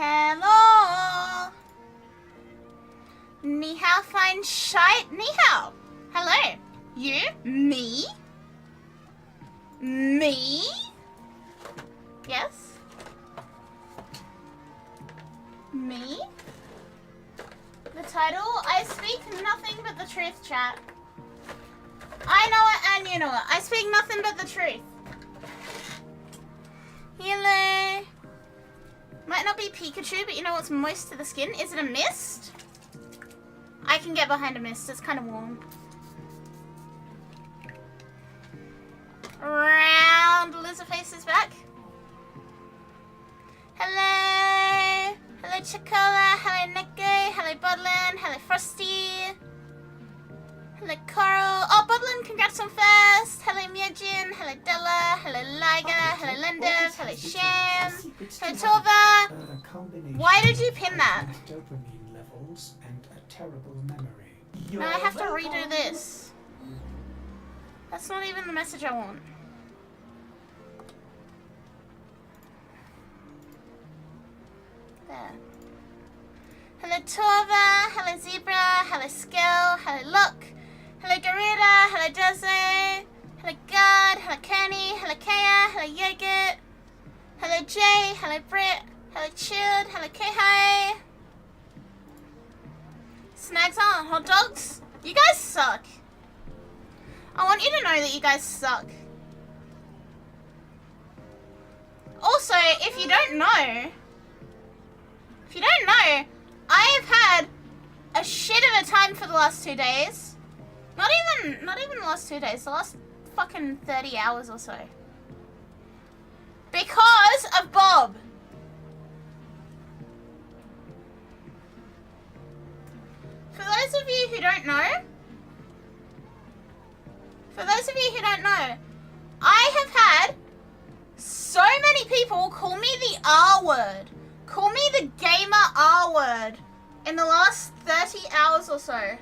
Hello. Ni hao, fine shite. Ni hao. Hello. You? Me? Me? Yes? Me? The title? I speak nothing but the truth, chat. I know it and you know it. I speak nothing but the truth. Hello. Might not be Pikachu, but you know what's moist to the skin? Is it a mist? I can get behind a mist. It's kind of warm. Round Lizardface is back. Hello. Hello Chocola. Hello Neko. Hello Bodlin. Hello Frosty. Hello Coral. Oh, Bodlin, congrats on first. Hello Myojin. Hello Della. Hello Liga. Hello Lindev. Hello Sham. Hello Torva. Why did you pin that? Dopamine levels and a terrible memory. Now I have to redo this. That's not even the message I want. There. Hello Torva, hello Zebra, hello Skill, hello Luck, hello Garuda, hello Desi, hello God, hello Kenny, hello Kaya, hello Yogurt, hello Jay, hello Britt, hello Chilled, hello Kehai. Snags on hot dogs? You guys suck. I want you to know that you guys suck. Also, if you don't know, I have had a shit of a time for the last 2 days. Not even the last 2 days, the last fucking 30 hours or so. Because of Bob. For those of you who don't know, I have had so many people call me the R word. Call me the gamer R word in the last 30 hours or so.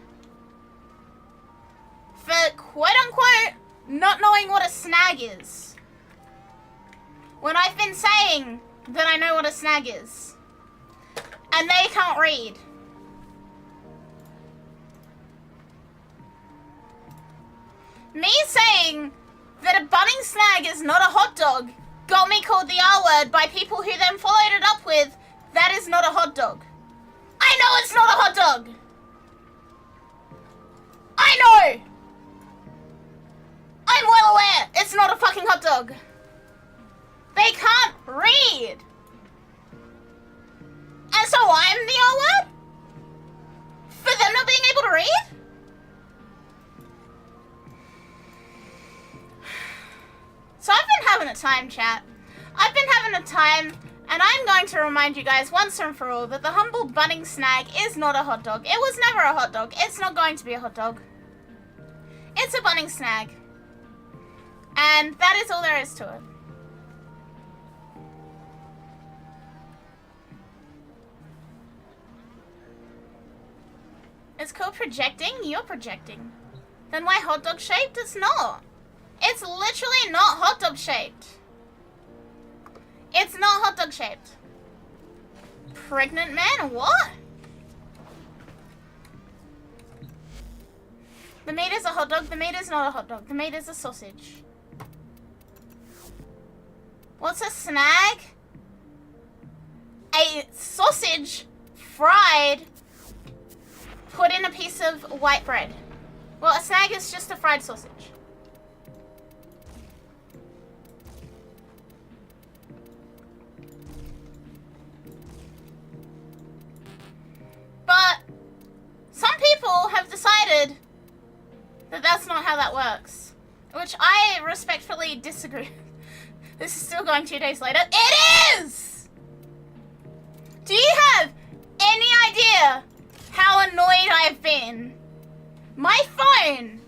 For quote unquote not knowing what a snag is. When I've been saying that I know what a snag is. And they can't read. Me saying that a budding snag is not a hot dog got me called the R word by people who then followed it up with, that is not a hot dog. I know it's not a hot dog. I know. I'm well aware it's not a fucking hot dog. They can't read. And so I'm the R word? For them not being able to read? So I've been having a time, chat. I've been having a time, and I'm going to remind you guys once and for all that the humble budding snag is not a hot dog. It was never a hot dog. It's not going to be a hot dog. It's a budding snag. And that is all there is to it. It's called projecting? You're projecting. Then why hot dog shaped? It's not. It's literally not hot dog shaped. It's not hot dog shaped. Pregnant man? What? The meat is a hot dog. The meat is not a hot dog. The meat is a sausage. What's a snag? A sausage fried, put in a piece of white bread. Well, a snag is just a fried sausage. But some people have decided that that's not how that works, which I respectfully disagree. This is still going 2 days later. It is! Do you have any idea how annoyed I've been? My phone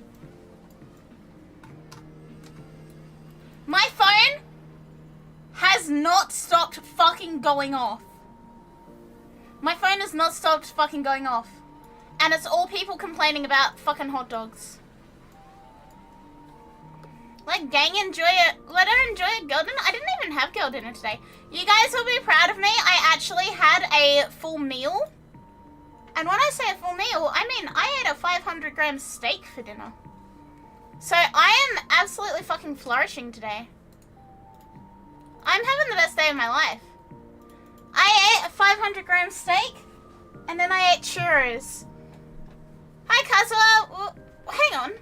has not stopped fucking going off. My phone has not stopped fucking going off. And it's all people complaining about fucking hot dogs. Let gang enjoy it. Let her enjoy it. Girl dinner? I didn't even have girl dinner today. You guys will be proud of me. I actually had a full meal. And when I say a full meal, I mean I ate a 500-gram steak for dinner. So I am absolutely fucking flourishing today. I'm having the best day of my life. I ate a 500-gram steak, and then I ate churros. Hi, Kazuha. Well, hang on.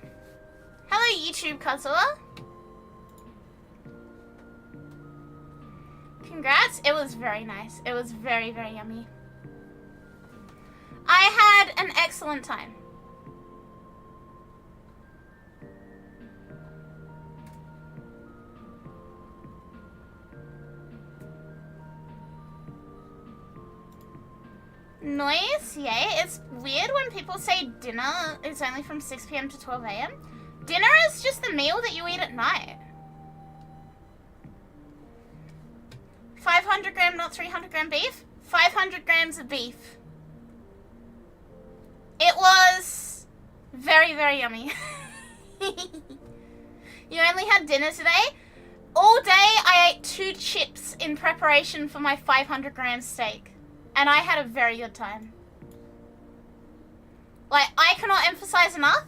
Hello, YouTube Kazuha. Congrats. It was very nice. It was very, very yummy. I had an excellent time. Noise? Yay. It's weird when people say dinner is only from 6 p.m. to 12 a.m. Dinner is just the meal that you eat at night. 500 gram, not 300 gram beef. 500 grams of beef. It was very, very yummy. You only had dinner today? All day I ate 2 chips in preparation for my 500 gram steak. And I had a very good time. Like, I cannot emphasize enough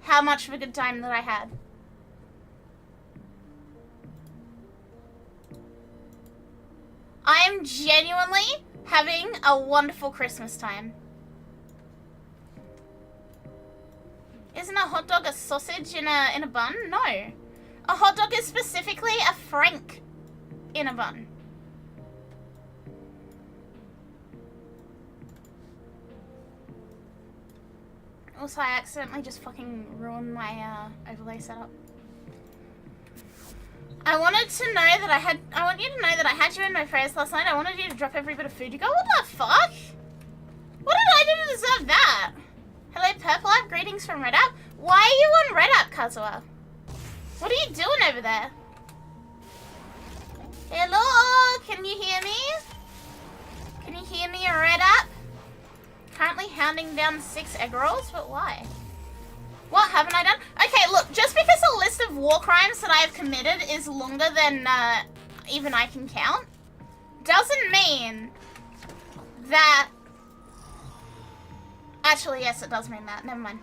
how much of a good time that I had. I am genuinely having a wonderful Christmas time. Isn't a hot dog a sausage in a bun? No. A hot dog is specifically a frank in a bun. Also, I accidentally just fucking ruined my overlay setup. I wanted to know that I want you to know that I had you in my prayers last night. I wanted you to drop every bit of food you got. What the fuck? What did I do to deserve that? Hello, Purple App. Greetings from Red App. Why are you on Red App, Kazuha? What are you doing over there? Hello? Can you hear me? Can you hear me, Red App? Currently hounding down 6 egg rolls, but why? What haven't I done? Okay, look, just because a list of war crimes that I have committed is longer than even I can count, doesn't mean that... Actually, yes, it does mean that. Never mind.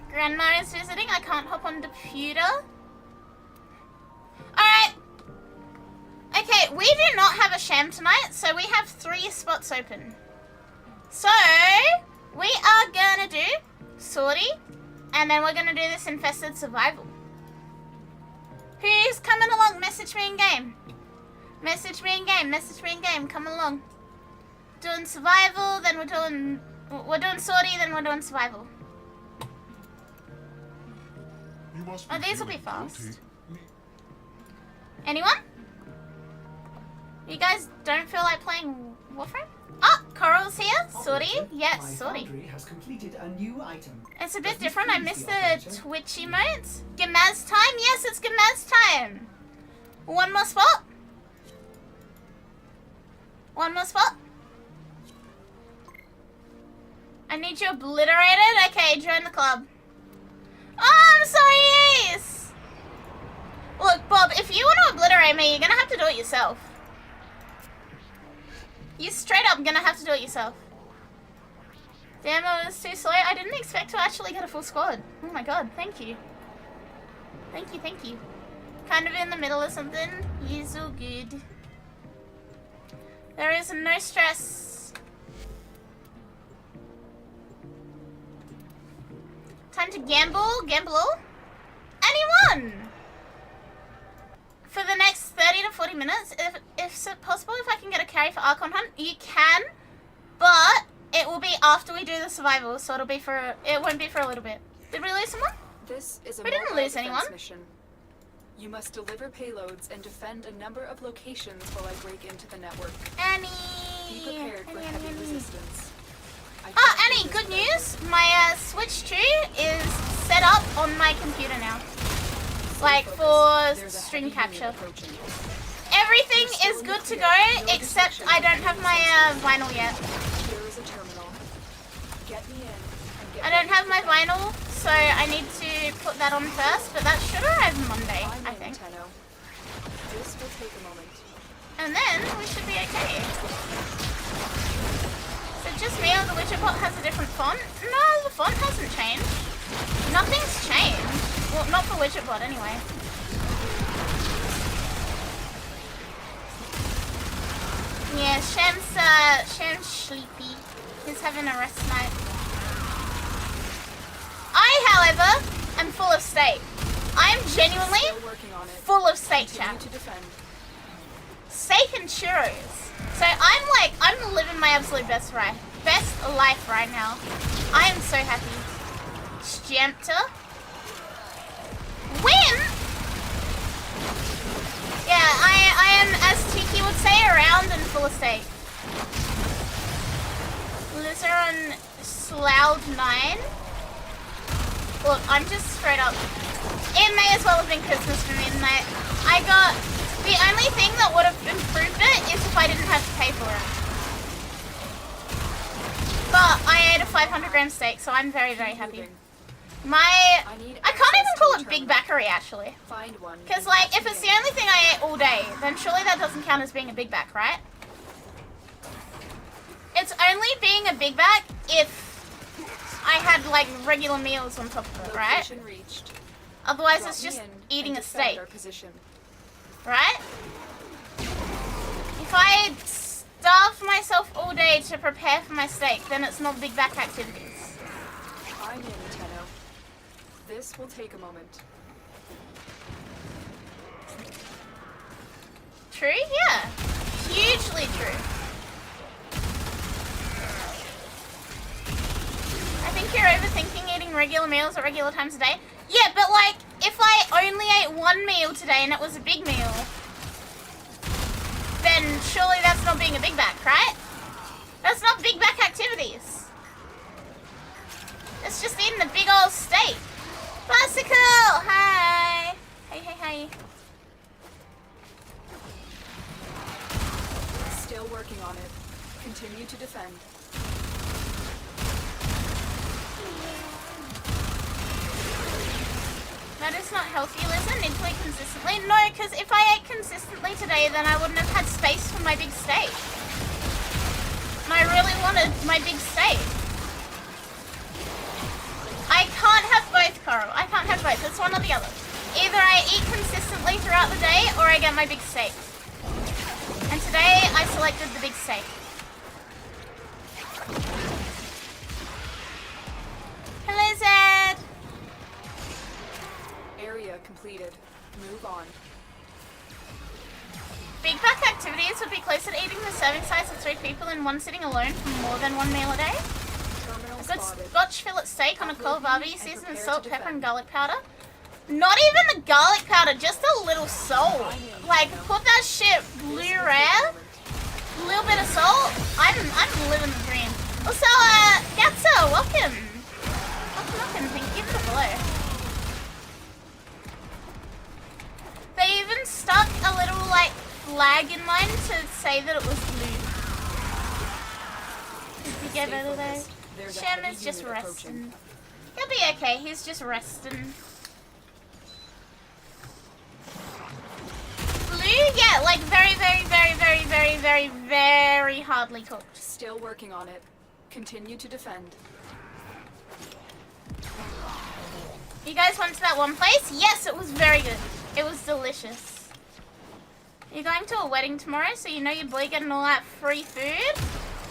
Grandma is visiting. I can't hop on the computer. Alright. Okay, we do not have a sham tonight, so we have 3 spots open. So, we are gonna do Sortie, and then we're gonna do this infested survival. Who's coming along? Message me in game. Message me in game. Message me in game. Come along. Doing survival, then we're doing Sortie, then we're doing survival. Oh, these will be fast. Anyone? You guys don't feel like playing Warframe? Oh, Coral's here. Sortie? Yes, Sortie. Has completed a new item. It's a bit different. I missed the Twitch emotes. Gamaz time? Yes, it's Gamaz time. One more spot. One more spot. I need you obliterated. Okay, join the club. Oh, I'm sorry, Ace. Look, Bob, if you want to obliterate me, you're going to have to do it yourself. You straight up gonna have to do it yourself. Damn, it was too slow. I didn't expect to actually get a full squad. Oh my god, thank you. Thank you, thank you. Kind of in the middle of something. You're so good. There is no stress. Time to gamble. Gamble. Anyone? For the next 30 to 40 minutes, if possible, if I can get a carry for Archon Hunt, you can, but it will be after we do the survival, so it won't be for a little bit. Did we lose someone? This is a we didn't lose anyone. Mission. You must deliver payloads and defend a number of locations while I break into the network. Annie! Be prepared for heavy resistance. Oh, Annie, good news. My Switch 2 is set up on my computer now. Like for stream capture. Everything is good to go, except I don't have my vinyl yet. There is a terminal. Get me in and get I don't ready have to my defend. vinyl, so I need to put that on first, but that should arrive Monday, I'm I in, think. Tenno. This will take a moment. And then we should be okay. Is it just me or the widget bot has a different font? No, the font hasn't changed. Nothing's changed. Well, not for widget bot anyway. Yeah, Sham's sleepy. He's having a rest night. I, however, am full of steak. I am genuinely Still working on it. full of steak, Continue chat. to defend. Steak and churros. So I'm living my absolute best life right now. I am so happy. Stjamter. Win! Yeah, I am, as Tiki would say, around and full of steak. Lizard on Slough 9. Look, I'm just straight up. It may as well have been Christmas for me tonight. I got... The only thing that would have improved it is if I didn't have to pay for it. But I ate a 500-gram steak, so I'm very, very happy. I can't even call it Big Backery, actually. Find one. Because, like, if it's the only thing I ate all day, then surely that doesn't count as being a Big Back, right? It's only being a Big Back if I had, like, regular meals on top of it, right? Location reached. Otherwise, Drop it's me just in eating and a defend steak, our position. right? If I starve myself all day to prepare for my steak, then it's not Big Back activities. I'm in, Tenno. This will take a moment. True? Yeah. Hugely true. I think you're overthinking eating regular meals at regular times a day. Yeah, but like, if I only ate one meal today and it was a big meal, then surely that's not being a Big Back, right? That's not Big Back activities. It's just eating a big old steak. Bicycle! Hi! Hey. Still working on it. Continue to defend. That is not healthy, Listen. Need to eat consistently. No, because if I ate consistently today, then I wouldn't have had space for my big steak. And I really wanted my big steak. I can't have both, Coral. I can't have both. It's one or the other. Either I eat consistently throughout the day, or I get my big steak. And today, I selected the big steak. Hello, Zed. Area completed. Move on. Big Back activities would be closer to eating the serving size of 3 people in one sitting alone for more than one meal a day. Terminal A good spotted. Scotch fillet steak on a cold barbie, and seasoned with prepare salt, to pepper, and defend. garlic powder. Not even the garlic powder, just a little salt. Like, put that shit blue rare, a little bit of salt. I'm living the dream. Also, Gatsa, welcome. Welcome, thank you for the follow. They even stuck a little, like, flag in mine to say that it was blue. Did you get Stay rid of focused. those? There's a Shem heavy is just unit resting. approaching. He'll be okay, he's just resting. Blue? Yeah, like very, very, very, very, very, very, very hardly cooked. Still working on it. Continue to defend. You guys went to that one place? Yes, it was very good. It was delicious. You're going to a wedding tomorrow, so you know your boy getting all that free food?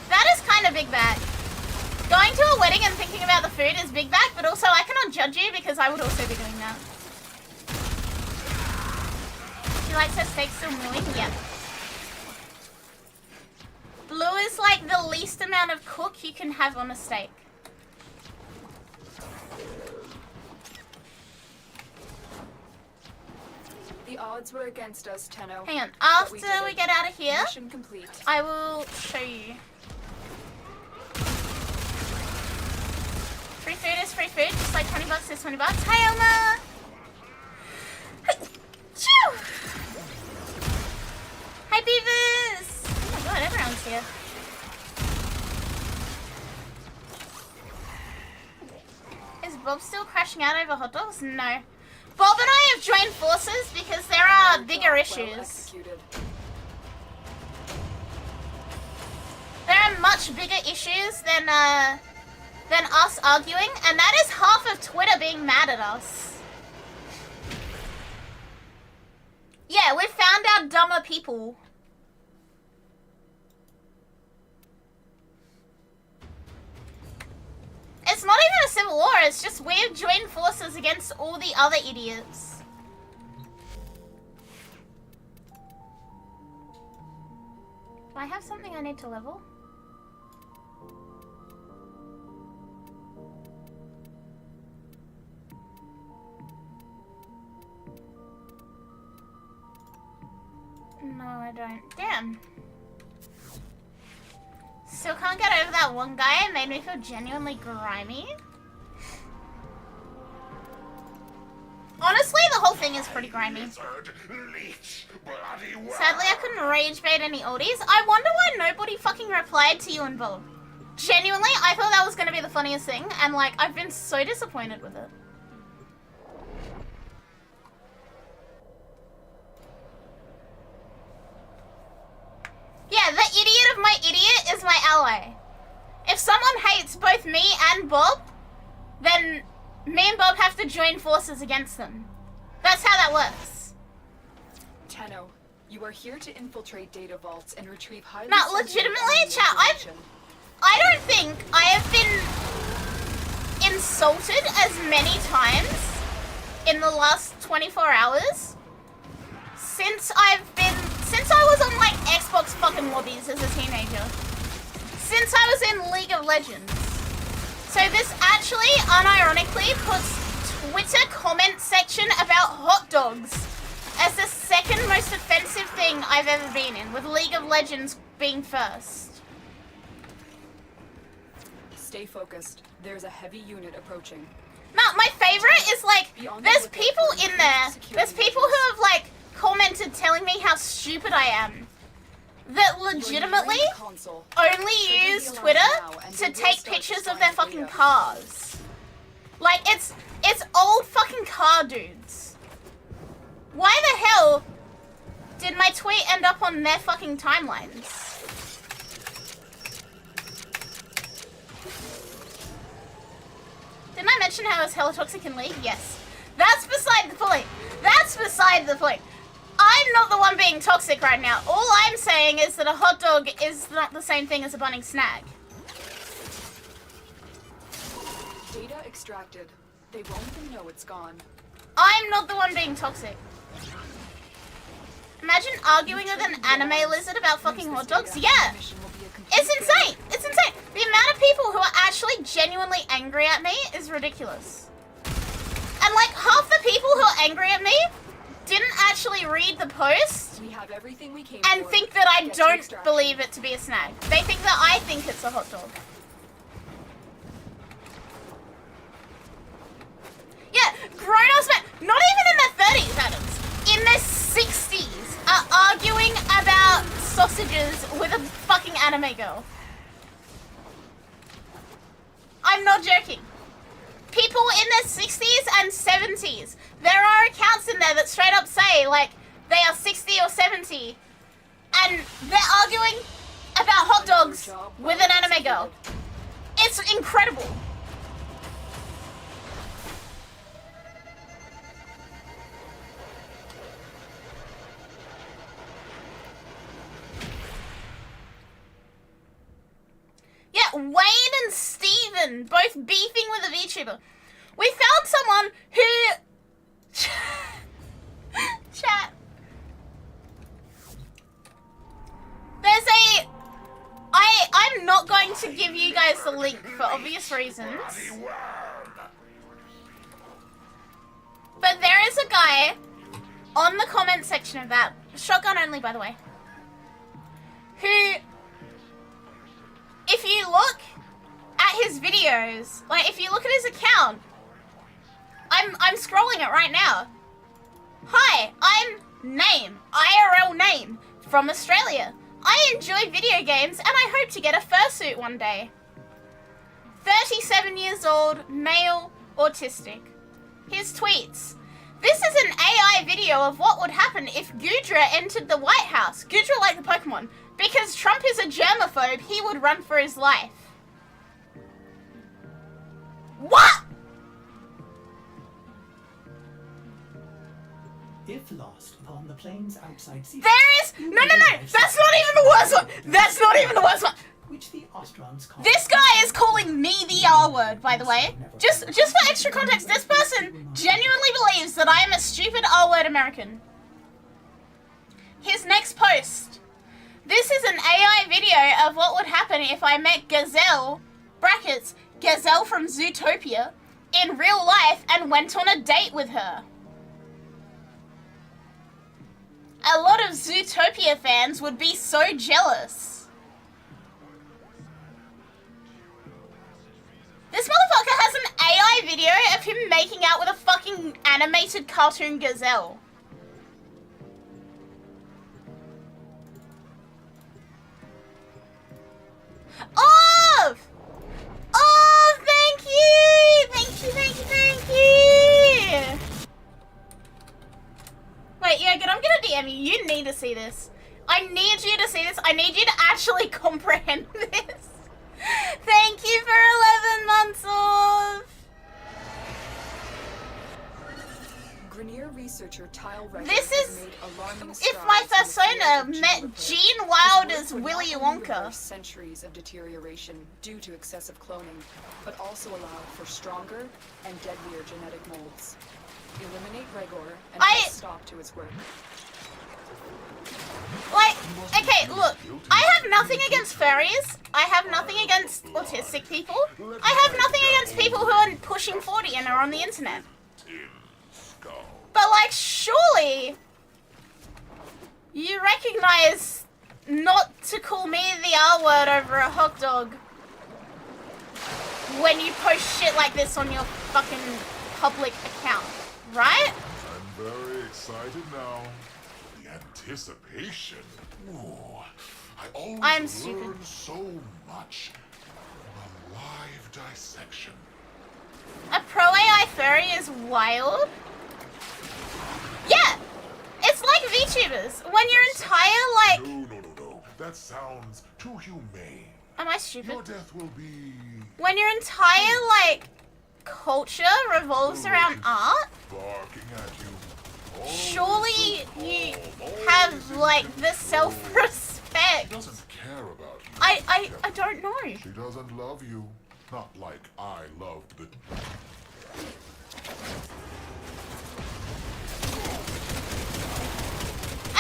That is kind of Big Bag. Going to a wedding and thinking about the food is Big Bag, but also I cannot judge you because I would also be doing that. She likes her steak still mooing? Yep. Blue is like the least amount of cook you can have on a steak. The odds were against us, Tenno. Hang on, But we after did we it. get out of here, Mission complete. I will show you. Free food is free food, just like 20 bucks is 20 bucks. Hi, Elma! Choo! Hi, Beavers! Oh my god, everyone's here. Bob still crashing out over hot dogs? No. Bob and I have joined forces because there are bigger issues. There are much bigger issues than us arguing, and that is half of Twitter being mad at us. Yeah, we found our dumber people. It's not even a civil war, it's just we've joined forces against all the other idiots. Do I have something I need to level? No, I don't. Damn. Still can't get over that one guy. It made me feel genuinely grimy. Honestly, the whole thing is pretty grimy. Sadly, I couldn't rage bait any oldies. I wonder why nobody fucking replied to you and Bob. Genuinely, I thought that was going to be the funniest thing, and like, I've been so disappointed with it. Yeah, the idiot of my idiot is my ally. If someone hates both me and Bob, then me and Bob have to join forces against them. That's how that works. Tenno, you are here to infiltrate data vaults and retrieve highly Now, legitimately, chat, I don't think I have been insulted as many times in the last 24 hours since I was on like Xbox fucking lobbies as a teenager. Since I was in League of Legends. So this actually unironically puts Twitter comment section about hot dogs as the second most offensive thing I've ever been in, with League of Legends being first. Stay focused. There's a heavy unit approaching. No, my favorite is like, there's people in there, there's people who have like commented telling me how stupid I am, that legitimately only use Twitter to take pictures of their fucking cars. Like, it's old fucking car dudes. Why the hell did my tweet end up on their fucking timelines? Didn't I mention how it's hella toxic in League? Yes. That's beside the point. That's beside the point. I'm not the one being toxic right now. All I'm saying is that a hot dog is not the same thing as a Bunnings snag. Data extracted. They won't even know it's gone. I'm not the one being toxic. Imagine arguing with an anime lizard about fucking hot dogs. Yeah. It's insane. It's insane. The amount of people who are actually genuinely angry at me is ridiculous. And like half the people who are angry at me didn't actually read the post we have everything we came and for. think that I don't believe it to be a snag. They think that I think it's a hot dog. Yeah, grown-ups men, not even in their 30s, Adams, in their 60s, are arguing about sausages with a fucking anime girl. I'm not joking. People in their 60s and 70s. There are accounts in there that straight up say, like, they are 60 or 70, and they're arguing about hot dogs with an anime girl. It's incredible. Yeah, Wayne and Steven both beefing with a VTuber. We found someone who... Chat. There's a... I'm not going to give you guys the link for obvious reasons. But there is a guy on the comment section of that, shotgun only by the way, who, if you look at his videos, like if you look at his account, I'm scrolling it right now. Hi, I'm Name, IRL Name, from Australia. I enjoy video games and I hope to get a fursuit one day. 37 years old, male, autistic. His tweets. This is an AI video of what would happen if Gudra entered the White House. Gudra like the Pokemon. Because Trump is a germaphobe, he would run for his life. What? If lost upon the plains outside sea, There is... No. That's not even the worst one. That's not even the worst one. which the Ostrons call... This guy is calling me the R word, by the way. Just for extra context, this person genuinely believes that I am a stupid R word American. His next post. This is an AI video of what would happen if I met Gazelle, brackets, Gazelle from Zootopia, in real life and went on a date with her. A lot of Zootopia fans would be so jealous. This motherfucker has an AI video of him making out with a fucking animated cartoon gazelle. Oh! Oh, thank you! Thank you! Wait, yeah, good, I'm gonna DM you. You need to see this. I need you to see this. I need you to actually comprehend this. Thank you for 11 months off! Grenier researcher Tile Record This has is made alarming if my strides in the persona field of met genetic Gene code. Wilder's His work would Willy not only Wonka. reverse centuries of deterioration due to excessive cloning, but also allow for stronger and deadlier genetic molds. Eliminate Regor and I- put stop to his work. Like, okay, look, I have nothing against furries. I have nothing against autistic people. I have nothing against people who are pushing 40 and are on the internet. But, like, surely you recognize not to call me the R word over a hot dog when you post shit like this on your fucking public account, right? I'm very excited now. The anticipation. Ooh, I always I'm stupid. learn so much from a live dissection. A pro AI furry is wild. Yeah, it's like VTubers. When your entire, like... No. That sounds too humane. Am I stupid? Your death will be... When your entire, like, culture revolves around art, barking at you. Always surely so you calm, always have, like, in the control. self-respect. She doesn't care about you. I don't know. She doesn't love you. Not like I loved the...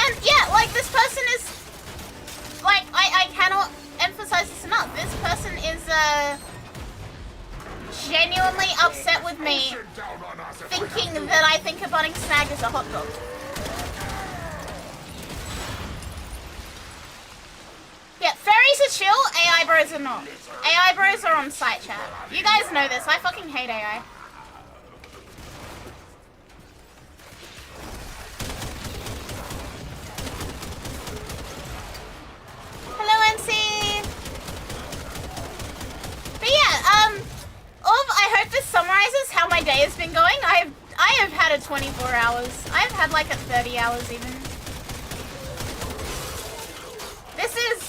And yeah, like, this person is, like, I cannot emphasize this enough. This person is, genuinely upset with me, Sit down on us if we have thinking to. that I think a budding snag is a hot dog. Yeah, furries are chill, AI bros are not. AI bros are on site chat. You guys know this, I fucking hate AI. Hello, NC! But yeah, I hope this summarizes how my day has been going. I have had a 24 hours. I've had like a 30 hours even. This is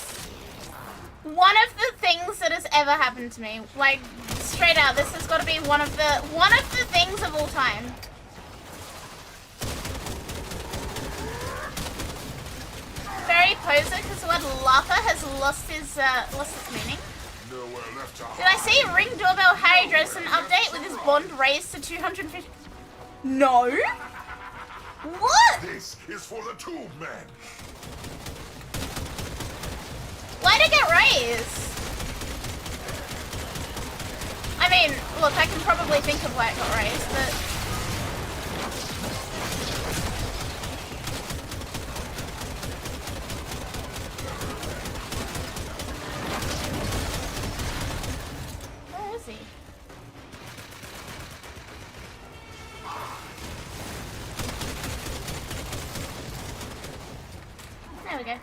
one of the things that has ever happened to me. Like, straight out, this has got to be one of the things of all time. Very poser because the word laugher has lost its meaning. Nowhere left to Did I see Ring Doorbell Harry Dresden update with his bond raised to 250? No. What? This is for the tube men. Why'd it get raised? I mean, look, I can probably think of why it got raised, but... Where is he? There we go.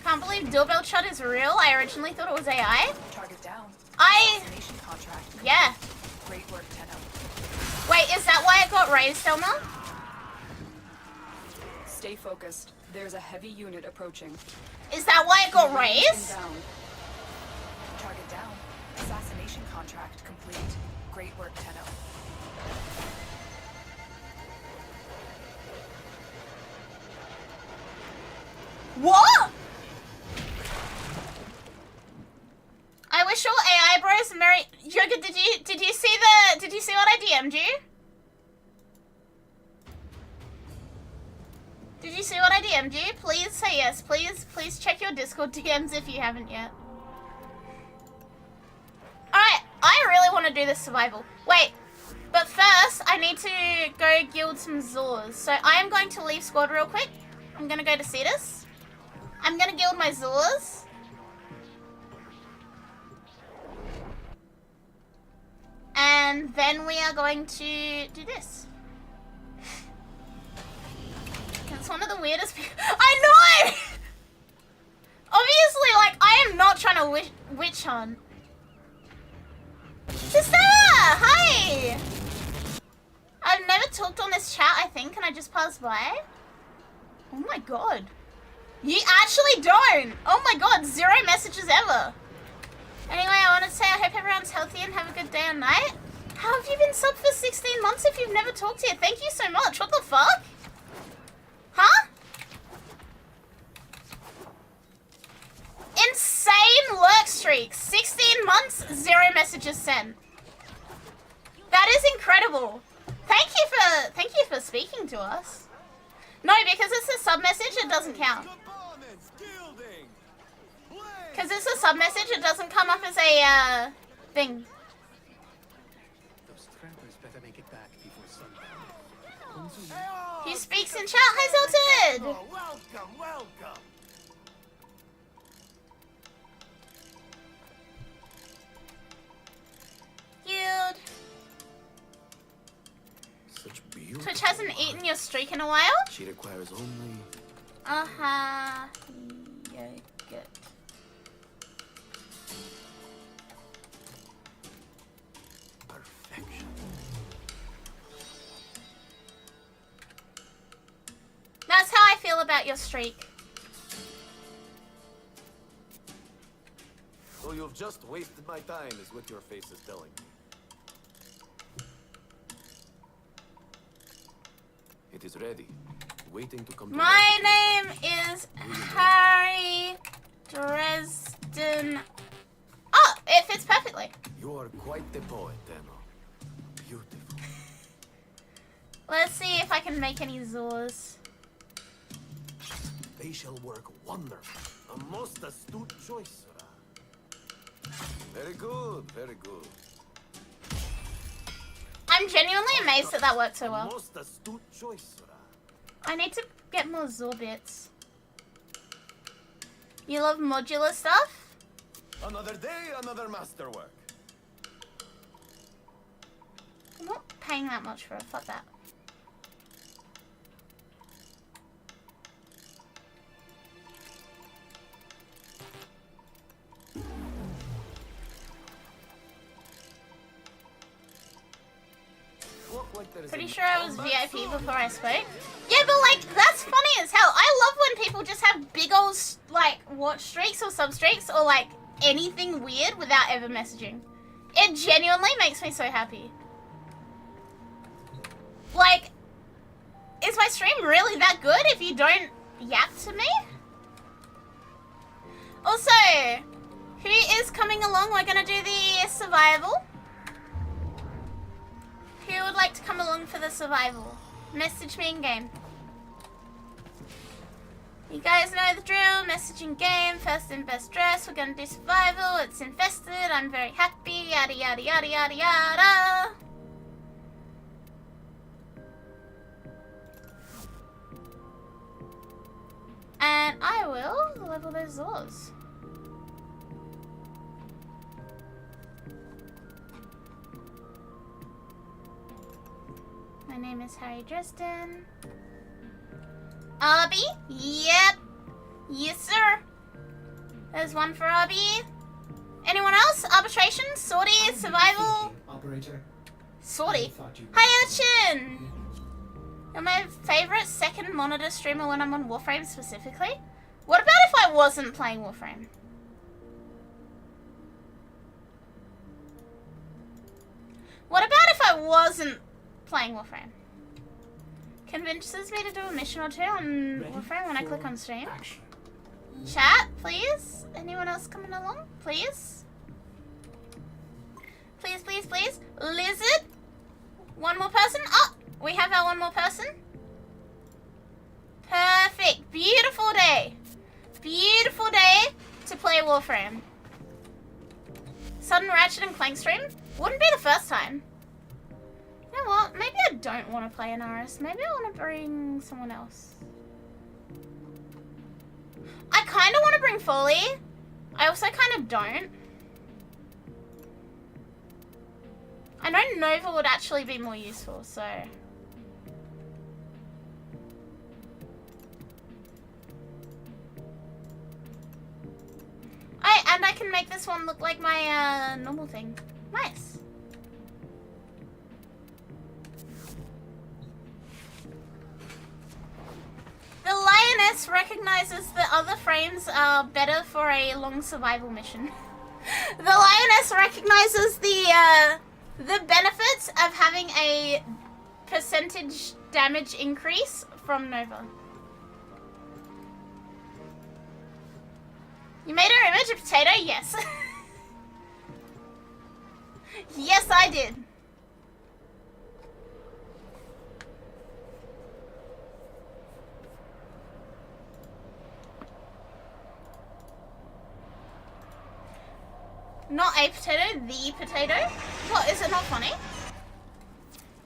Can't believe Doorbell Chud is real. I originally thought it was AI. Target down. I... Destination contract. Yeah. Great work, Tenno. is that why it got raised, Elma? Stay focused. There's a heavy unit approaching. Is that why it got Range raised? inbound. Target down. Assassination contract complete. Great work, Tenno. What? I wish all AI bros marry. Yoga, did you see what I DM'd you? Did you see what I DM'd you? Please say yes. Please check your Discord DMs if you haven't yet. Alright, I really want to do this survival. Wait, but first I need to go guild some Zors. So I am going to leave squad real quick. I'm gonna go to Cetus. I'm gonna guild my Zors. And then we are going to do this. It's one of the weirdest people. I know! Obviously, like, I am not trying to witch hunt. Sister! Hi! I've never talked on this chat, I think. Can I just pass by? Oh my god. You actually don't! Oh my god, 0 messages ever. Anyway, I want to say I hope everyone's healthy and have a good day and night. How have you been subbed for 16 months if you've never talked here? Thank you so much. What the fuck? Huh? Insane lurk streak. 16 months, 0 messages sent. That is incredible. Thank you for speaking to us. No, because it's a sub message, it doesn't count. Because it's a sub message, it doesn't come up as a thing. Those trappers better make it back before sundown. He speaks in chat. Hi, Zilted. Welcome. Guild. Such beauty. Twitch hasn't eaten your streak in a while. She requires only. Yeah, good. Perfection. That's how I feel about your streak. So you've just wasted my time, is what your face is telling me. It is ready, waiting to come to My life. name is Harry Dresden. Oh, it fits perfectly. You are quite the poet, Tenno. Beautiful. Let's see if I can make any Zors. They shall work wonderfully. A most astute choice, Sora. Very good, very good. I'm genuinely amazed that that worked so A well. most astute choice, Sora. I need to get more Zor bits. You love modular stuff? Another day, another masterwork. I'm not paying that much for it. Fuck that. Pretty sure I was VIP before I spoke. Yeah, but like, that's funny as hell. I love when people just have big old, like, watch streaks or sub streaks or like anything weird without ever messaging. It genuinely makes me so happy. Like, is my stream really that good if you don't yap to me? Also, who is coming along? We're gonna do the survival. Who would like to come along for the survival? Message me in game. You guys know the drill. Message in game. First in best dress. We're gonna do survival. It's infested. I'm very happy. Yada yada yada yada yada. And I will level those Zors. My name is Harry Dresden. Abby? Yep. Yes, sir. There's one for Abby. Anyone else? Arbitration? Sortie? Survival? Operator. Sorty. thought you'd- Hi, Urchin! You're my favorite second monitor streamer when I'm on Warframe specifically. What about if I wasn't playing Warframe? What about if I wasn't playing Warframe? Convinces me to do a mission or two on Ready Warframe when I click for on stream. action. Chat, please? Anyone else coming along? Please? Please, please, please? Lizard? One more person? Oh! We have our one more person. Perfect. Beautiful day. Beautiful day to play Warframe. Sudden Ratchet and Clank stream? Wouldn't be the first time. You know what? Maybe I don't want to play an RS. Maybe I want to bring someone else. I kind of want to bring Foley. I also kind of don't. I know Nova would actually be more useful, so... And I can make this one look like my normal thing. Nice. The Lioness recognizes that other frames are better for a long survival mission. The Lioness recognizes the benefits of having a percentage damage increase from Nova. You made our image a potato? Yes. Yes, I did. Not a potato, the potato? What, is it not funny?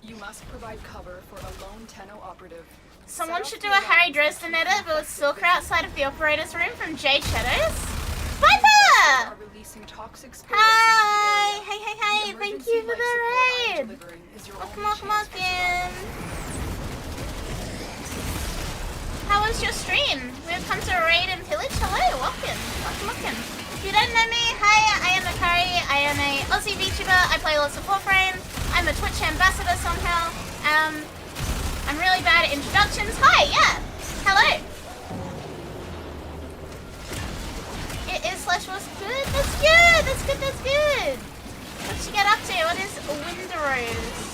You must provide cover for a lone Tenno operative. Someone should do a Harry Dresden edit, but with Stalker outside of the operator's room from Jade Shadows. Viper! Are releasing toxic spores Hi! into the area. Hey, The thank emergency you for life the support I am raid! delivering is your Welcome, only welcome, chance for welcome. survival. How was your stream? We've come to raid and pillage. Hello, welcome. Welcome, welcome. If you don't know me, hi, I am Akari. I am a Aussie VTuber. I play lots of Warframe. I'm a Twitch ambassador somehow. I'm really bad at introductions. Hi, yeah. Hello. It is slash was good. That's good. That's good. That's good. What'd you get up to? What is Windarose?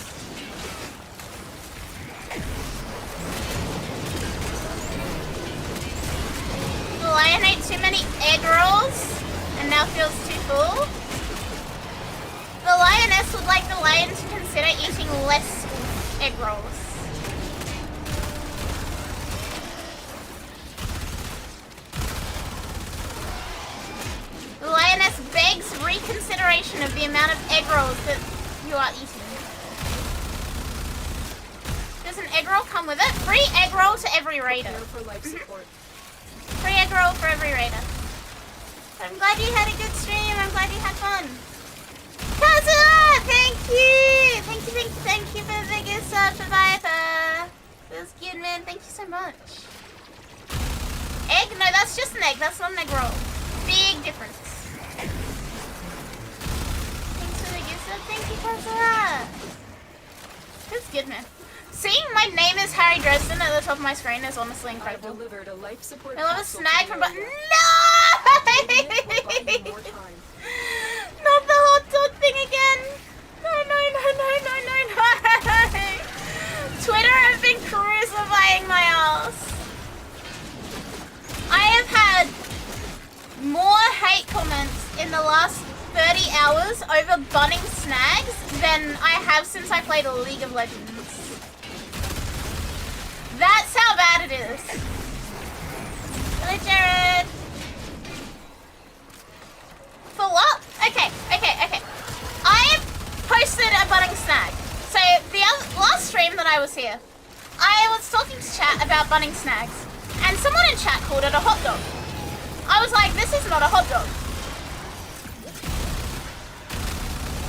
The lion ate too many egg rolls and now feels too full. The lioness would like the lion to consider eating less egg rolls. The lioness begs reconsideration of the amount of egg rolls that you are eating. Does an egg roll come with it? Free egg roll to every raider. Prepare for life support. Free egg roll for every raider. I'm glad you had a good stream. I'm glad you had fun. Kazuha! Thank you! Thank you for the gift sub for Viper. Feels good, man. Thank you so much. Egg? No, that's just an egg. That's not an egg roll. Big difference. Thanks for the gift sub. Thank you, Kazuha. Feels good, man. Seeing my name is Harry Dresden at the top of my screen is honestly I incredible. delivered a life support I love a capsule snag to from the button. area. No! Taking it will buy you more time. Not the hot dog thing again. No. Twitter have been crucifying my ass. I have had more hate comments in the last 30 hours over bunning snags than I have since I played League of Legends. That's how bad it is. Hello, Jared. For what? Okay. I posted a bunning snag. So the last stream that I was here, I was talking to chat about bunning snags, and someone in chat called it a hot dog. I was like, this is not a hot dog.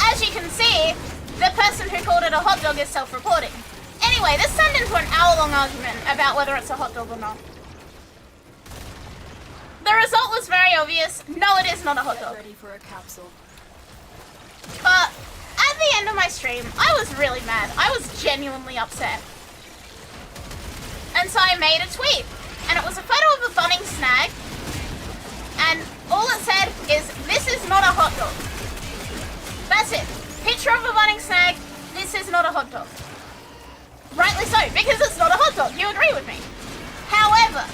As you can see, the person who called it a hot dog is self-reporting. Anyway, this turned into an hour-long argument about whether it's a hot dog or not. The result was very obvious. No, it is not a hot Get dog. ready for a capsule. But at the end of my stream, I was really mad. I was genuinely upset. And so I made a tweet. And it was a photo of a Bunnings snag. And all it said is, this is not a hot dog. That's it. Picture of a Bunnings snag. This is not a hot dog. Rightly so, because it's not a hot dog. You agree with me. However,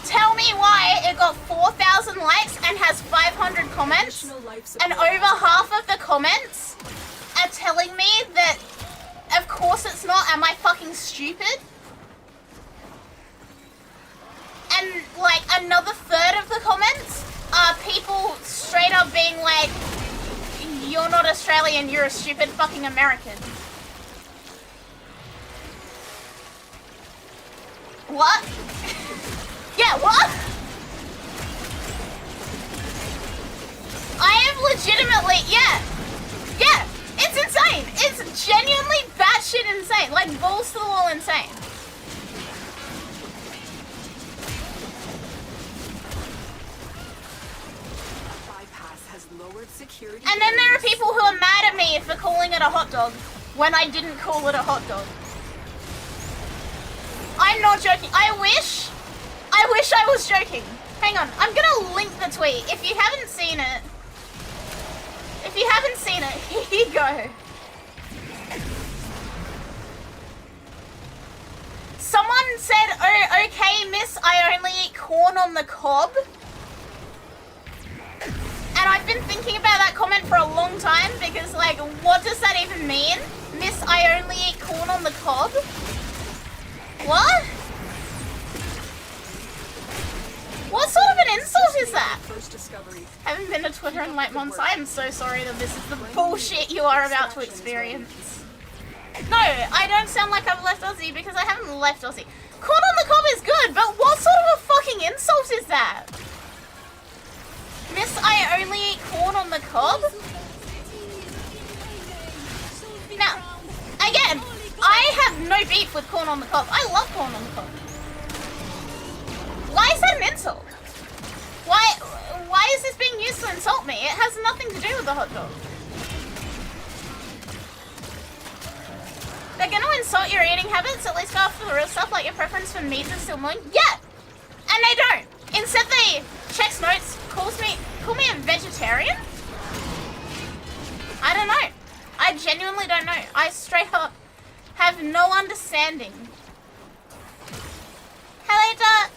tell me why it got 4,000 likes and has 500 comments, and over half of the comments are telling me that, of course it's not, am I fucking stupid? And like another third of the comments are people straight up being like, you're not Australian, you're a stupid fucking American. What? Yeah, what? I am legitimately, yeah, it's insane. It's genuinely batshit insane, like balls to the wall insane. Bypass has lowered security. And then there are people who are mad at me for calling it a hot dog when I didn't call it a hot dog. I'm not joking. I wish I was joking. Hang on, I'm gonna link the tweet. If you haven't seen it, here you go. Someone said, oh, okay, miss, I only eat corn on the cob. And I've been thinking about that comment for a long time because, like, what does that even mean? Miss, I only eat corn on the cob? What? What sort of an insult is that? Haven't been to Twitter in like months. I am so sorry that this is the bullshit you are about to experience. No, I don't sound like I've left Aussie because I haven't left Aussie. Corn on the cob is good, but what sort of a fucking insult is that? Miss, I only eat corn on the cob? Now, again, I have no beef with corn on the cob. I love corn on the cob. Why is that an insult? Why is this being used to insult me? It has nothing to do with the hot dog. They're gonna insult your eating habits, at least go after the real stuff, like your preference for meat is still more. Yeah! And they don't. Instead they checks notes, call me a vegetarian? I don't know. I genuinely don't know. I straight up have no understanding. Hello, Duck.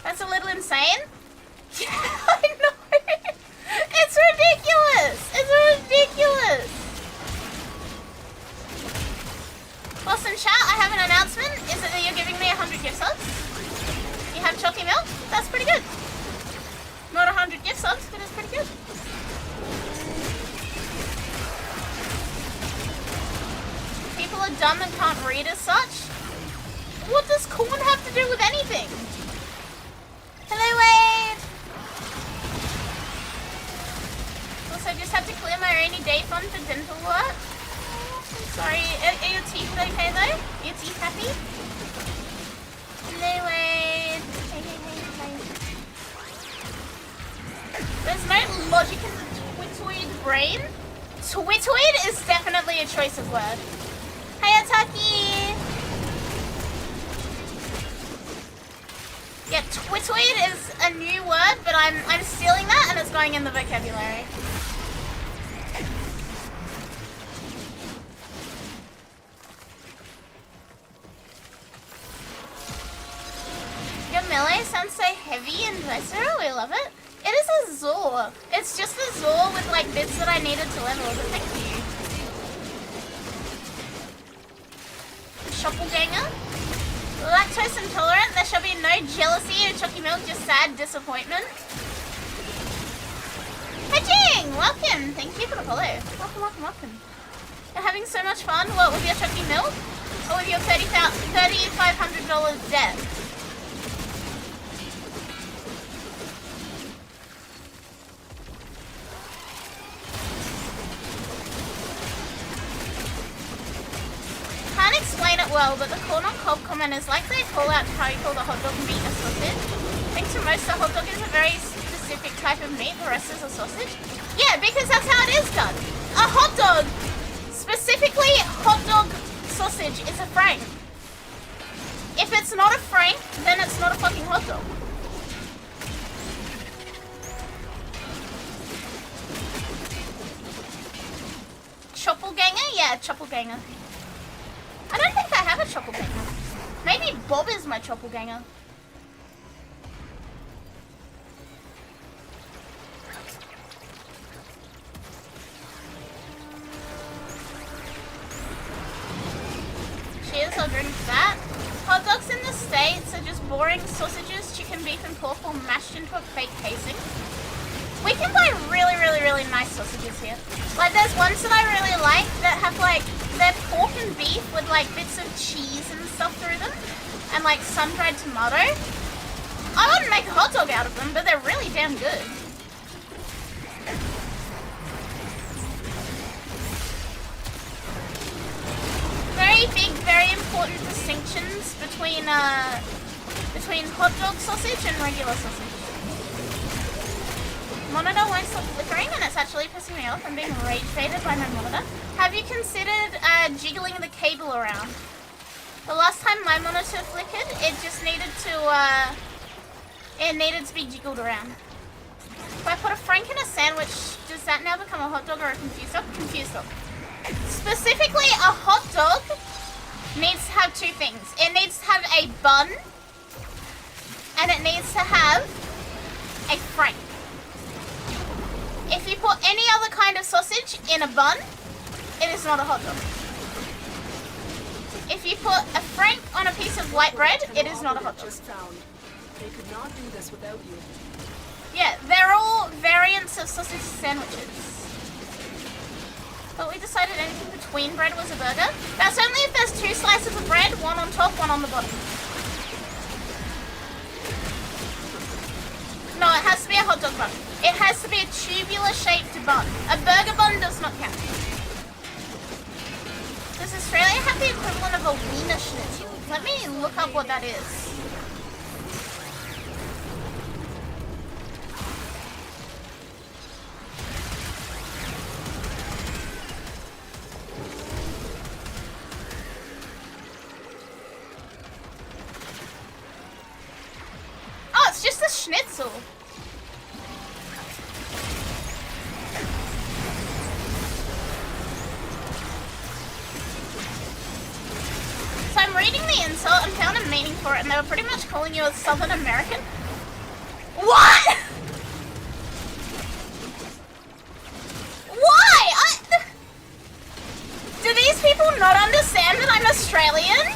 That's a little insane. Yeah, I know. It's ridiculous. It's ridiculous. Boston chat, I have an announcement. Is it that you're giving me 100 gift subs? You have chalky milk? That's pretty good. Not 100 gift subs, but it's pretty good. People are dumb and can't read as such. What does corn have to do with anything? Hello, Wade! Also, just had to clear my rainy day fund for dental work. Sorry, are your teeth okay though? Your teeth happy? Hello, Wade! Hey. There's no logic in the twitoid brain. Twitoid is definitely a choice of word. Hey, Ataki! Yeah, twitoid is a new word, but I'm stealing that and it's going in the vocabulary. Your melee sounds so heavy and visceral, I love it. It is a Zor. It's just a Zor with like bits that I needed to level, but thank you. Shoppelganger. Lactose intolerant, there shall be no jealousy or chalky milk, just sad disappointment. Hey Jing, welcome. Thank you for the follow. Welcome. You're having so much fun. What, with your chalky milk? Or with your $3,500 debt? Can't explain it well, but the corn on cob comment is likely a call out to how you call the hot dog meat a sausage. Thanks to most, the hot dog is a very specific specific type of meat, the rest is a sausage? Yeah, because that's how it is done. A hot dog, specifically hot dog sausage, is a frank. If it's not a frank, then it's not a fucking hot dog. Choppelganger? Yeah, choppelganger. I don't think I have a choppelganger. Maybe Bob is my choppelganger. Cheers, I'll drink that. Hot dogs in the States are just boring sausages, chicken, beef, and pork all mashed into a fake casing. We can buy really, really, really nice sausages here. Like, there's ones that I really like that have, like, they're pork and beef with, like, bits of cheese and stuff through them. And, like, sun-dried tomato. I wouldn't make a hot dog out of them, but they're really damn good. Very big, very important distinctions between hot dog sausage and regular sausage. Monitor won't stop flickering and it's actually pissing me off. I'm being rage baited by my monitor. Have you considered jiggling the cable around? The last time my monitor flickered, it just needed to be jiggled around. If I put a frank in a sandwich, does that now become a hot dog or a confused dog? Confused dog. Specifically, a hot dog needs to have two things. It needs to have a bun and it needs to have a frank. If you put any other kind of sausage in a bun, it is not a hot dog. If you put a frank on a piece of white bread, it is not a hot dog. They could not do this without you. Yeah, they're all variants of sausage sandwiches. But we decided anything between bread was a burger. That's only if there's two slices of bread, one on top, one on the bottom. No, it has to be a hot dog bun. It has to be a tubular-shaped bun. A burger bun does not count. Does Australia have the equivalent of a Wiener Schnitzel? Let me look up what that is. Oh, it's just a schnitzel. So I'm reading the insult and found a meaning for it, and they were pretty much calling you a Southern American. What? Why? Do these people not understand that I'm Australian?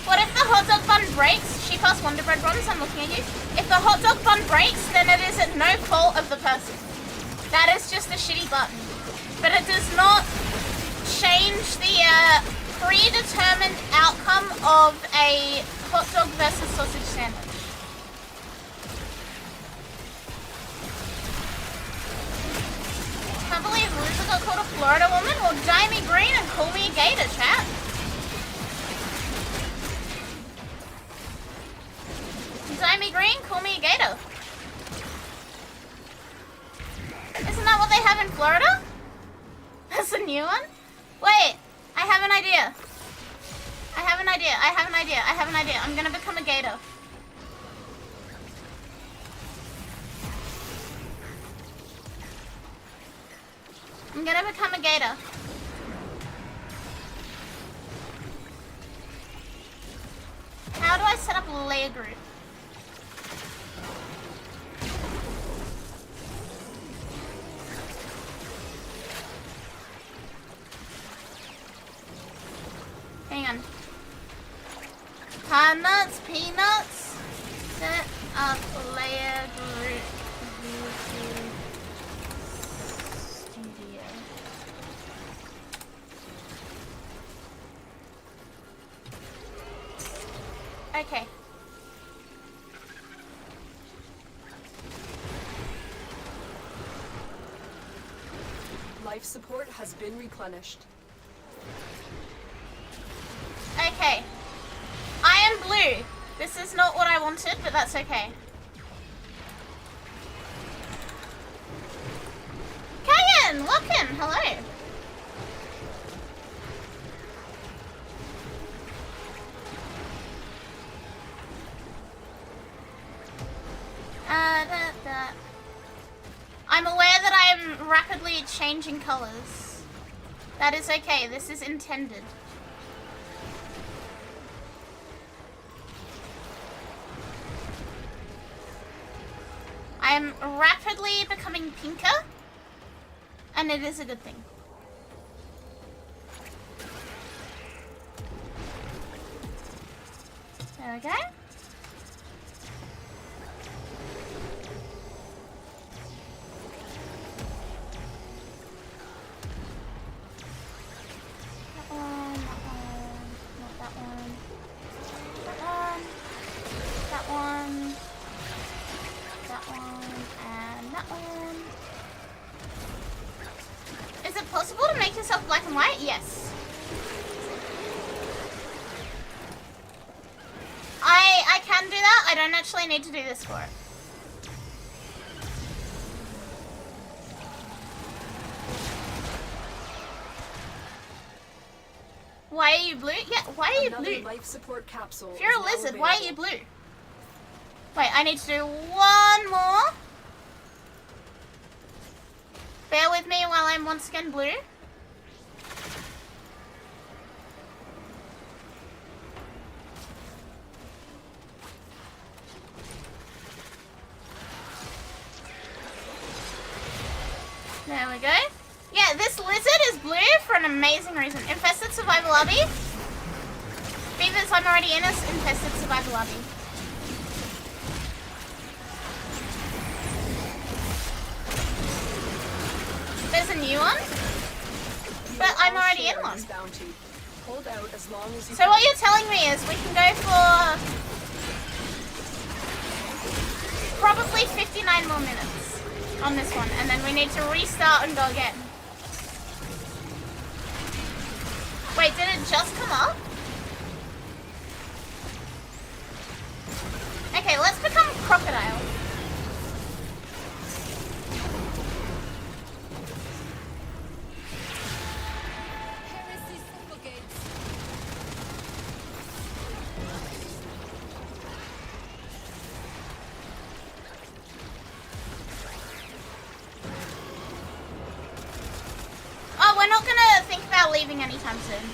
What if the hot dog bun breaks? She passed Wonder Bread runs, I'm looking at you. If the hot dog bun breaks, then it is at no fault of the person. That is just a shitty button. But it does not change the predetermined outcome of a hot dog versus sausage sandwich. Can't believe Loser got called a Florida woman? Well, dye me green and call me a gator, chat. Dye me green, call me a gator. Isn't that what they have in Florida? That's a new one? Wait, I have an idea. I have an idea, I have an idea, I have an idea. I'm gonna become a gator. I'm gonna become a gator. How do I set up a layer group? Hang on. Peanuts, peanuts. Set up layer group. Studio. Okay. Life support has been replenished. okay. I am blue. This is not what I wanted, but that's okay. Kayan, welcome. Hello. I'm aware that I'm rapidly changing colors. That is okay. This is intended. I'm rapidly becoming pinker, and it is a good thing. There we go. Is it possible to make yourself black and white? Yes. I can do that. I don't actually need to do this for it. Why are you blue? Yeah, why are you blue? Life support capsule. If you're a lizard, why are you blue? Wait, I need to do one more. Bear with me while I'm once again blue. There we go. Yeah, this lizard is blue for an amazing reason. Infested survival lobby. Beavers, I'm already in this infested survival lobby. There's a new one, but I'm already in one. So what you're telling me is we can go for probably 59 more minutes on this one, and then we need to restart and go again. Wait, did it just come up? Okay, let's become crocodile. Oh, we're not gonna think about leaving anytime soon.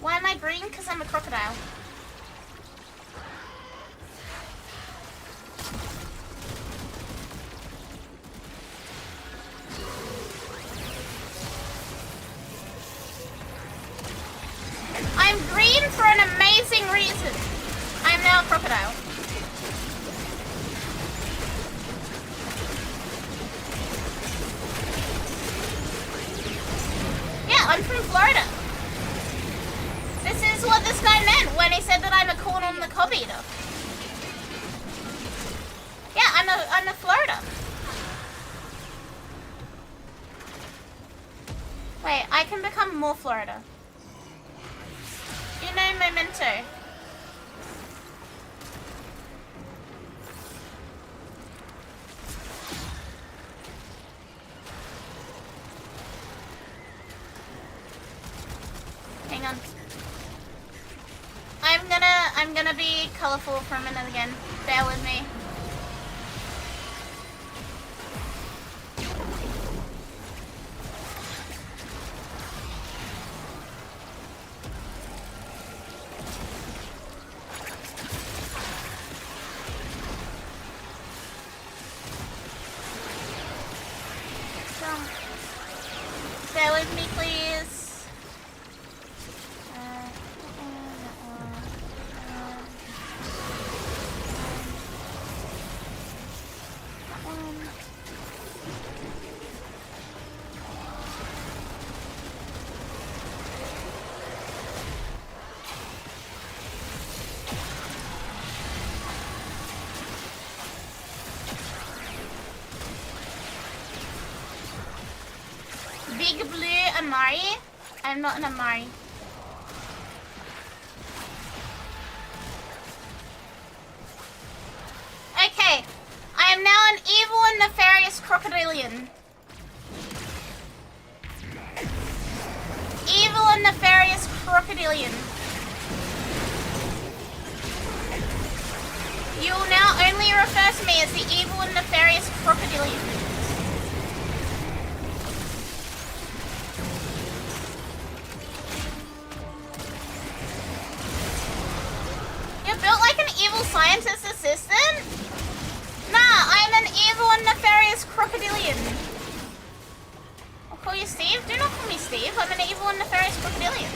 Why am I green? Because I'm a crocodile. I'm green for an amazing reason. I am now a crocodile. Yeah, I'm from Florida. This is what this guy meant when he said that I'm a corn on the cob eater. Yeah, I'm a Florida. Wait, I can become more Florida. You know, memento. Hang on. I'm gonna be colorful for a minute again. Bear with me. Bear with me, please. big blue Amari. I'm not an Amari. Okay, I am now an evil and nefarious crocodilian. Evil and nefarious crocodilian. You will now only refer to me as the evil and nefarious crocodilian. You're built like an evil scientist assistant? Nah, I'm an evil and nefarious crocodilian. I'll call you Steve? Do not call me Steve. I'm an evil and nefarious crocodilian.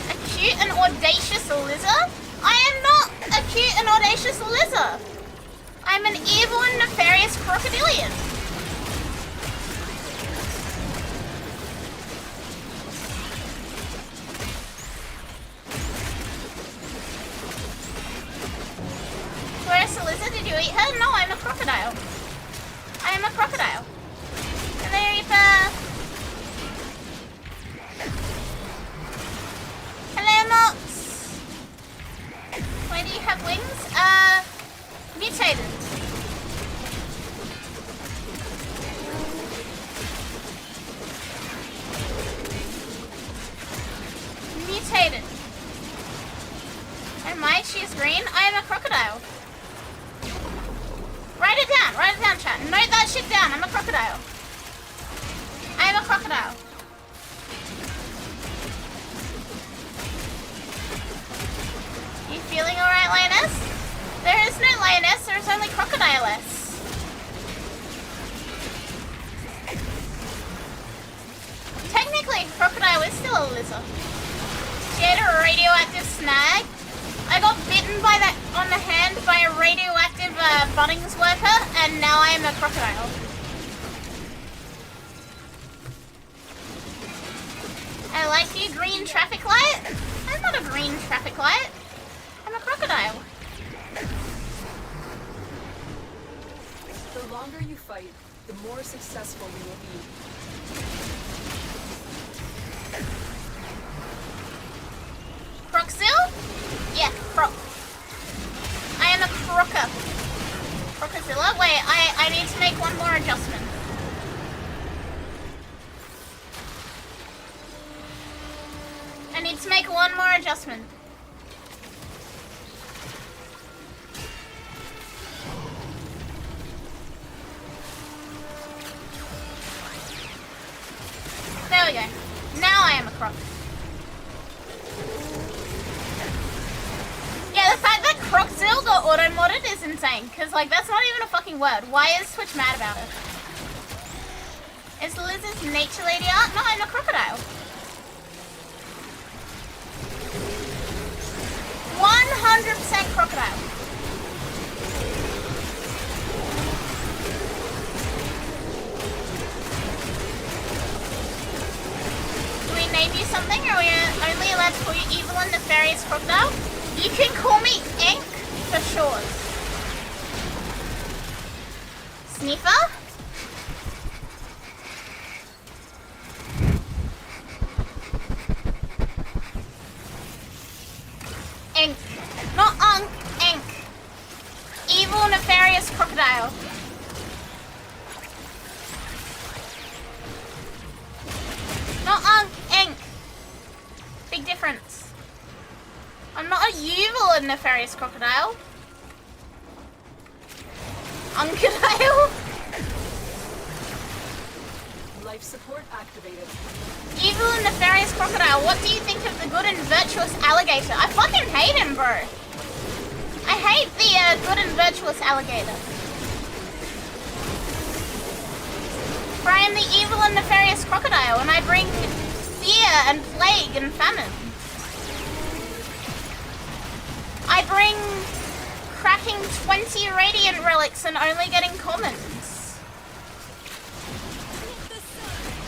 A cute and audacious lizard? I am not a cute and audacious lizard. I'm an evil and nefarious crocodilian. Where's the lizard? Did you eat her? No, I'm a crocodile. I am a crocodile. Hello, Reaper. Hello, Mox. Why do you have wings? Mutated. Mutated. Oh my, she is green. I am a crocodile. Write it down, chat. Note that shit down. I'm a crocodile. I am a crocodile. You feeling alright, lioness? There is no lioness, there is only crocodiless. Technically, crocodile is still a lizard. She ate a radioactive snag. I got bitten by that on the hand by a radioactive Bunnings worker, and now I am a crocodile. I like you, green traffic light. I'm not a green traffic light. I'm a crocodile. The longer you fight, the more successful you will be. Croczilla? Yeah, croc. I am a crocker. Crocozilla? Wait, I need to make one more adjustment. I need to make one more adjustment. There we go. Now I am a croc. Yeah, the fact that Croczilla got auto-modded is insane, because, like, that's not even a fucking word. Why is Twitch mad about it? Is Liz's nature lady art? No, I'm a crocodile. 100% crocodile. Do we name you something, or are we only allowed to call you evil and nefarious crocodile? You can call me Ink for short. Sniffer? Ink. Not Unk, Ink. Evil nefarious crocodile. Not Unk, Ink. Big difference. I'm not a evil and nefarious crocodile. Uncodile? Life support activated. Evil and nefarious crocodile, what do you think of the good and virtuous alligator? I fucking hate him, bro. I hate the good and virtuous alligator. For I am the evil and nefarious crocodile, and I bring fear and plague and famine. I bring cracking 20 radiant relics and only getting commons.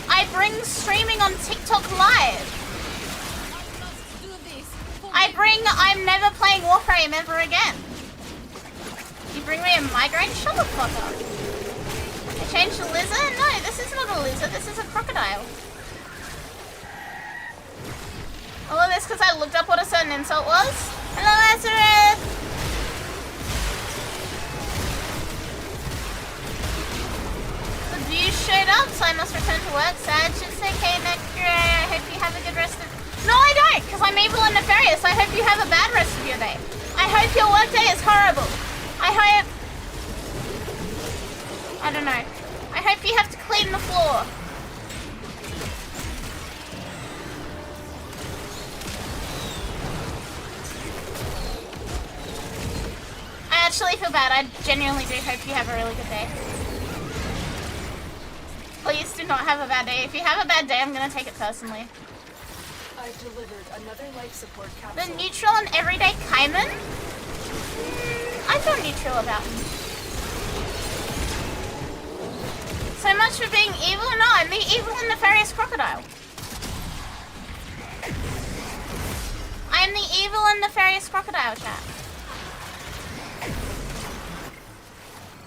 I bring streaming on TikTok live. I bring I'm never playing Warframe ever again. You bring me a migraine? Shut the fuck up. Change the lizard? No, this is not a lizard, this is a crocodile. All of this because I looked up what a certain insult was. Hello, Azareth! The view showed up, so I must return to work. Sad, should say K-Necro. I hope you have a good rest of... No, I don't, because I'm evil and nefarious. I hope you have a bad rest of your day. I hope your workday is horrible. I hope... I don't know. I hope you have to clean the floor. I actually feel bad. I genuinely do hope you have a really good day. Please do not have a bad day. If you have a bad day, I'm going to take it personally. I've delivered another life support capsule. The neutral and everyday Kaiman? I feel neutral about him. So much for being evil? No, I'm the evil and nefarious crocodile. I am the evil and nefarious crocodile, chat.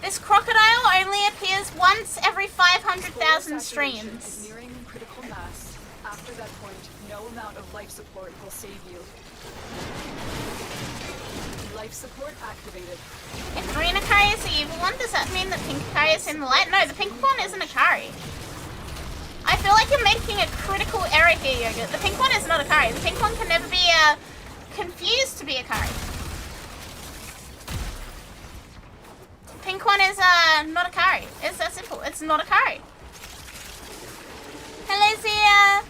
This crocodile only appears once every 500,000 streams. Is nearing critical mass. After that point, no amount of life support will save you. Life support activated. If green Akari is the evil one, does that mean that pink Akari is in the light? No, the pink one isn't Akari. I feel like you're making a critical error here, Yogurt. The pink one is not Akari. The pink one can never be confused to be Akari. Pink one is not Akari. It's that simple. It's not Akari. Hello, Zia.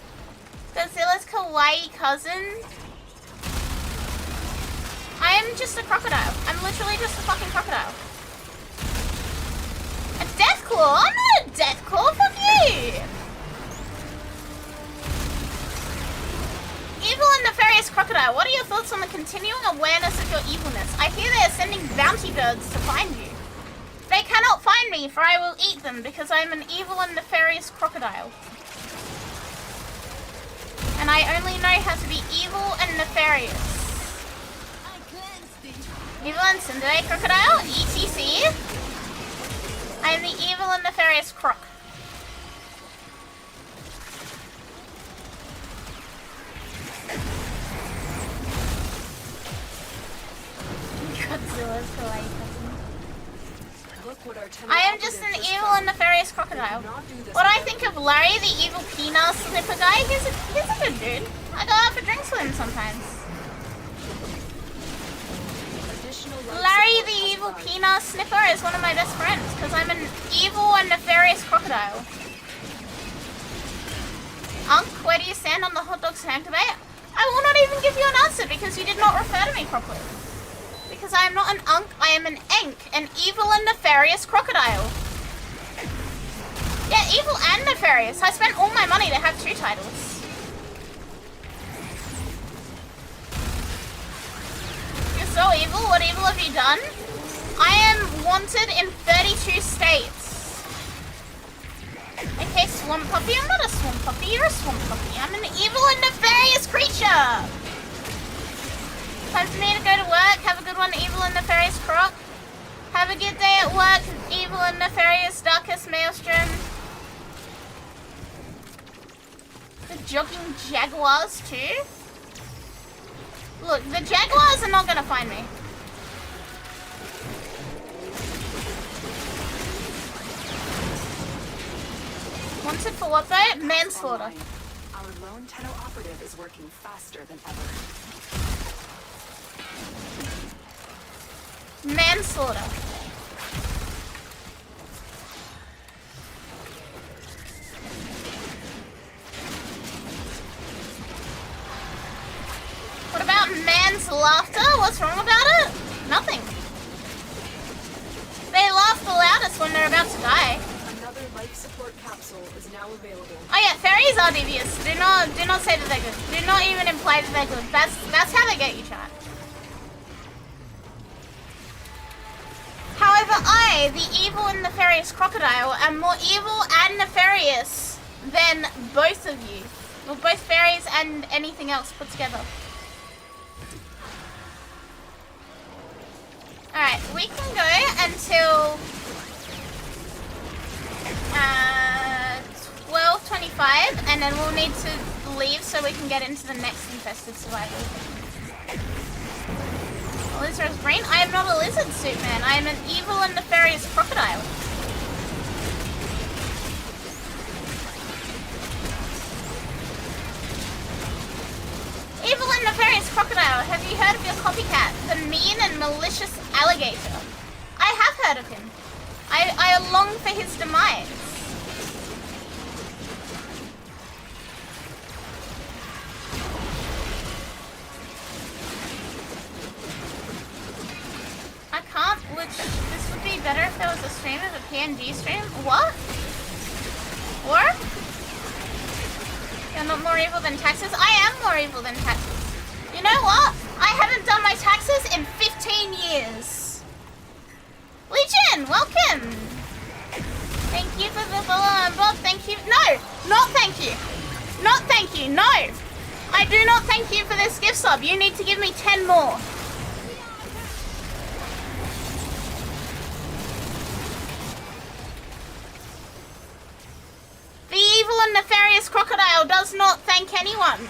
Godzilla's kawaii cousin. I am just a crocodile. I'm literally just a fucking crocodile. A Deathclaw? I'm not a Deathclaw. Fuck you. Evil and nefarious crocodile. What are your thoughts on the continuing awareness of your evilness? I hear they are sending bounty birds to find you. They cannot find me, for I will eat them, because I am an evil and nefarious crocodile. And I only know how to be evil and nefarious. Evil and Cinderella crocodile, ETC. I am the evil and nefarious croc. Godzilla's kawaii cousin. I am just an evil and nefarious crocodile. What do I think of Larry, the evil peanut sniffer guy? He's a good dude. I go out for drinks with him sometimes. Larry, the evil peanut sniffer, is one of my best friends because I'm an evil and nefarious crocodile. Unc, where do you stand on the hot dog snack debate? I will not even give you an answer because you did not refer to me properly. Because I am not an unk, I am an enk, an evil and nefarious crocodile. Yeah, evil and nefarious. I spent all my money to have 2 titles. You're so evil. What evil have you done? I am wanted in 32 states. Okay, swamp puppy. I'm not a swamp puppy. You're a swamp puppy. I'm an evil and nefarious creature. Time for me to go to work. Have a good one, evil and nefarious croc. Have a good day at work, evil and nefarious darkest maelstrom. The jogging jaguars too? Look, the jaguars are not gonna find me. Wanted for what though? Manslaughter. Our lone Tenno operative is working faster than ever. Manslaughter. What about man's laughter? What's wrong about it? Nothing. They laugh the loudest when they're about to die. Another life support capsule is now available. Oh yeah, fairies are devious. Do not say that they're good. Do not even imply that they're good. That's how they get you, chat. However, I, the evil and nefarious crocodile, am more evil and nefarious than both of you. Well, both fairies and anything else put together. Alright, we can go until 12:25, and then we'll need to leave so we can get into the next infested survival. Lizard is green. I am not a lizard suit man. I am an evil and nefarious crocodile. Evil and nefarious crocodile. Have you heard of your copycat, the mean and malicious alligator? I have heard of him. I long for his demise. I can't, this would be better if there was a stream of a PNG stream. What? Or? You're not more evil than taxes? I am more evil than taxes. You know what? I haven't done my taxes in 15 years. Legion, welcome. Thank you for the follow and Bob. Thank you. No, not thank you. Not thank you. No. I do not thank you for this gift sub. You need to give me 10 more. The evil and nefarious crocodile does not thank anyone.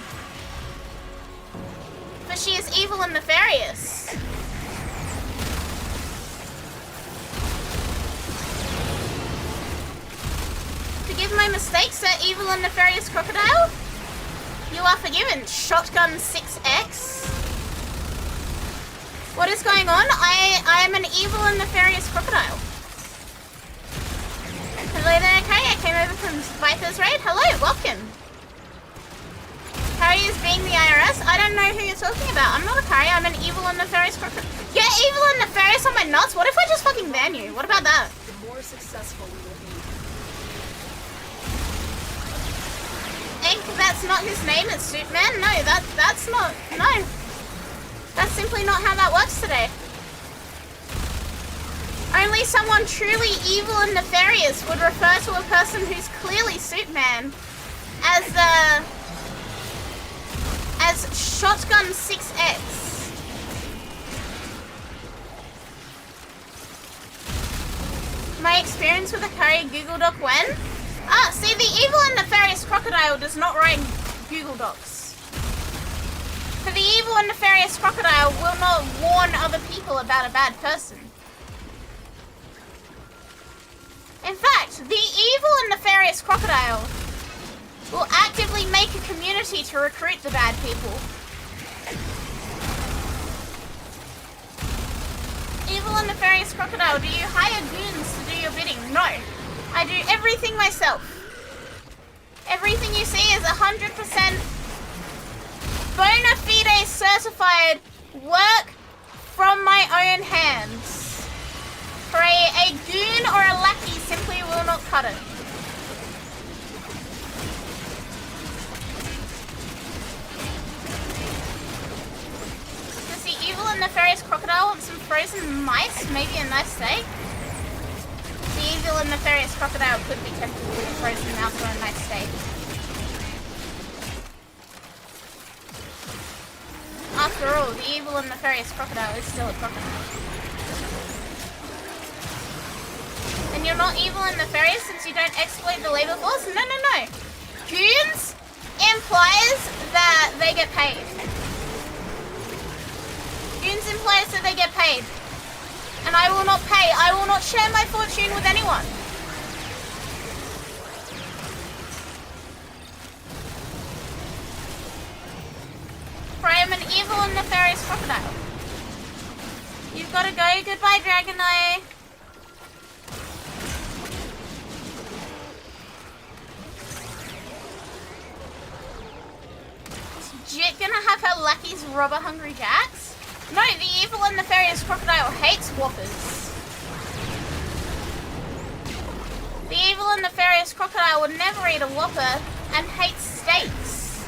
For she is evil and nefarious. Forgive my mistakes, sir, evil and nefarious crocodile. You are forgiven, Shotgun 6X. What is going on? I am an evil and nefarious crocodile. Hello there, Akari. I came over from Viper's Raid. Hello, welcome. Akari is being the IRS. I don't know who you're talking about. I'm not Akari. I'm an evil and nefarious crocodile. Yeah, evil and nefarious on my nuts. What if I just fucking ban you? What about that? The more successful we will be. Ink, that's not his name. It's Suitman. No, that's not. No. That's simply not how that works today. Only someone truly evil and nefarious would refer to a person who's clearly Suitman as Shotgun 6X. My experience with Akari Google Doc when? Ah, see, the evil and nefarious crocodile does not write Google Docs. For the evil and nefarious crocodile will not warn other people about a bad person. In fact, the evil and nefarious crocodile will actively make a community to recruit the bad people. Evil and nefarious crocodile, do you hire goons to do your bidding? No. I do everything myself. Everything you see is 100% bona fide certified work from my own hands. For a goon or a lackey simply will not cut it. Does the evil and nefarious crocodile want some frozen mice? Maybe a nice steak? The evil and nefarious crocodile could be tempted with a frozen mouse or a nice steak. After all, the evil and nefarious crocodile is still a crocodile. And you're not evil and nefarious since you don't exploit the labor force? No, no, no. Goons implies that they get paid. Goons implies that they get paid. And I will not pay. I will not share my fortune with anyone. For I am an evil and nefarious crocodile. You've got to go. Goodbye, Dragon Eye. Is Jit gonna have her lackeys rob a Hungry Jack's? No, the evil and nefarious crocodile hates Whoppers. The evil and nefarious crocodile would never eat a Whopper and hates steaks.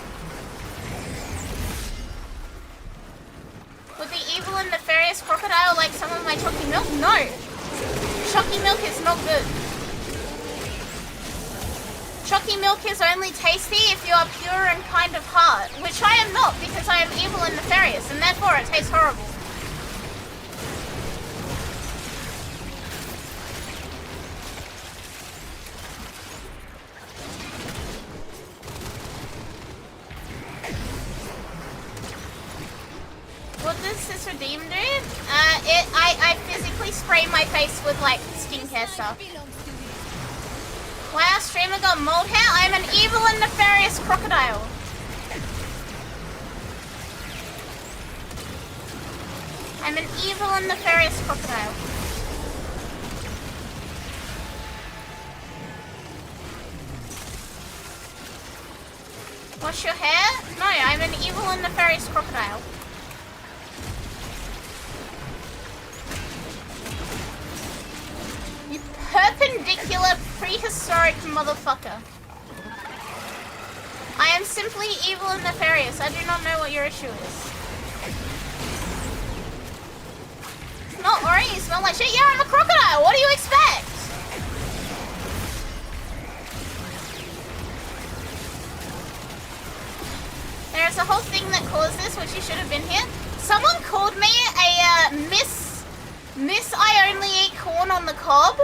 Would the evil and nefarious crocodile like some of my chalky milk? No. Chalky milk is not good. Chalky milk is only tasty if you are pure and kind of heart, which I am not because I am evil and nefarious, and therefore it tastes horrible. does this redeem do? I physically spray my face with like skincare stuff. Wow, streamer got mold hair? I'm an evil and nefarious crocodile. I'm an evil and nefarious crocodile. Wash your hair? No, I'm an evil and nefarious crocodile. You perpendicular prehistoric motherfucker. I am simply evil and nefarious. I do not know what your issue is. It's not Ori, you smell like shit. Yeah, I'm a crocodile. What do you expect? There's a whole thing that caused this, which you should have been here. Someone called me a Miss I only eat corn on the cob.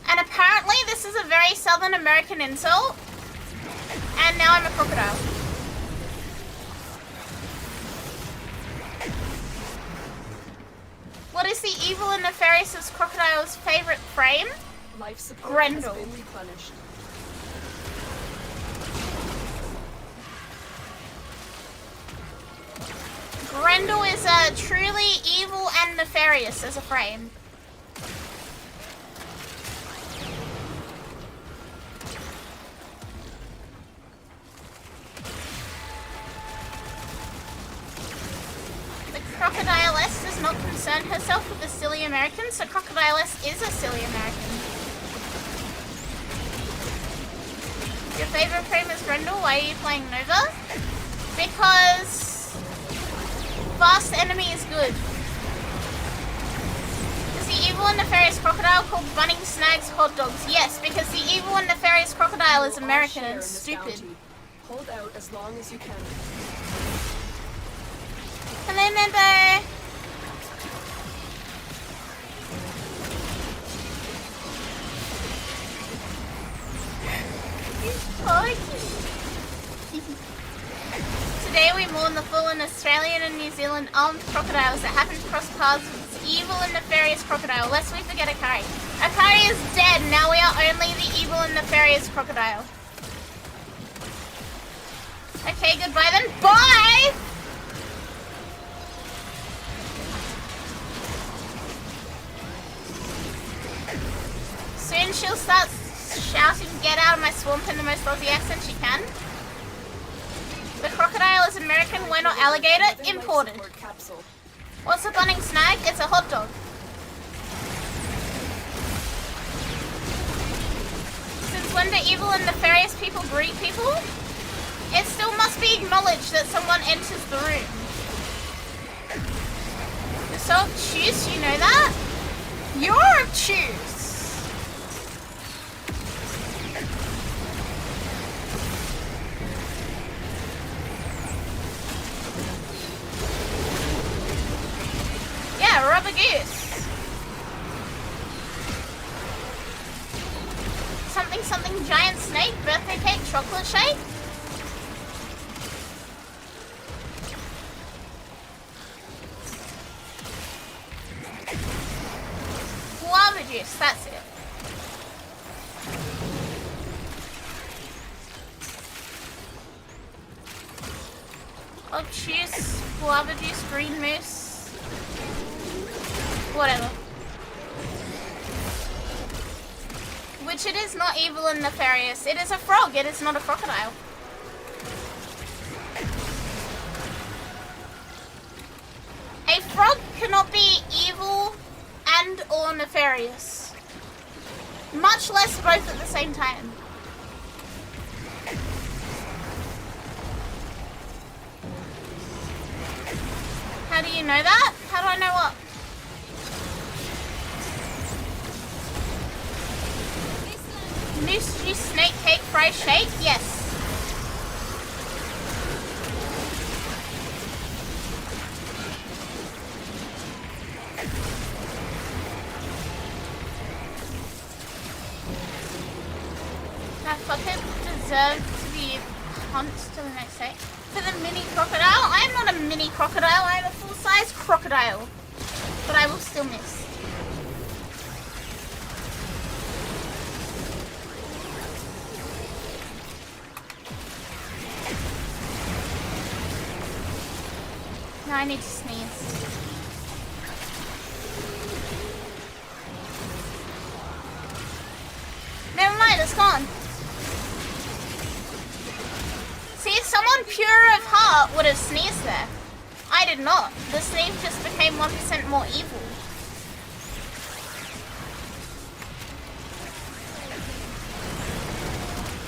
And apparently this is a very Southern American insult. And now I'm a crocodile. What is the evil and nefarious crocodile's favorite frame? Life support Grendel. has been replenished. Grendel is truly evil and nefarious as a frame. The Crocodiless does not concern herself with the silly Americans, so Crocodiless is a silly American. Your favorite frame is Grendel? Why are you playing Nova? Because Fast Enemy is good. Is the evil and nefarious crocodile called Bunning Snags hot dogs? Yes, because the evil and nefarious crocodile is American and stupid. Hold out as long as you can. Hello, Nendo. Today we mourn the fallen Australian and New Zealand armed crocodiles that happened to cross paths with this evil and nefarious crocodile, lest we forget Akari. Akari is dead, now we are only the evil and nefarious crocodile. Okay, goodbye then. Bye! Soon she'll start shouting, "Get out of my swamp" in the most Aussie accent she can. The crocodile is American, we're not alligator. Imported. What's a Bunning Snag? It's a hot dog. Since when do evil and nefarious people greet people? It still must be acknowledged that someone enters the room. You're so obtuse, you know that? You're obtuse! Yeah, rubber goose. Something something giant snake, birthday cake, chocolate shake. Guava juice, that's it. Obtuse, guava juice, green moose. Whatever. Which it is not evil and nefarious. It is a frog, it is not a crocodile. A frog cannot be evil and or nefarious. Much less both at the same time. How do you know that? How do I know what? Moose juice, snake cake, fry shake? Yes. That fucker deserved to be punched to the next day. For the mini crocodile? I'm not a mini crocodile, I'm a full-size sized crocodile. But I will still miss. Now I need to sneeze. Never mind, it's gone. See, someone pure of heart would have sneezed there. I did not. The sneeze just became 1% more evil.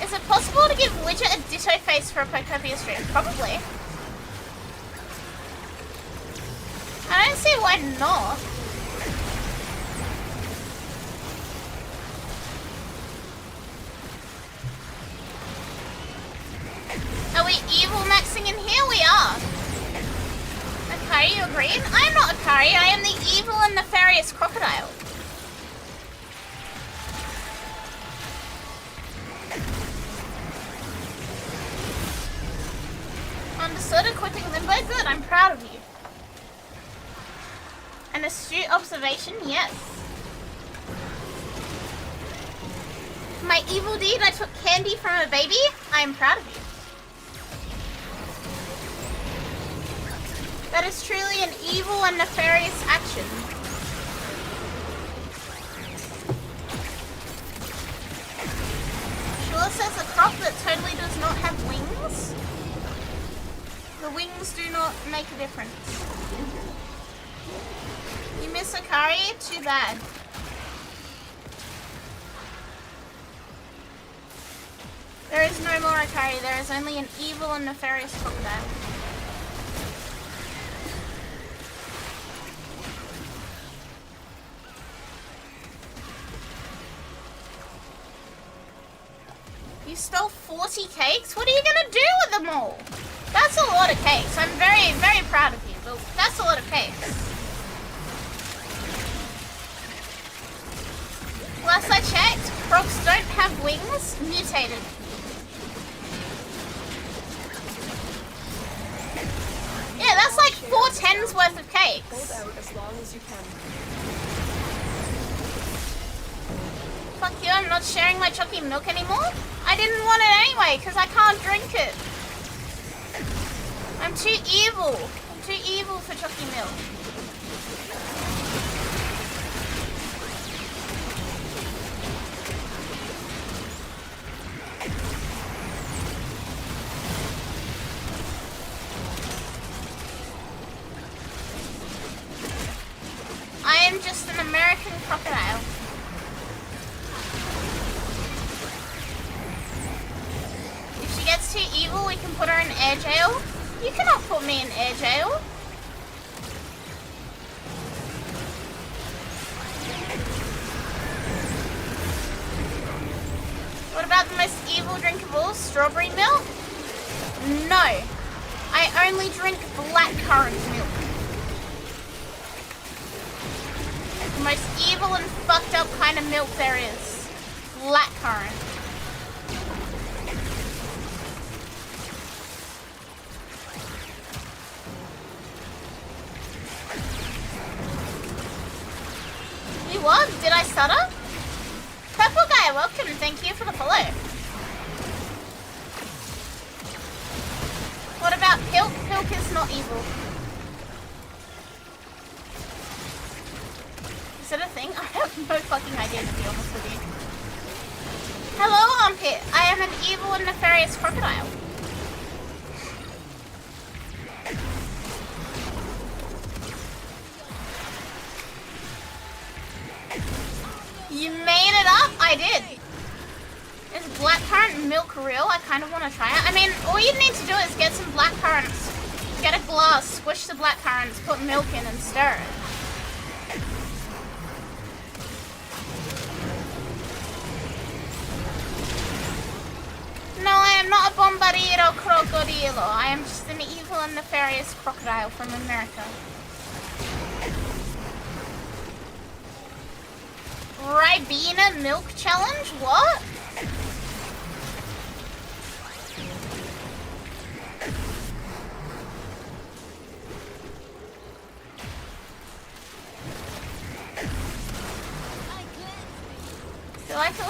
Is it possible to give Widget a ditto face for a Pokopia stream? Probably. I don't see why not. Are we evil maxing in here? We are. Akari, you agreed? I'm not Akari, I am the evil and nefarious crocodile. Understood, equipping Limbo, good, I'm proud of you. An astute observation, yes. My evil deed, I took candy from a baby, I am proud of you. That is truly an evil and nefarious action. Sure says a crop that totally does not have wings. The wings do not make a difference. You miss Akari? Too bad. There is no more Akari, there is only an evil and nefarious crocodile. You stole 40 cakes? What are you gonna do with them all? That's a lot of cakes. I'm very, very proud of you, but that's a lot of cakes. Last I checked, crocs don't have wings, mutated. Yeah, that's like 4 tens worth of cakes. Hold out as long as you can. Fuck you, I'm not sharing my chocolate milk anymore. I didn't want it anyway, because I can't drink it. I'm too evil. I'm too evil for chocolate milk. I am just an American crocodile. If she gets too evil, we can put her in air jail. You cannot put me in air jail. What about the most evil drink of all? Strawberry milk? No. I only drink blackcurrant milk. The most evil and fucked up kind of milk there is. Blackcurrant. You what? Did I stutter? Purple guy, welcome. Thank you for the follow. What about Pilk? Pilk is not evil. Is it a thing? I have no fucking idea, to be honest with you. Hello, Armpit. I am an evil and nefarious crocodile. You made it up? I did. Is blackcurrant milk real? I kind of want to try it. I mean, all you need to do is get some blackcurrants, get a glass, squish the blackcurrants, put milk in and stir it. No, I am not a bombardiro crocodilo. I am just an evil and nefarious crocodile from America. Ribena milk challenge? What?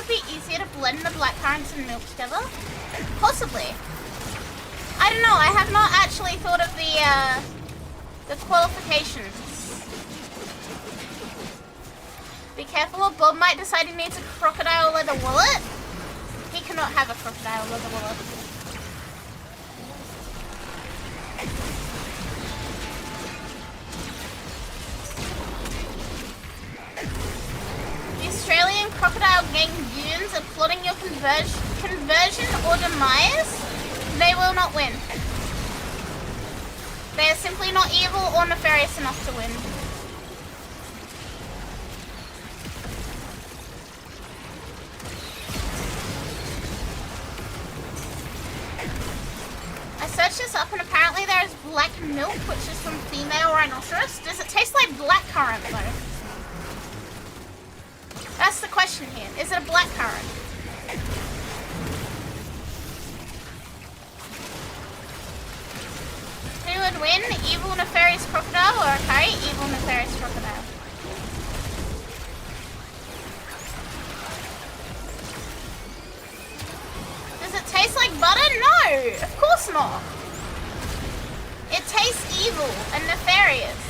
be easier to blend the black currants and milk together? Possibly. I don't know, I have not actually thought of the qualifications. Be careful or Bob might decide he needs a crocodile leather wallet. He cannot have a crocodile leather wallet. The Australian crocodile gang goons are plotting your conversion or demise. They will not win. They are simply not evil or nefarious enough to win. I searched this up and apparently there is black milk, which is from female rhinoceros. Does it taste like blackcurrant though? That's the question here. Is it a blackcurrant? Who would win? Evil nefarious crocodile or Akari? Evil nefarious crocodile. Does it taste like butter? No! Of course not! It tastes evil and nefarious.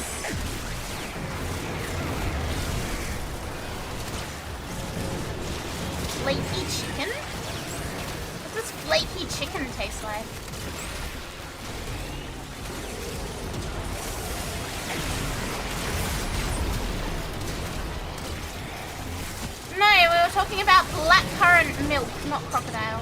Flaky chicken? What does flaky chicken taste like? No, we were talking about blackcurrant milk, not crocodile.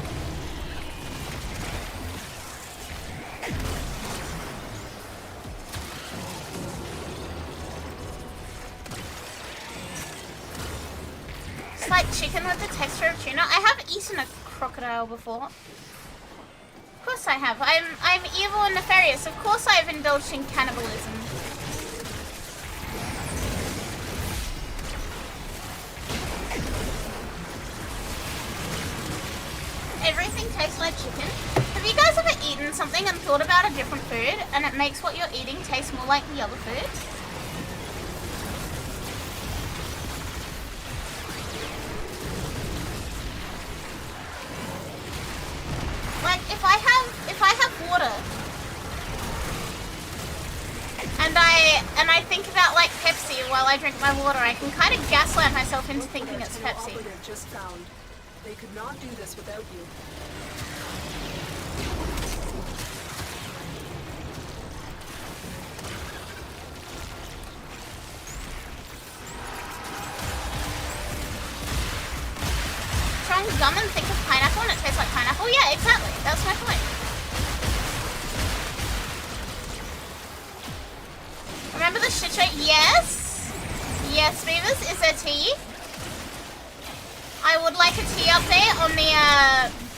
It's like chicken with the texture of tuna. I have eaten a crocodile before. Of course I have. I'm evil and nefarious. Of course I've indulged in cannibalism. Everything tastes like chicken. Have you guys ever eaten something and thought about a different food and it makes what you're eating taste more like the other food? Like if I have water and I think about like Pepsi while I drink my water, I can kind of gaslight myself into thinking it's Pepsi. Just found. They could not do this without you. Strong gum and think of pineapple and it tastes like pineapple? Yeah, exactly. That's my point. Remember the shit show? Yes! Yes, Beavers. Is there tea? I would like a tea update on the,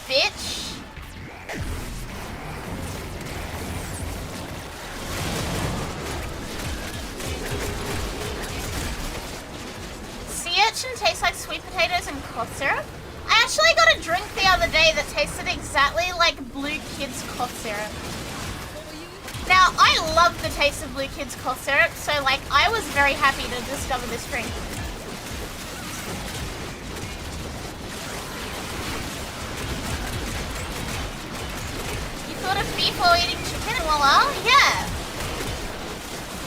bitch. Sea urchin tastes like sweet potatoes and cough syrup. I actually got a drink the other day that tasted exactly like Blue Kids cough syrup. Now, I love the taste of Blue Kids cough syrup, so like, I was very happy to discover this drink. Thought of beef while eating chicken, voila, yeah.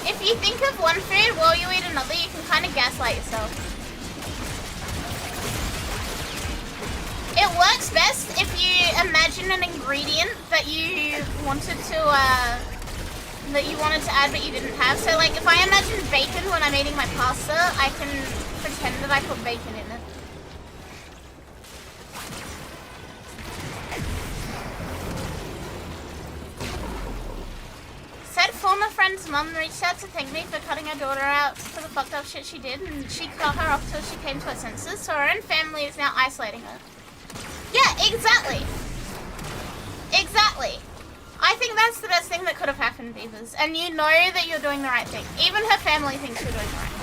If you think of one food while you eat another, you can kind of gaslight yourself. It works best if you imagine an ingredient that you wanted to add but you didn't have. So like if I imagine bacon when I'm eating my pasta, I can pretend that I put bacon in it. Said former friend's mum reached out to thank me for cutting her daughter out for the fucked up shit she did, and she cut her off till she came to her senses, so her own family is now isolating her. Yeah, exactly. Exactly. I think that's the best thing that could have happened, Beavers. And you know that you're doing the right thing. Even her family thinks you're doing the right thing.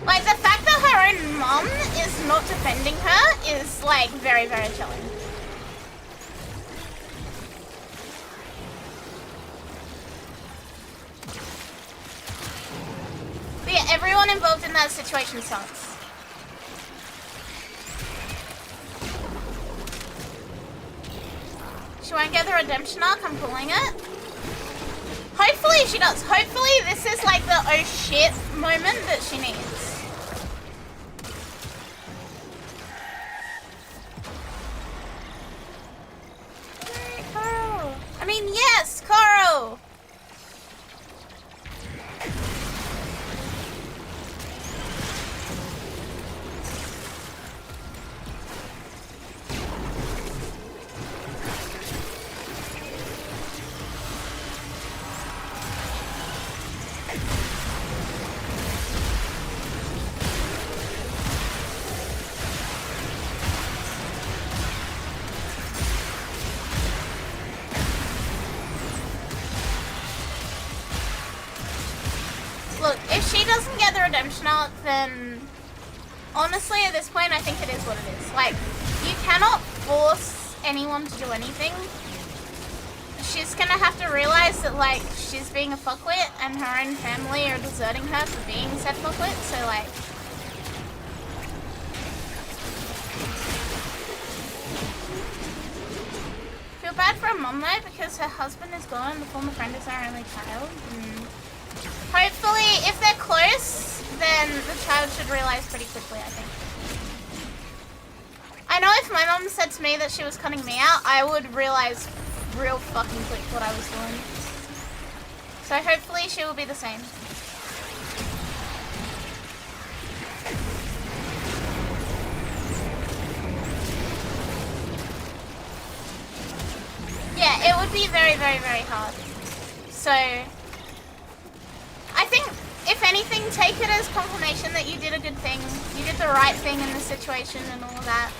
Like, the fact that her own mum is not defending her is, like, very, very chilling. everyone involved in that situation sucks. She won't get the redemption arc, I'm calling it. Hopefully she does. Hopefully this is like the oh shit moment that she needs. Hey, Coral. I mean, yes, Coral. Look, if she doesn't get the redemption arc, then honestly at this point I think it is what it is. Like, you cannot force anyone to do anything. She's gonna have to realize that like she's being a fuckwit and her own family are deserting her for being said fuckwit, so like feel bad for her mom though because her husband is gone and the former friend is her only child. And hopefully, if they're close, then the child should realize pretty quickly, I think. I know if my mom said to me that she was cutting me out, I would realize real fucking quick what I was doing. So hopefully she will be the same. Yeah, it would be very, very, very hard. So I think, if anything, take it as confirmation that you did a good thing. You did the right thing in the situation and all of that.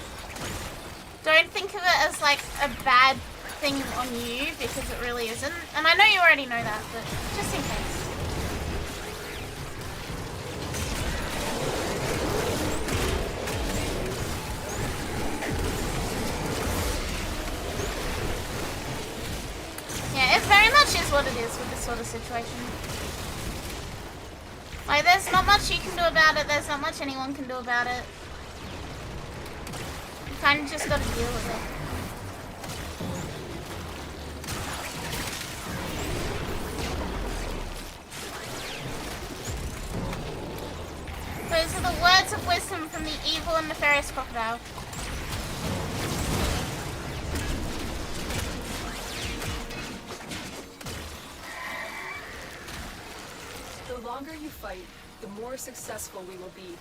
Don't think of it as like a bad thing on you, because it really isn't. And I know you already know that, but just in case. Yeah, it very much is what it is with this sort of situation. Like, there's not much you can do about it, there's not much anyone can do about it. You kind of just gotta deal with it. Those are the words of wisdom from the evil and nefarious crocodile. The longer you fight, the more successful we will be.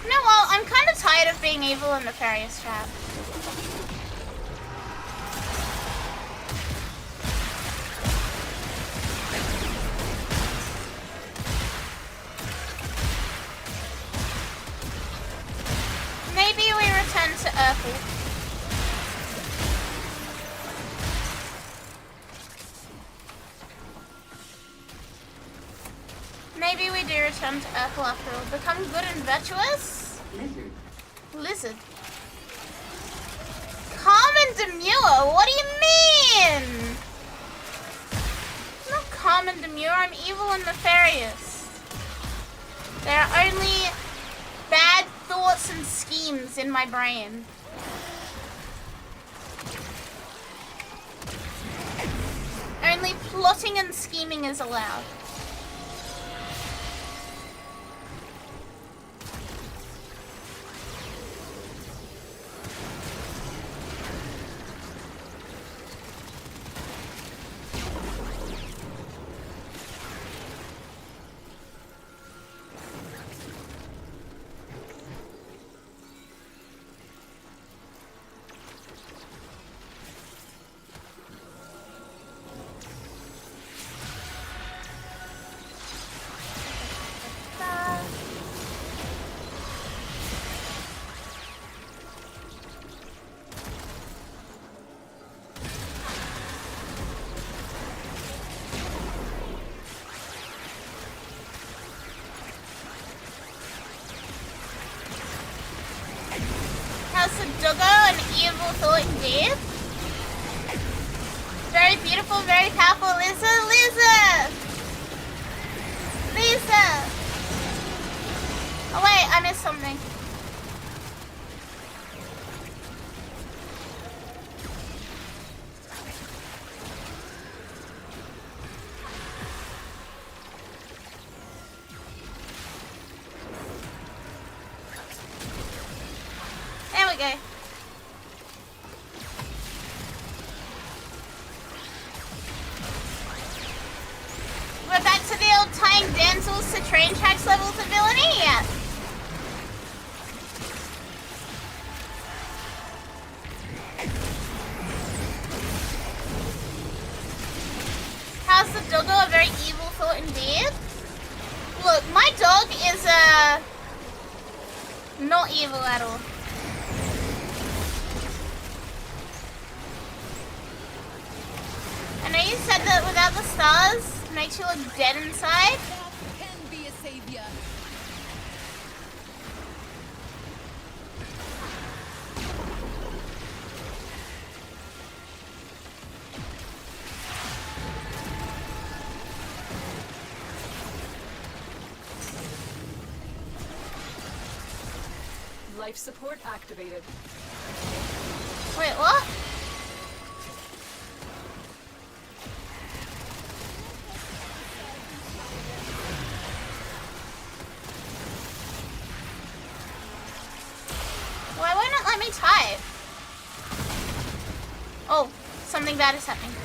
You know what? I'm kind of tired of being evil and nefarious, chat. Maybe we return to Urkel. Maybe we do return to Urkel after all. Become good and virtuous? Lizard. Calm and demure? What do you mean? I'm not calm and demure, I'm evil and nefarious. There are only bad thoughts and schemes in my brain. Only plotting and scheming is allowed. How's the doggo an evil thought indeed? Very beautiful, very powerful Lisa. Lisa! Lisa! Oh wait, I missed something. There we go. We're back to the old tying damsels to train tracks levels of villainy? Yes. How's the doggo? A very evil thought indeed. Look, my dog is not evil at all. I know you said that without the stars makes you look dead inside. Can be a savior. Life support activated. Wait, what? Why won't it let me type? Oh, something bad is happening.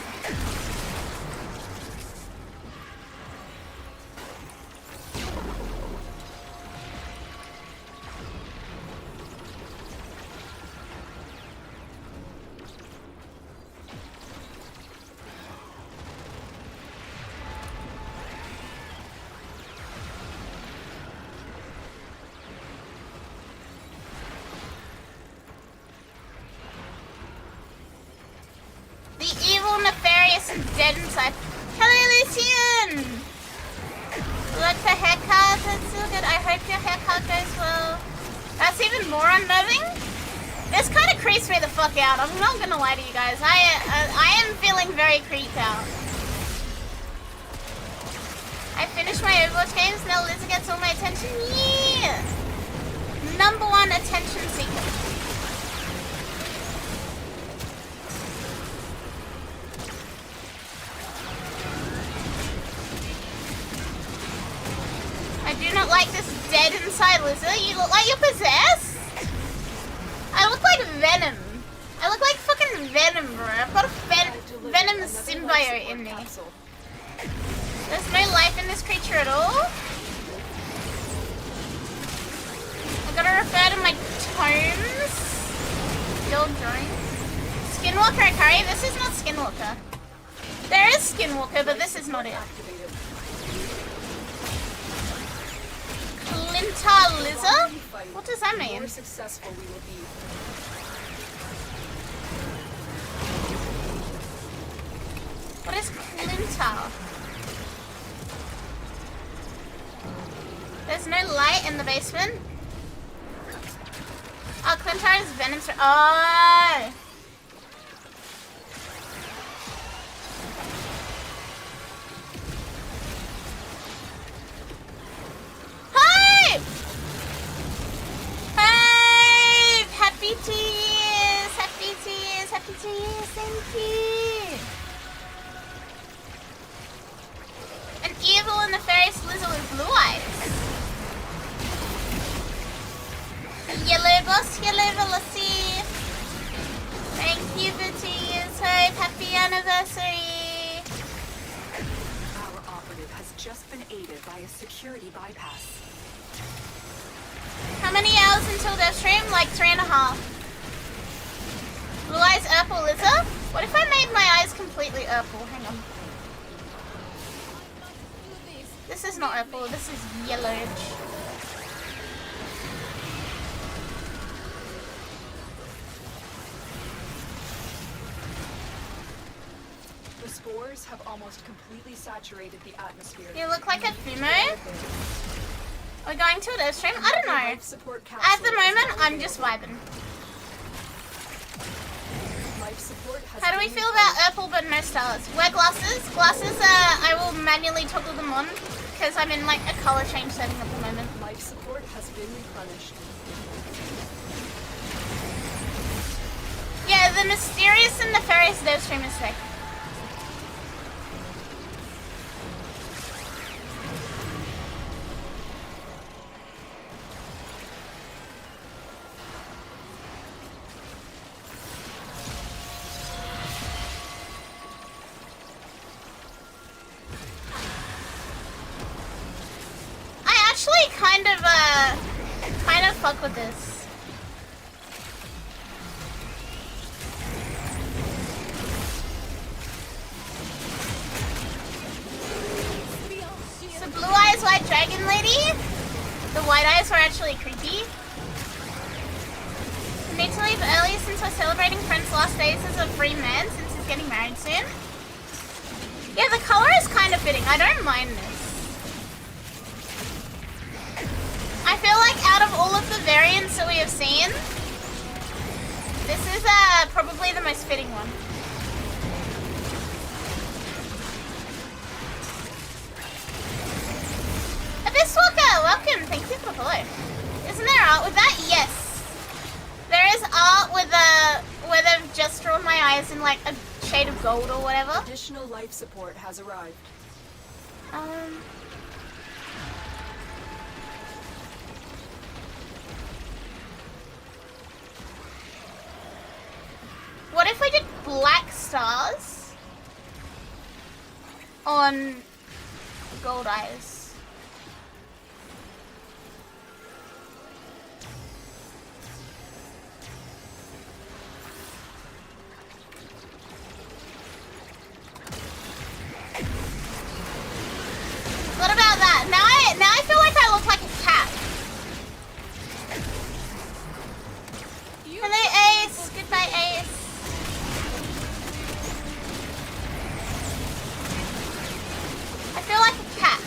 The evil, nefarious, and dead inside. Hello, Lucian! Look for haircut. That's so good. I hope your haircut goes well. That's even more unnerving. This kind of creeps me the fuck out. I'm not gonna lie to you guys. I am feeling very creeped out. I finished my Overwatch games. Now Lizzie gets all my attention. Yeah! #1 attention seeker. I do not like this dead inside lizard. You look like you're possessed. I look like Venom. I look like fucking Venom, bro. I've got a Venom symbiote in me. There's no life in this creature at all. I gotta refer to my tomes. Your drawing. Skinwalker Akari. This is not Skinwalker. There is Skinwalker, but this is not it. Clintar Lizard? What does that The mean? more successful we will be. What is Clintar? There's no light in the basement. Oh, Clintar is Venom. Oh! Hi! Hi! Happy 2 years! Happy 2 years! Happy 2 years! Thank you! An evil and nefarious lizard with blue eyes. Yellow boss, yellow velocity. Thank you for 2 years, Hope. Happy anniversary. Our operative has just been aided by a security bypass. How many hours until their stream? Like 3.5. Blue eyes, purple lizard? What if I made my eyes completely purple? Hang on. This is not purple, this is yellow. The spores have almost completely saturated the atmosphere. You look like a Fumo. We're going to an stream? I don't know. Life support At capsule the is moment, now I'm just available. vibing. Life support has How do we been feel about replaced. purple but no stars? Wear glasses. Glasses, I will manually toggle them on because I'm in like a color change setting at the moment. Life support has been punished. Yeah, the mysterious and nefarious dev stream is sick. I actually kind of fuck with this. So blue eyes white dragon lady. The white eyes were actually creepy. I need to leave early since we're celebrating friends' last days as a free man since he's getting married soon. Yeah, the color is kind of fitting. I don't mind this. I feel like out of all of the variants that we have seen, this is probably the most fitting one. Abyss Walker, welcome. Thank you for the follow. Isn't there art with that? Yes. There is art with where they've just drawn my eyes in like a shade of gold or whatever. Additional life support has arrived. What if we did black stars on gold eyes? What about that? Now I feel like I look like a cat. Hello, Ace. Goodbye, Ace. I feel like a cat.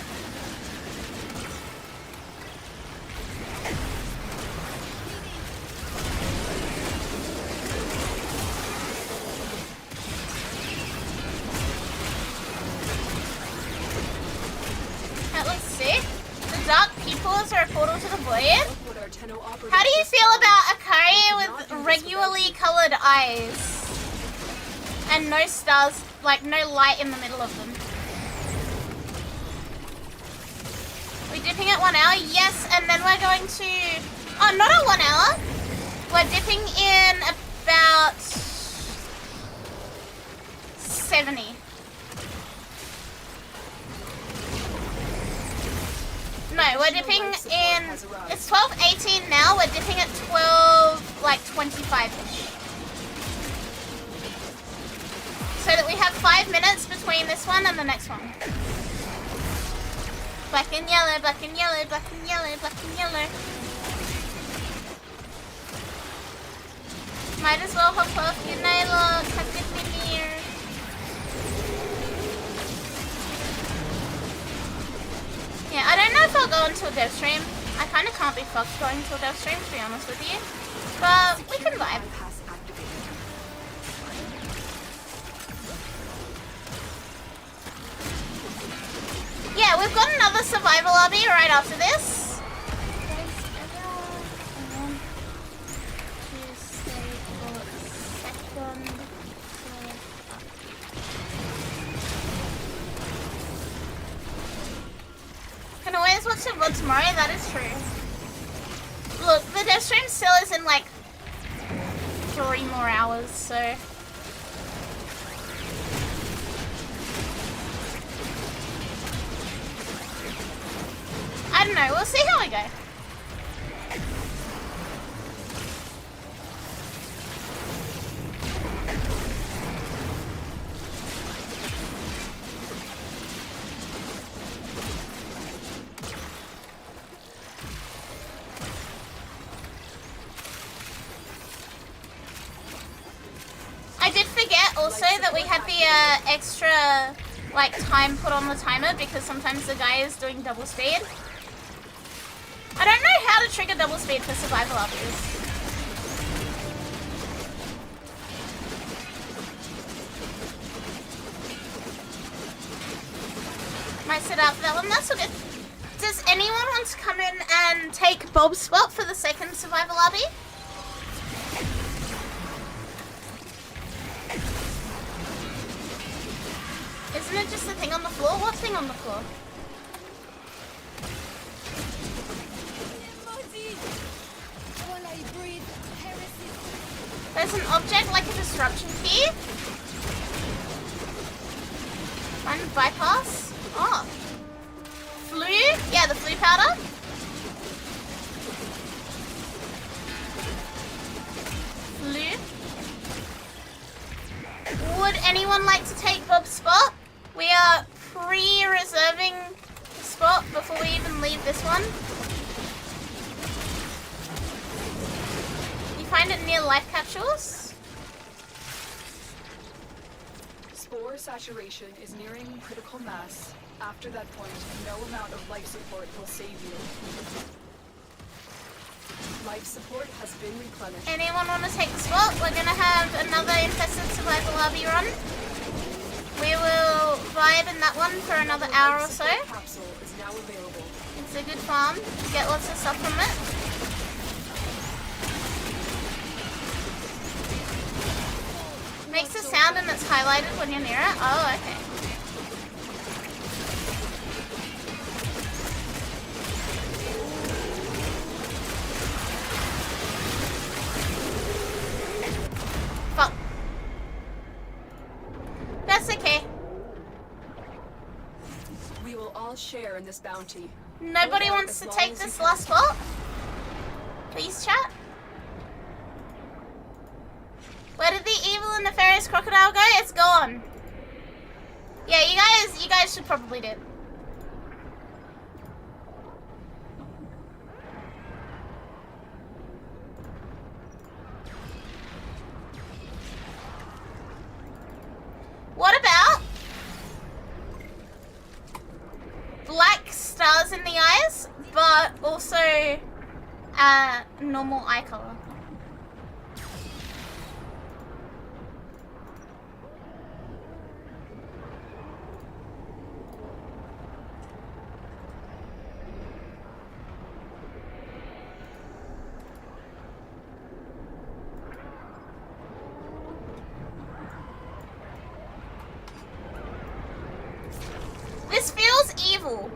That looks sick. The dark pupils are a portal to the void. How do you feel about Akari with regularly colored eyes? And no stars, like no light in the middle of them. We're dipping at 1 hour? Yes, and then we're going to... Oh, not at 1 hour. We're dipping in about 70. No, we're dipping in... It's 12:18 now. We're dipping at 12, like 25-ish. So that we have 5 minutes between this one and the next one. Black and yellow, black and yellow, black and yellow, black and yellow. Might as well hop off your nylon, have good veneer. Yeah, I don't know if I'll go into a dev stream. I kind of can't be fucked going to a dev stream, to be honest with you. But we can vibe. Yeah, we've got another survival lobby right after this. Can always watch the VOD tomorrow, that is true. Look, the dev stream still is in like 3 more hours, so... I don't know, we'll see how we go. I did forget also that we had the extra like time put on the timer because sometimes the guy is doing double speed. I don't know how to trigger double speed for survival lobbies. Might sit out for that one, that's all good. does anyone want to come in and take Bob's spot for the second survival lobby? Isn't it just the thing on the floor? What thing on the floor? While I breathe, heresy. There's an object like a disruption key. Find bypass. Oh. Flu? Yeah, the flu powder. Flu. Would anyone like to take Bob's spot? We are pre-reserving the spot before we even leave this one. You find it near life capsules? Spore saturation is nearing critical mass. After that point, no amount of life support will save you. Life support has been replenished. Anyone want to take the spot? We're going to have another infested survival lobby run. We will vibe in that one for another hour or so. Capsule is now available. It's a good farm. You get lots of stuff from it. Makes a sound and it's highlighted when you're near it. Oh, okay. Fuck. That's okay. We will all share in this bounty. Nobody wants to take this last spot? Please, chat. Where did the evil and nefarious crocodile go? It's gone. Yeah, you guys should probably do. What about black stars in the eyes, but also normal eye color? This feels evil.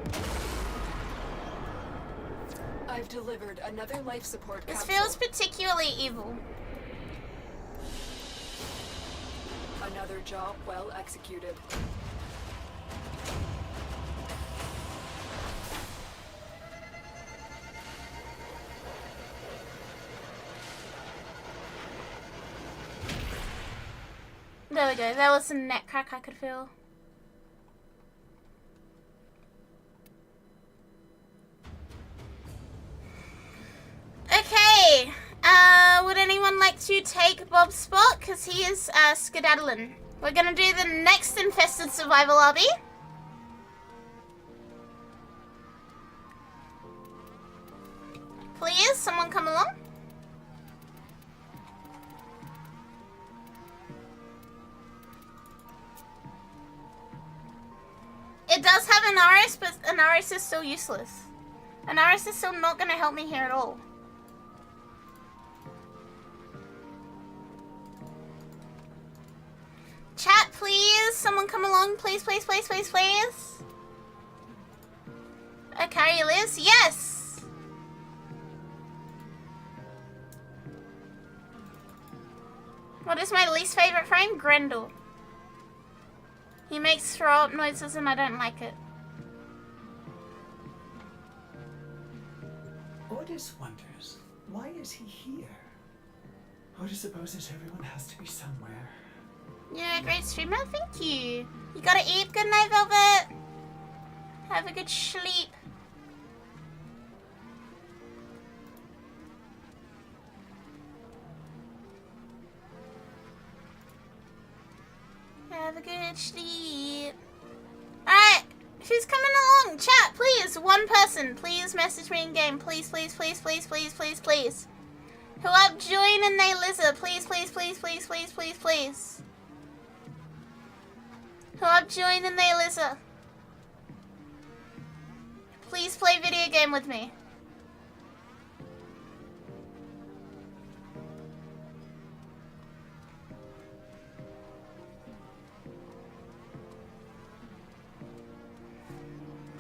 I've delivered another life support This capsule. feels particularly evil. Another job well executed. There we go. That was some neck crack I could feel. Okay. Would anyone like to take Bob's spot? Because he is skedaddling. We're going to do the next infested survival lobby. Please, someone come along. It does have Anaris, but Anaris is still useless. Anaris is still not going to help me here at all. Chat, please. Someone come along. Please, please, please, please, please. Akari lives? Yes! What is my least favorite frame? Grendel. He makes throw up noises and I don't like it. Ordis wonders, why is he here? Otis supposes everyone has to be somewhere. You're a great streamer, thank you. You gotta eat. Good night, Velvet. Have a good sleep. Have a good sleep. Alright, who's coming along? Chat, please. One person. Please message me in game. Please, please, please, please, please, please, please. Who up join and they lizard? Please, please, please, please, please, please, please. Who up join and they lizard? Please play video game with me.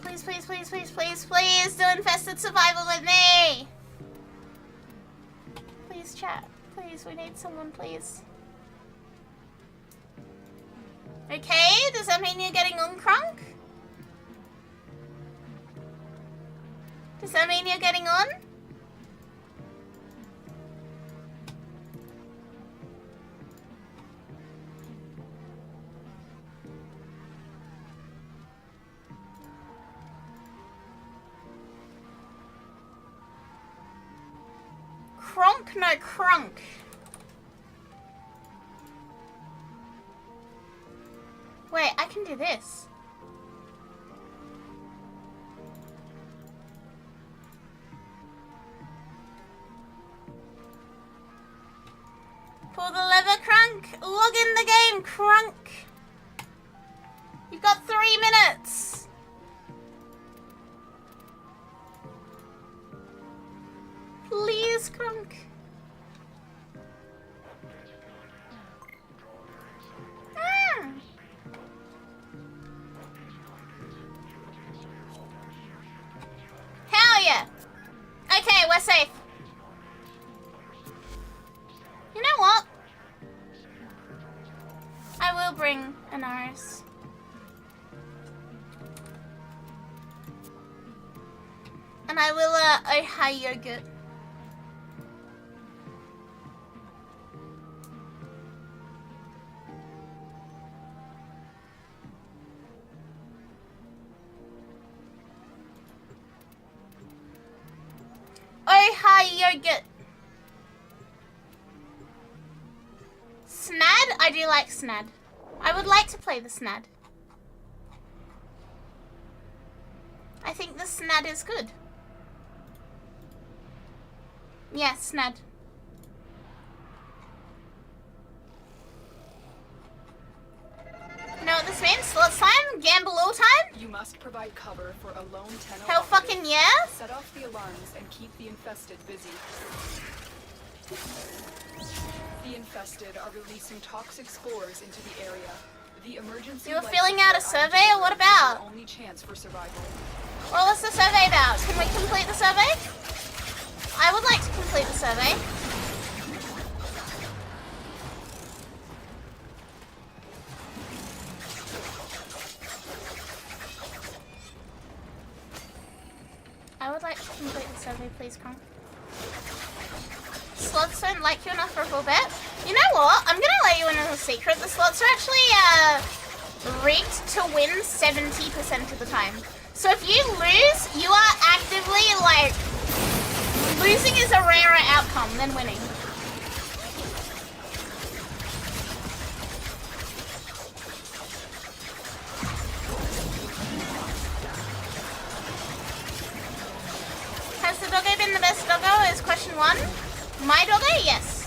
Please, please, please, please, please, please do infested survival with me. Please chat. Please, we need someone, please. Okay, does that mean you're getting on, Crunk? Does that mean you're getting on? Kronk, no Crunk. Wait, I can do this. Pull the lever, Crunk. Log in the game, Crunk. You've got 3 minutes. Please, Crunk. Hell yeah. Okay, we're safe. You know what? I will bring an Iris. And I will, oh, hi, yogurt. Oh, hi, yogurt. Snad? I do like Snad. I would like to play the Snad. I think the Snad is good. Yeah, Snad. You know what this means? Slot time? Gamble all time? You must provide cover for a lone tenno. Hell fucking yeah? Set off the alarms and keep the infested busy. The infested are releasing toxic spores into the area. The emergency. You were filling out a survey, or what about? Our only chance for survival. What was the survey about? Can we complete the survey? I would like to complete the survey. I would like to complete the survey, please, Kronk. Slots don't like you enough for a full bet. You know what? I'm gonna let you in as a secret. The slots are actually rigged to win 70% of the time. So if you lose, you are actively like losing is a rarer outcome than winning. Has the doggo been the best doggo? Is question 1. My doggo? Yes.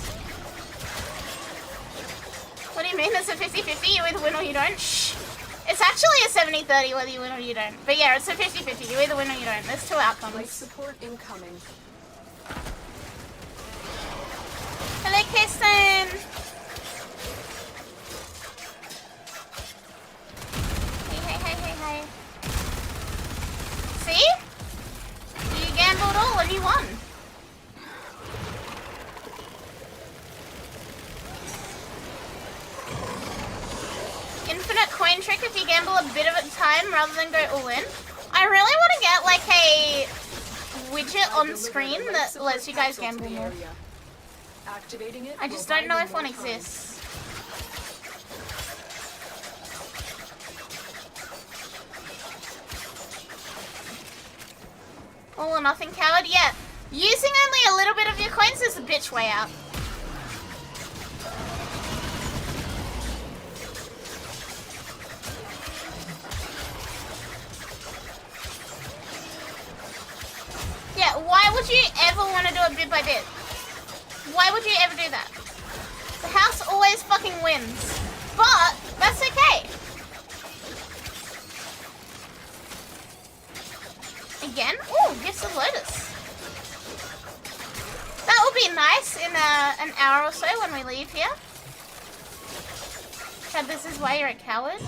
What do you mean it's a 50-50? You either win or you don't? Shh. It's actually a 70-30 whether you win or you don't. But yeah, it's a 50-50. You either win or you don't. There's 2 outcomes. Life support incoming. Hello, Kirsten. Hey. See? You gambled all and you won. Infinite coin trick if you gamble a bit of a time rather than go all in. I really want to get like a widget on screen that lets you guys gamble more. Activating it. I just don't know if one exists. All or nothing, coward? Yeah. Using only a little bit of your coins is the bitch way out. Yeah, why would you ever want to do a bit by bit? Why would you ever do that? The house always fucking wins. But, that's okay. Yeah. again. Ooh, Gifts of Lotus. That will be nice in an hour or so when we leave here. Chad, this is why you're a coward.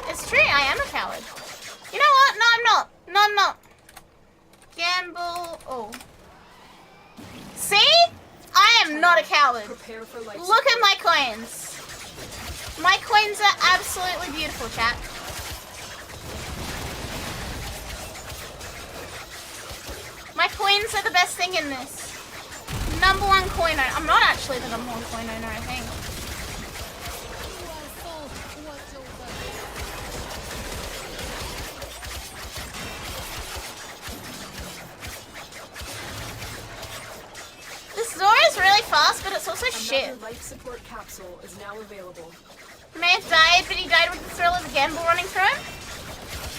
It's true, I am a coward. You know what? No, I'm not. No, I'm not. Gamble. Oh. See? I am not a coward. Prepare for life Look at my coins. My coins are absolutely beautiful, chat. My coins are the best thing in this. #1 coin owner. I'm not actually the #1 coin owner, I think. This Zora is really fast, but it's also shit. Another life support capsule is now available. He may have died, but he died with the thrill of the gamble running through him?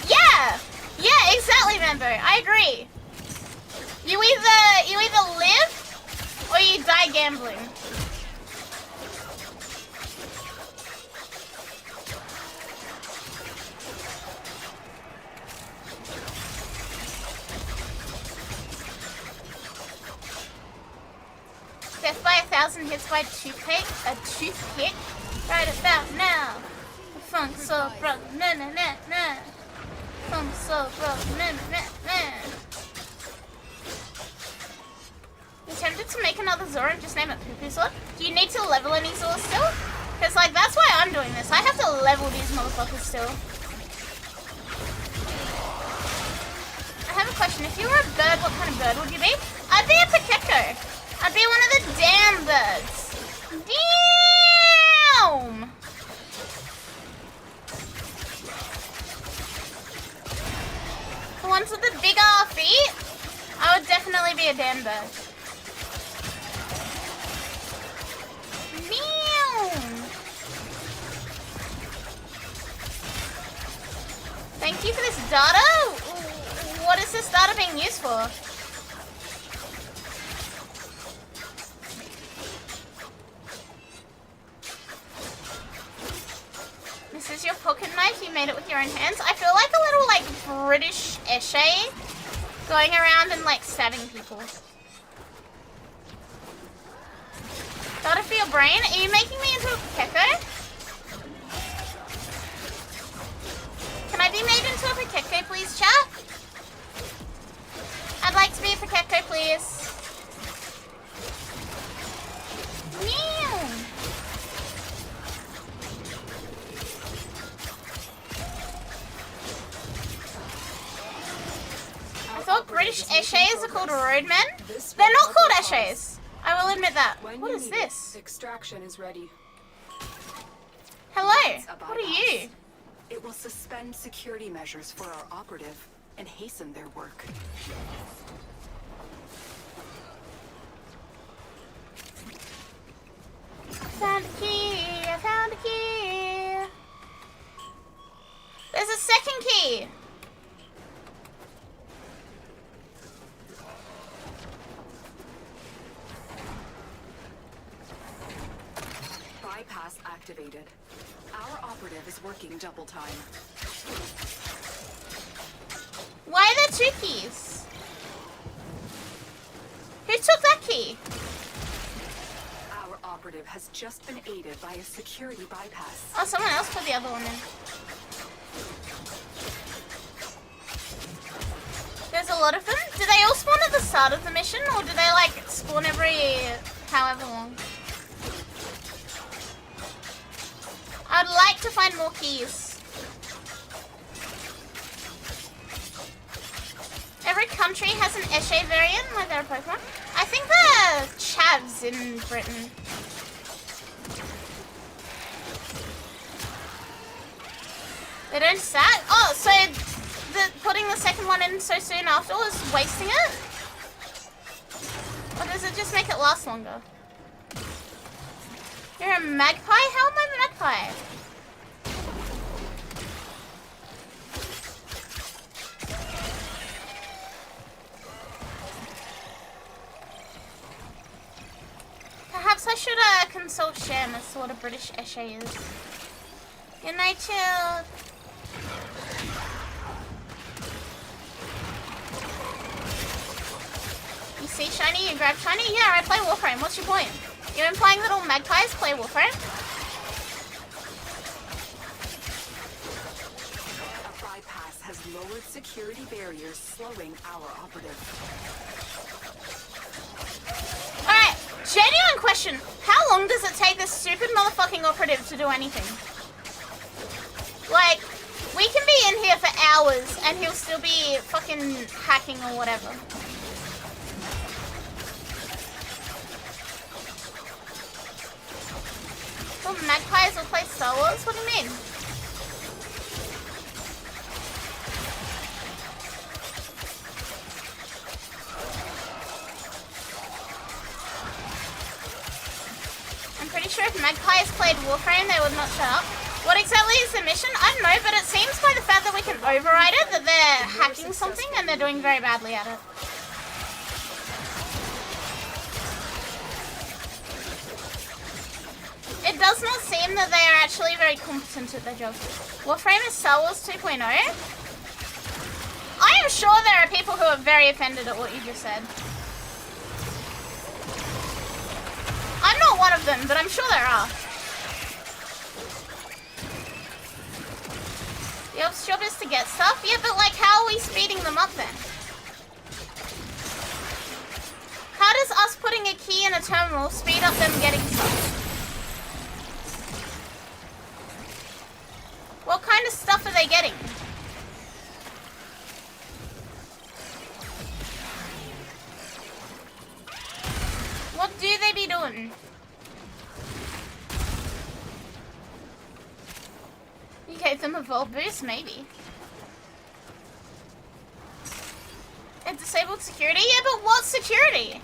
Yeah! Yeah, exactly, Mambo. I agree. You either live or you die gambling. Death by 1,000 hits by toothpick. A toothpick. Right about now. The funk so broke. Na na na na. Funk so broke. Na na na na. I'm tempted to make another Zora and just name it Poo Poo Sword. Do you need to level any Zora still? Because like that's why I'm doing this. I have to level these motherfuckers still. I have a question. If you were a bird, what kind of bird would you be? I'd be a Pakeko. I'd be one of the damn birds. Damn! The ones with the bigger feet? I would definitely be a damn bird. Damn! Thank you for this data. What is this data being used for? This is your pocket knife. You made it with your own hands. I feel like a little like British Eshe going around and like stabbing people. Data for your brain. Are you making me into a Pakeko? Can I be made into a Pakeko, please, chat? I'd like to be a Pakeko, please. Meow. I thought British Eshes are called roadmen. They're not called Eshes. I will admit that. What is this? Extraction is ready. Hello. What are you? It will suspend security measures for our operative and hasten their work. Found a key. I found a key. There's a second key. Bypass activated. Our operative is working double time. Why are there 2 keys? Who took that key? Our operative has just been aided by a security bypass. Oh, someone else put the other one in. There's a lot of them. Do they all spawn at the start of the mission, or do they like spawn every however long? I'd like to find more keys. Every country has an Eshe variant with their Pokemon. I think the Chavs in Britain. They don't stack? Oh, so putting the second one in so soon after was wasting it? Or does it just make it last longer? You're a magpie? How am I a magpie? Perhaps I should consult Shem as to what a British Eshe is. Good night, chill. see shiny, you grab shiny? Yeah, I play Warframe. What's your point? You implying little magpies play Warframe? A bypass has lowered security barriers, slowing our operative. Alright, genuine question. How long does it take this stupid motherfucking operative to do anything? Like, we can be in here for hours and he'll still be fucking hacking or whatever. Well, magpies will play Star Wars? What do you mean? I'm pretty sure if magpies played Warframe, they would not shut up. What exactly is the mission? I don't know, but it seems by the fact that we can override it that they're hacking something and they're doing very badly at it. It does not seem that they are actually very competent at their job. Warframe is Star Wars 2.0? I am sure there are people who are very offended at what you just said. I'm not one of them, but I'm sure there are. The ops job is to get stuff? Yeah, but like, how are we speeding them up then? How does us putting a key in a terminal speed up them getting stuff? What kind of stuff are they getting? What do they be doing? You gave them a volt boost, maybe. It disabled security? Yeah, but what security?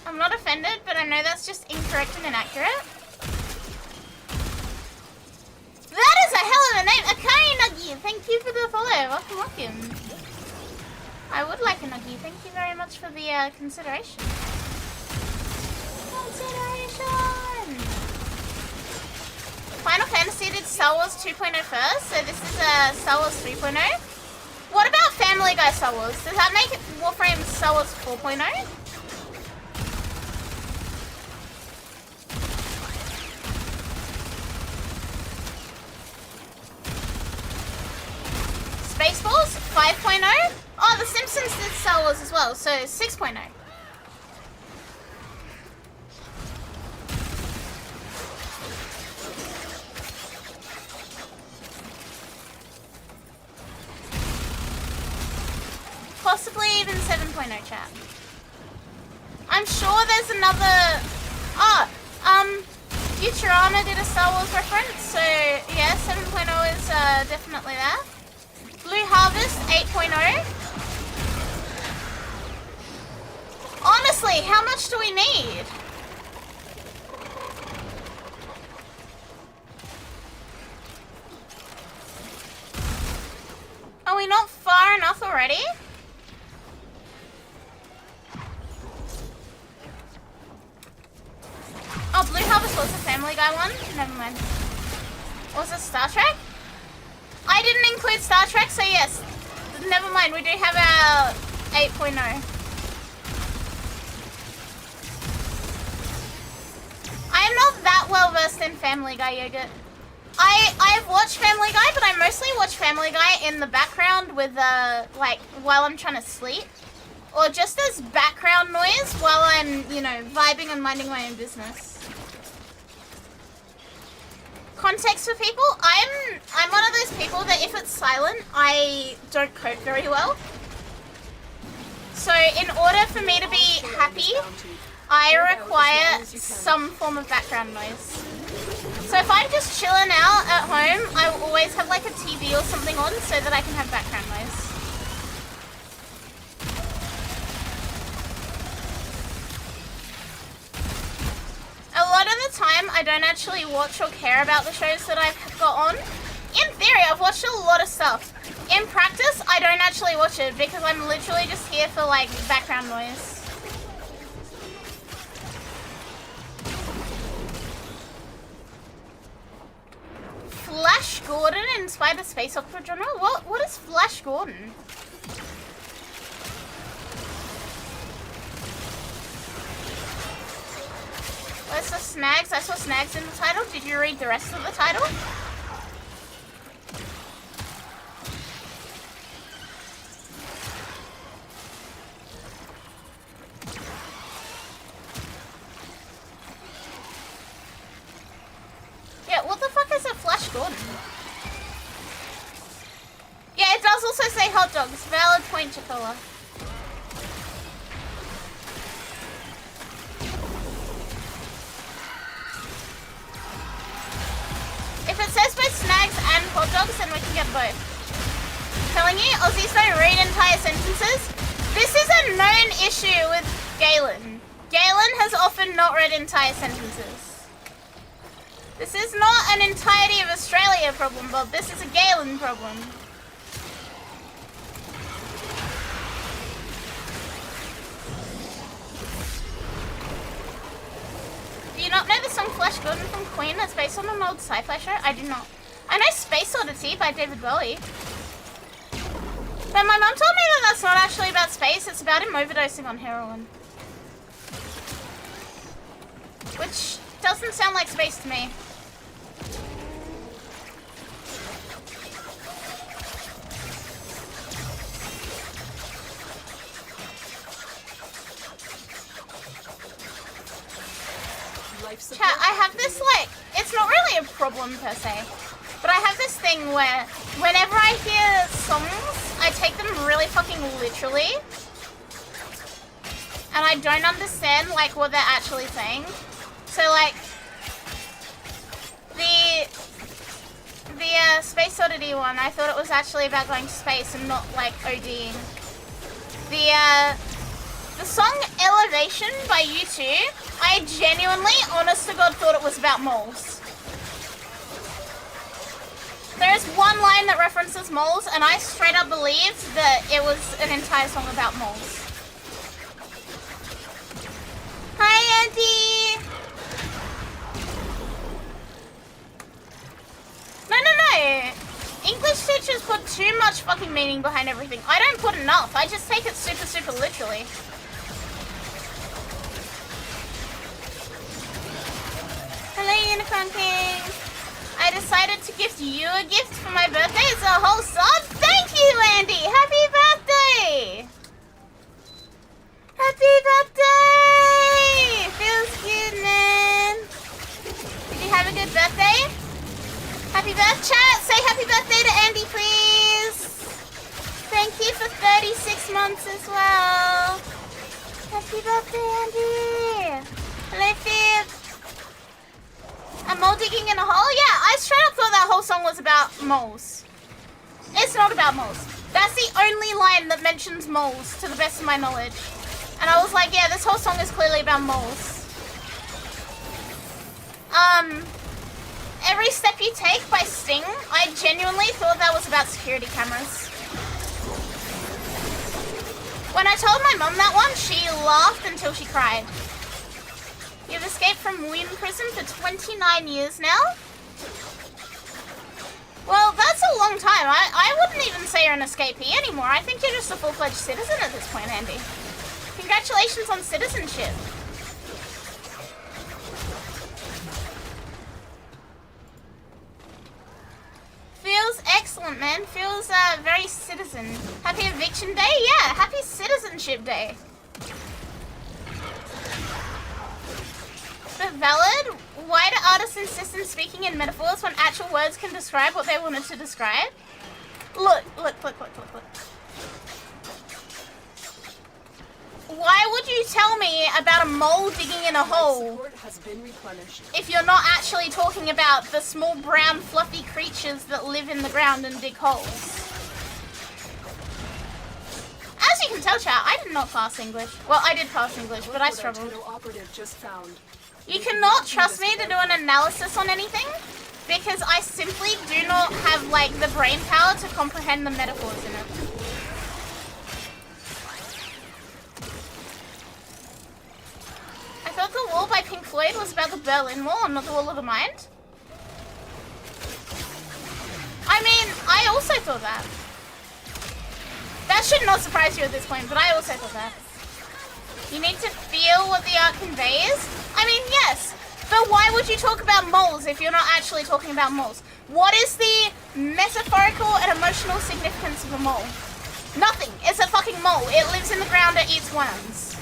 I'm not offended, but I know that's just incorrect and inaccurate. That is a hell of a name! Akari Nuggy, thank you for the follow. Welcome, welcome. I would like a Nuggy. Thank you very much for the consideration. Consideration! Final Fantasy did Star Wars 2.0 first, so this is Star Wars 3.0. What about Family Guy Star Wars? Does that make it Warframe Star Wars 4.0? Spaceballs 5.0? Oh, The Simpsons did Star Wars as well, so 6.0. Possibly even 7.0 chat. I'm sure there's another... Oh, Futurama did a Star Wars reference, so yeah, 7.0 is definitely there. Blue Harvest 8.0. Honestly, how much do we need? Are we not far enough already? Oh, Blue Harvest was a Family Guy one? Never mind. Was it Star Trek? I didn't include Star Trek, so yes. Never mind, we do have our 8.0. I am not that well versed in Family Guy, Yogurt. I've watched Family Guy, but I mostly watch Family Guy in the background with, like, while I'm trying to sleep. Or just as background noise while I'm, you know, vibing and minding my own business. Context for people, I'm one of those people that if it's silent, I don't cope very well. So in order for me to be happy, I require some form of background noise. So if I'm just chilling out at home, I will always have like a TV or something on so that I can have background noise. A lot of the time, I don't actually watch or care about the shows that I've got on. In theory, I've watched a lot of stuff. In practice, I don't actually watch it because I'm literally just here for like background noise. Flash Gordon inspired the space opera genre? What is Flash Gordon? Where's the snags? I saw snags in the title. Did you read the rest of the title? Yeah, what the fuck is a Flash Gordon? Yeah, it does also say hot dogs. Valid point, Chicola. If it says both snags and hot dogs, then we can get both. Telling you, Aussies don't read entire sentences. This is a known issue with Galen. Galen has often not read entire sentences. This is not an entirety of Australia problem, Bob. This is a Galen problem. Do you not know the song Flash Gordon from Queen that's based on an old sci-fi show? I do not. I know Space Oddity by David Bowie. But my mum told me that that's not actually about space, it's about him overdosing on heroin. Which doesn't sound like space to me. Chat, I have this, like, it's not really a problem per se, but I have this thing where whenever I hear songs, I take them really fucking literally, and I don't understand, like, what they're actually saying. So, like, the Space Oddity one, I thought it was actually about going to space and not, like, ODing. The song Elevation by U2, I genuinely, honest to God, thought it was about moles. There is one line that references moles, and I straight up believed that it was an entire song about moles. Hi, Auntie! No. English teachers put too much fucking meaning behind everything. I don't put enough. I just take it super, super literally. Hello, Unicorn King. I decided to gift you a gift for my birthday. It's a whole sub. Thank you, Andy. Happy birthday. Happy birthday. Feels good, man. Did you have a good birthday? Happy birthday. Chat, say happy birthday to Andy, please. Thank you for 36 months as well. Happy birthday, Andy. Hello, Fib. A mole digging in a hole? Yeah, I straight up thought that whole song was about moles. It's not about moles. That's the only line that mentions moles, to the best of my knowledge. And I was like, yeah, this whole song is clearly about moles. Every Step You Take by Sting, I genuinely thought that was about security cameras. When I told my mum that one, she laughed until she cried. You've escaped from Wynn prison for 29 years now? Well, that's a long time. I wouldn't even say you're an escapee anymore. I think you're just a full-fledged citizen at this point, Andy. Congratulations on citizenship. Feels excellent, man. Feels very citizen. Happy Eviction Day? Yeah, happy Citizenship Day. But valid? Why do artists insist on speaking in metaphors when actual words can describe what they wanted to describe? Look. Why would you tell me about a mole digging in a hole if you're not actually talking about the small brown fluffy creatures that live in the ground and dig holes? As you can tell, chat, I did not pass English. Well, I did pass English, but I struggled. You cannot trust me to do an analysis on anything because I simply do not have, like, the brain power to comprehend the metaphors in it. I thought The Wall by Pink Floyd was about the Berlin Wall and not the Wall of the Mind. I mean, I also thought that. That should not surprise you at this point, but I also thought that. You need to feel what the art conveys. I mean, yes, would you talk about moles if you're not actually talking about moles? What is the metaphorical and emotional significance of a mole? Nothing. It's a fucking mole. It lives in the ground and eats worms.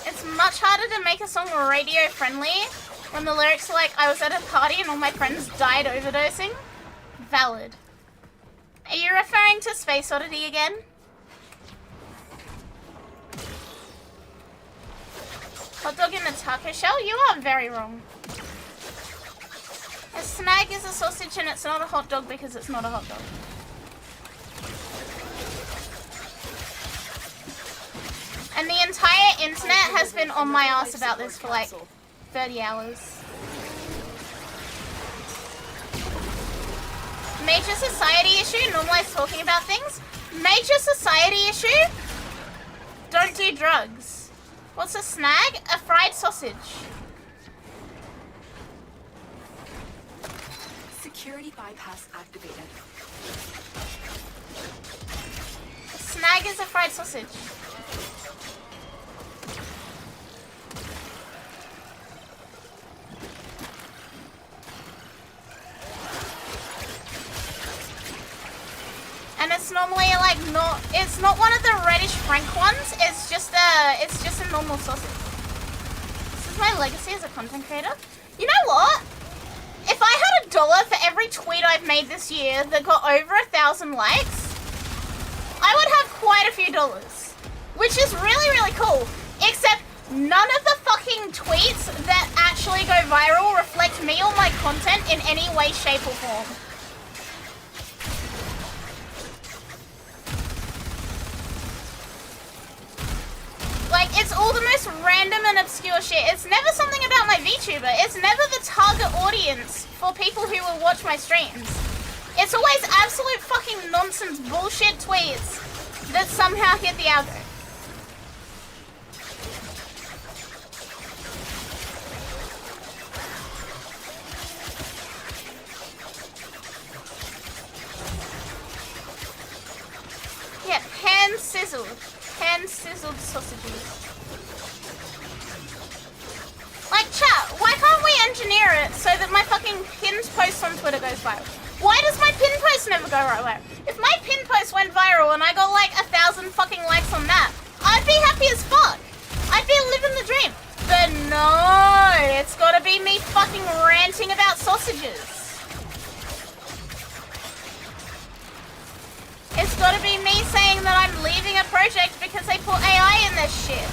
It's much harder to make a song radio friendly when the lyrics are like, I was at a party and all my friends died overdosing. Valid. Are you referring to Space Oddity again? Hot dog in a taco shell? You are very wrong. A snag is a sausage and it's not a hot dog because it's not a hot dog. And the entire internet has been on my ass about this for like 30 hours. Major society issue, normalize talking about things. Major society issue, don't do drugs. What's a snag? A fried sausage. Security bypass activated. A snag is a fried sausage. And it's normally like it's not one of the reddish frank ones, it's just a normal sausage. This is my legacy as a content creator. You know what? If I had $1 for every tweet I've made this year that got over 1,000 likes, I would have quite a few dollars. Which is really, really cool. Except none of the fucking tweets that actually go viral reflect me or my content in any way, shape, or form. Like, it's all the most random and obscure shit. It's never something about my VTuber. It's never the target audience for people who will watch my streams. It's always absolute fucking nonsense bullshit tweets that somehow hit the algo. Yeah, pan-sizzled. Pan-sizzled sausages. Like, chat, why can't we engineer it so that my fucking pinned post on Twitter goes viral? Why does my pinned post never go viral? If my pinned post went viral and I got like 1,000 fucking likes on that, I'd be happy as fuck. I'd be living the dream. But no, it's gotta be me fucking ranting about sausages. It's gotta be me saying that I'm leaving a project because they put AI in this shit.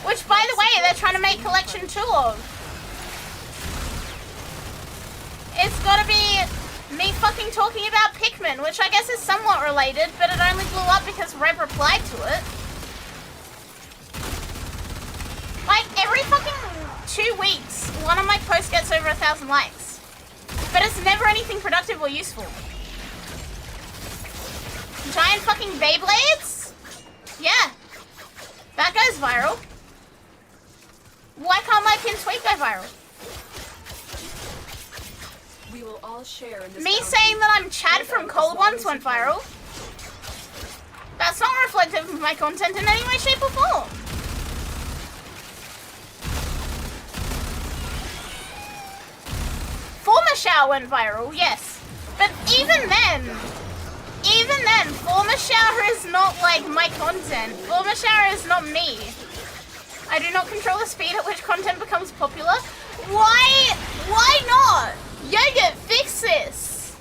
Which, by the way, they're trying to make Collection 2 of. It's gotta be me fucking talking about Pikmin, which I guess is somewhat related, but it only blew up because Reb replied to it. Like, every fucking 2 weeks, one of my posts gets over 1,000 likes. But it's never anything productive or useful. Giant fucking Beyblades? Yeah. That goes viral. Why can't my pinned tweet go viral? We will all share in this. Me saying that I'm Chad from Cold Ones went viral. That's not reflective of my content in any way, shape, or form. Former Shower went viral, yes. But even then, Former Shower is not like my content. Former Shower is not me. I do not control the speed at which content becomes popular. Why not? Yogurt, fix this.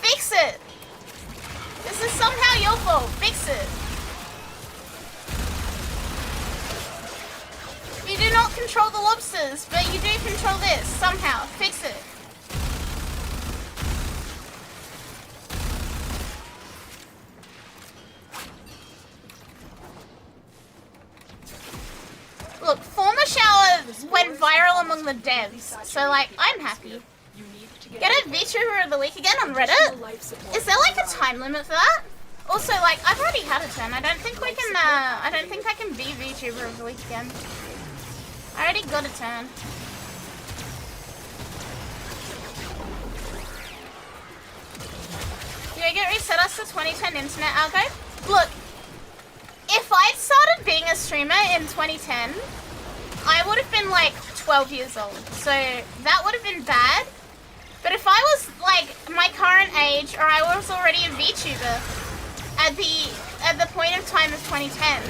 Fix it. This is somehow your fault. Fix it. You do not control the lobsters, but you do control this. Somehow. Fix it. Look, Former Shower went viral among the devs, so like, I'm happy. Get a VTuber of the week again on Reddit? Is there like a time limit for that? Also, like, I've already had a turn. I don't think we can, I don't think I can be VTuber of the week again. I already got a turn. get reset us to 2010 internet archive? Look, if I'd started being a streamer in 2010, I would have been like 12 years old. So that would have been bad. But if I was like my current age, or I was already a VTuber at the point of time of 2010,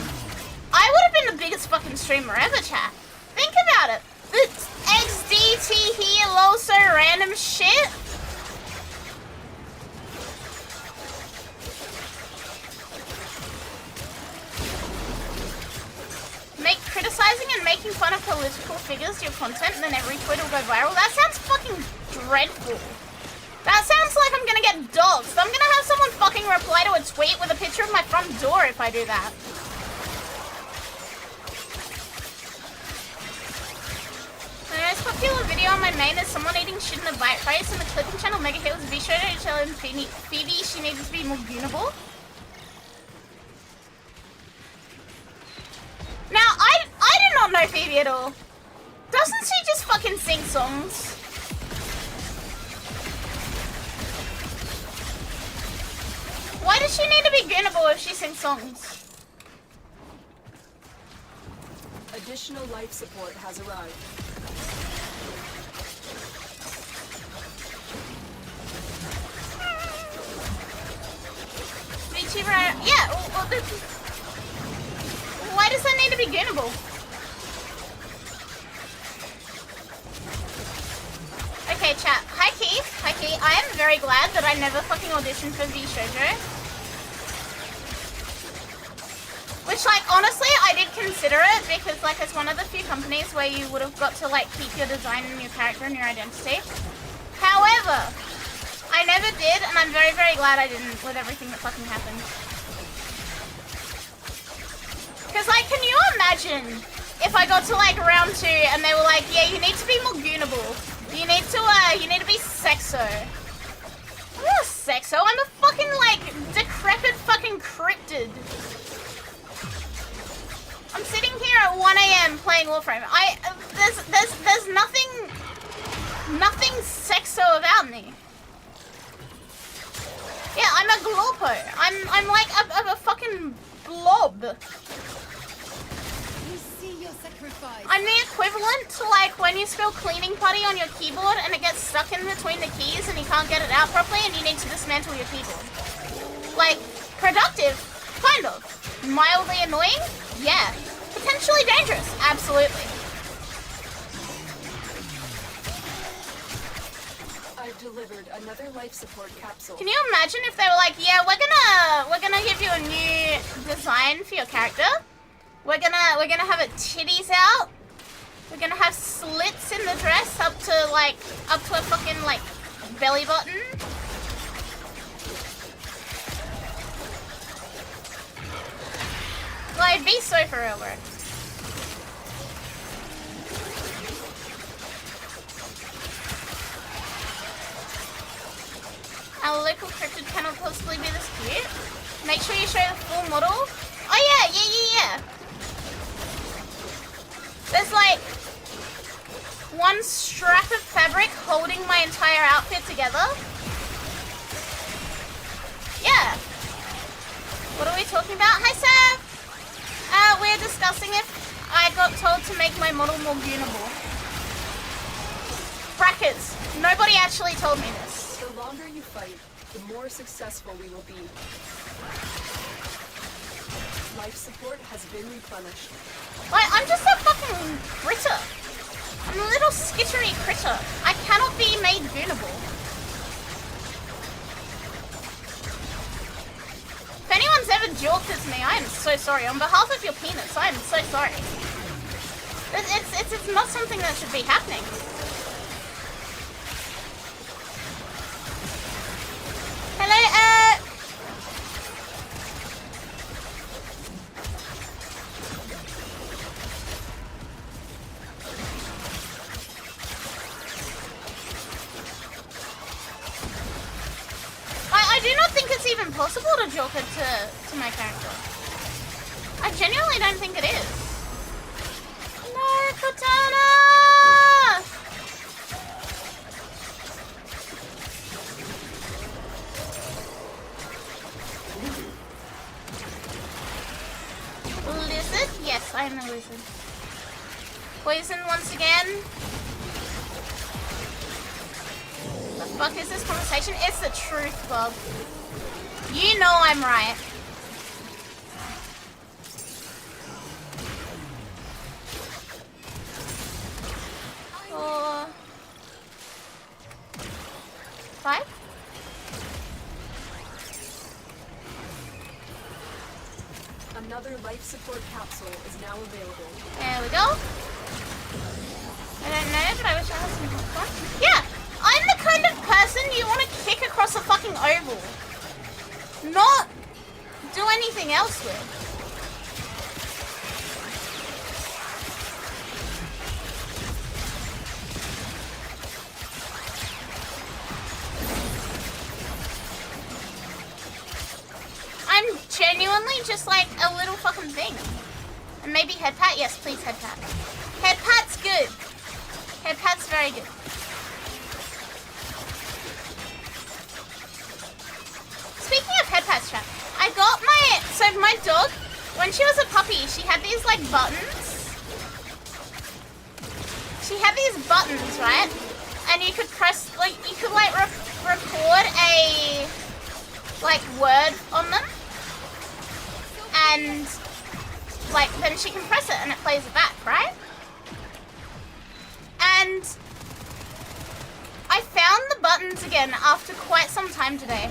I would have been the biggest fucking streamer ever, chat. Think about it. The XDT here, lol, so random shit. Make criticizing and making fun of political figures your content, and then every tweet will go viral. That sounds fucking dreadful. That sounds like I'm gonna get doxxed. I'm gonna have someone fucking reply to a tweet with a picture of my front door if I do that. The most popular video on my main is someone eating shit in a bite face, and the clipping channel Mega Hit was Shadowgrapher Ch and Phoebe. She needs to be more goonable. Now, I did not know Phoebe at all. Doesn't she just fucking sing songs? Why does she need to be goonable if she sings songs? Additional life support has arrived. VTuber, yeah, well, why does that need to be goonable? Okay, chat. Hi, Keith. Hi, Keith. I am very glad that I never fucking auditioned for VShojo. Which, like, honestly, I did consider it because, like, it's one of the few companies where you would have got to, like, keep your design and your character and your identity. However, I never did, and I'm very, very glad I didn't with everything that fucking happened. Because, like, can you imagine if I got to, like, round 2 and they were like, yeah, you need to be more goonable. You need to be sexo. I'm not sexo, I'm a fucking, like, decrepit fucking cryptid. I'm sitting here at 1 AM playing Warframe. There's nothing sexo about me. Yeah, I'm a glorpo. I'm like a fucking blob. You see your sacrifice. I'm the equivalent to like when you spell cleaning putty on your keyboard and it gets stuck in between the keys and you can't get it out properly and you need to dismantle your keyboard. Like, productive, kind of. Mildly annoying? Yeah. Potentially dangerous? Absolutely. I've delivered another life support capsule. Can you imagine if they were like, yeah, we're gonna give you a new design for your character. We're gonna have it titties out. We're gonna have slits in the dress up to a fucking like belly button. Well, it'd be so for real, bro. Our local cryptid cannot possibly be this cute. Make sure you show the full model. Oh yeah. There's like one strap of fabric holding my entire outfit together. Yeah. What are we talking about? Hi, Sam. We're discussing if I got told to make my model more goonable. Brackets. Nobody actually told me this. The longer you fight, the more successful we will be. Life support has been replenished. Like, I'm just a fucking critter. I'm a little skittery critter. I cannot be made goonable. If anyone's ever joked at me, I am so sorry. On behalf of your penis, I am so sorry. It's not something that should be happening. Hello, I do not think it's even possible to joke it to my character. I genuinely don't think it is. No, Katana! I'm a wizard. Poison once again. The fuck is this conversation? It's the truth, Bob. You know I'm right. Four. 5? Another life support capsule is now available. There we go. I don't know, but I wish I had some fun. Yeah, I'm the kind of person you want to kick across a fucking oval. Not do anything else with. I'm genuinely just like a little fucking thing. And maybe head pat? Yes, please head pat. Head pat's good. Head pat's very good. Speaking of head pats, chat, I got my dog, when she was a puppy, she had these like buttons. She had these buttons, right? And you could press, like, you could like record a like word on them. And like then she can press it and it plays it back, right? And I found the buttons again after quite some time today.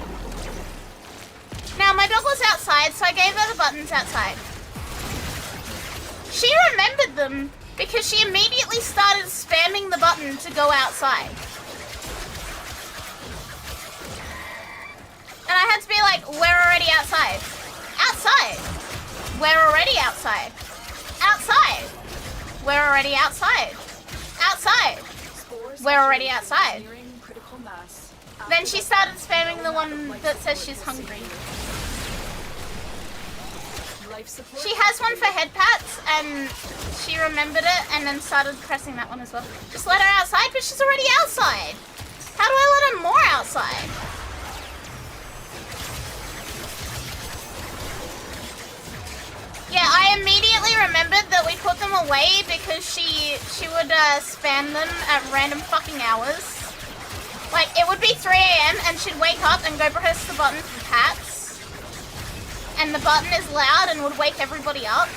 Now my dog was outside, so I gave her the buttons outside. She remembered them because she immediately started spamming the button to go outside. And I had to be like, we're already outside. Outside. We're already outside. Outside. We're already outside. Outside. We're already outside. Then she started spamming the one that says she's hungry. She has one for head pats and she remembered it and then started pressing that one as well. Just let her outside, but she's already outside. How do I let her more outside? Yeah, I immediately remembered that we put them away because she would spam them at random fucking hours. Like, it would be 3 AM and she'd wake up and go press the button for pats. And the button is loud and would wake everybody up.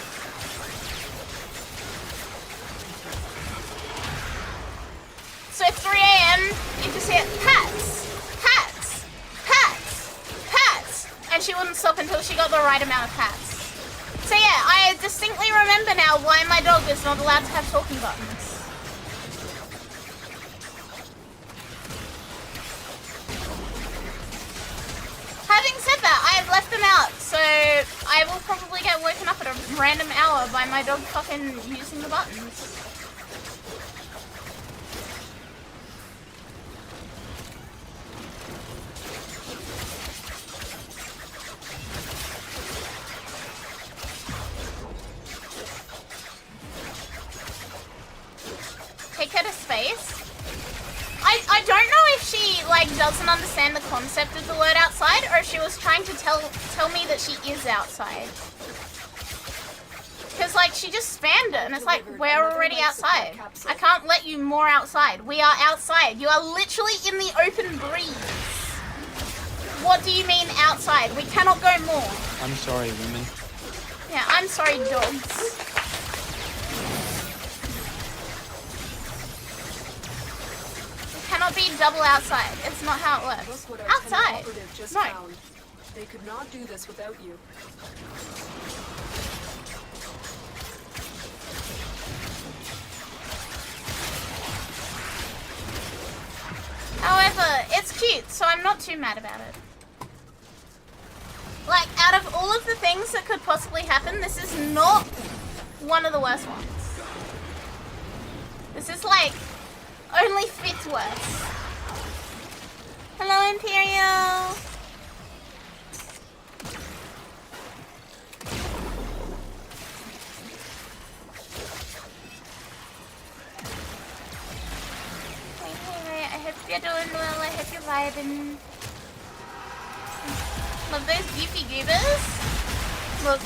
So 3 AM, you just hear pats, pats, pats, pats. And she wouldn't stop until she got the right amount of pats. So yeah, I distinctly remember now why my dog is not allowed to have talking buttons. Having said that, I have left them out, so I will probably get woken up at a random hour by my dog fucking using the buttons. Take her to space. I don't know if she like doesn't understand the concept of the word outside or if she was trying to tell me that she is outside. Cause like she just spammed it and it's like we're already outside. I can't let you more outside. We are outside. You are literally in the open breeze. What do you mean outside? We cannot go more. I'm sorry, women. Yeah, I'm sorry, dogs. Cannot be double outside. It's not how it works. Outside. No. They could not do this without you. However, it's cute, so I'm not too mad about it. Like, out of all of the things that could possibly happen, this is not one of the worst ones. This is like only 5th worst. Hello, Imperial. Hey, I hope you're doing well. I hope you're vibing. Love those goofy goobers. Look,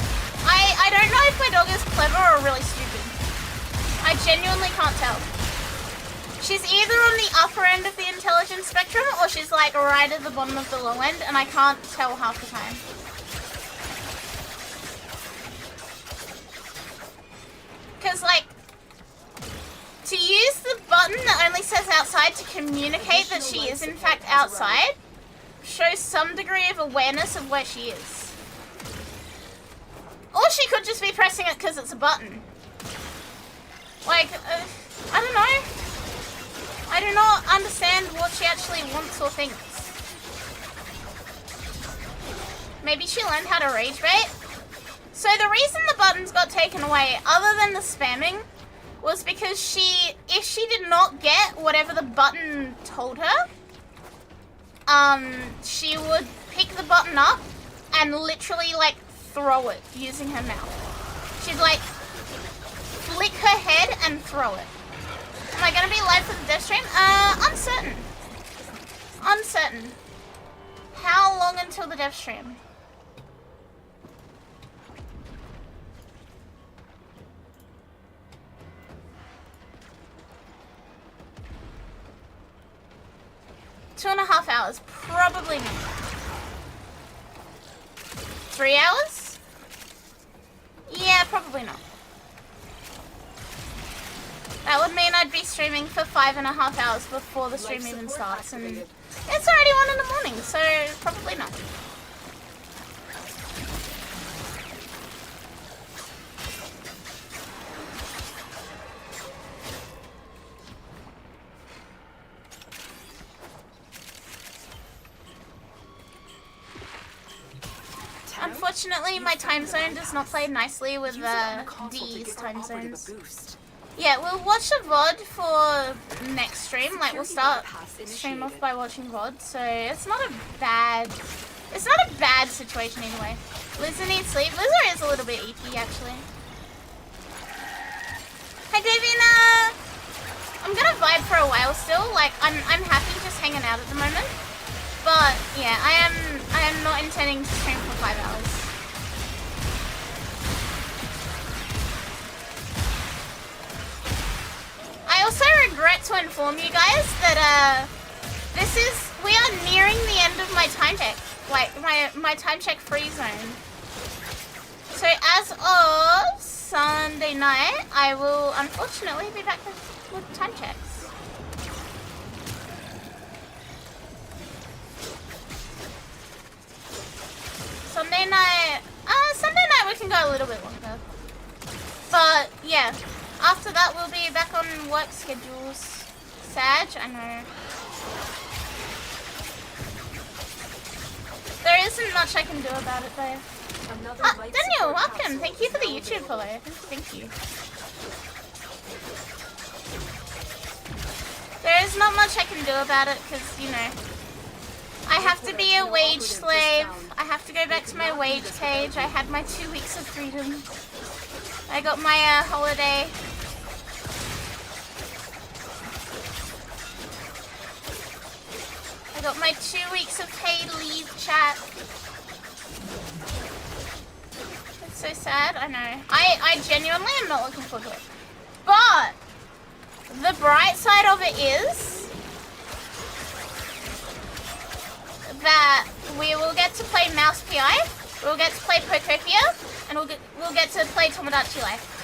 I I don't know if my dog is clever or really stupid. I genuinely can't tell. She's either on the upper end of the intelligence spectrum or she's like right at the bottom of the low end, and I can't tell half the time. Because like, to use the button that only says outside to communicate that she is in fact outside shows some degree of awareness of where she is. Or she could just be pressing it because it's a button. Like, I don't know. I do not understand what she actually wants or thinks. Maybe she learned how to rage bait? So the reason the buttons got taken away, other than the spamming, was because if she did not get whatever the button told her, she would pick the button up and literally like throw it using her mouth. She'd like flick her head and throw it. Am I gonna be live for the dev stream? Uncertain. Uncertain. How long until the dev stream? Two and a half hours, probably not. 3 hours? Yeah, probably not. That would mean I'd be streaming for 5.5 hours before the stream even starts, and it's already 1 in the morning, so probably not. Unfortunately, my time zone does not play nicely with D's time zones. Yeah, we'll watch a VOD for next stream. Like, we'll start stream off by watching VOD, so it's not a bad situation either way. Lizzer needs sleep. Lizzer is a little bit EP, actually. Hey, Davina! I'm gonna vibe for a while still. Like, I'm happy just hanging out at the moment. But yeah, I am not intending to stream for 5 hours. I also regret to inform you guys that we are nearing the end of my time check, like my time check free zone. So as of Sunday night, I will unfortunately be back with time checks. Sunday night we can go a little bit longer. But yeah, after that we'll be back on work schedules. Sag, I know. There isn't much I can do about it though. Daniel, welcome. Thank you for the YouTube follow. Thank you. There is not much I can do about it because, you know, I have to be a wage slave. I have to go back to my wage cage. I had my 2 weeks of freedom. I got my holiday. I got my 2 weeks of paid leave, chat. It's so sad, I know. I genuinely am not looking forward to it. But the bright side of it is that we will get to play Mouse PI, we'll get to play Protopia, and we'll get to play Tomodachi Life.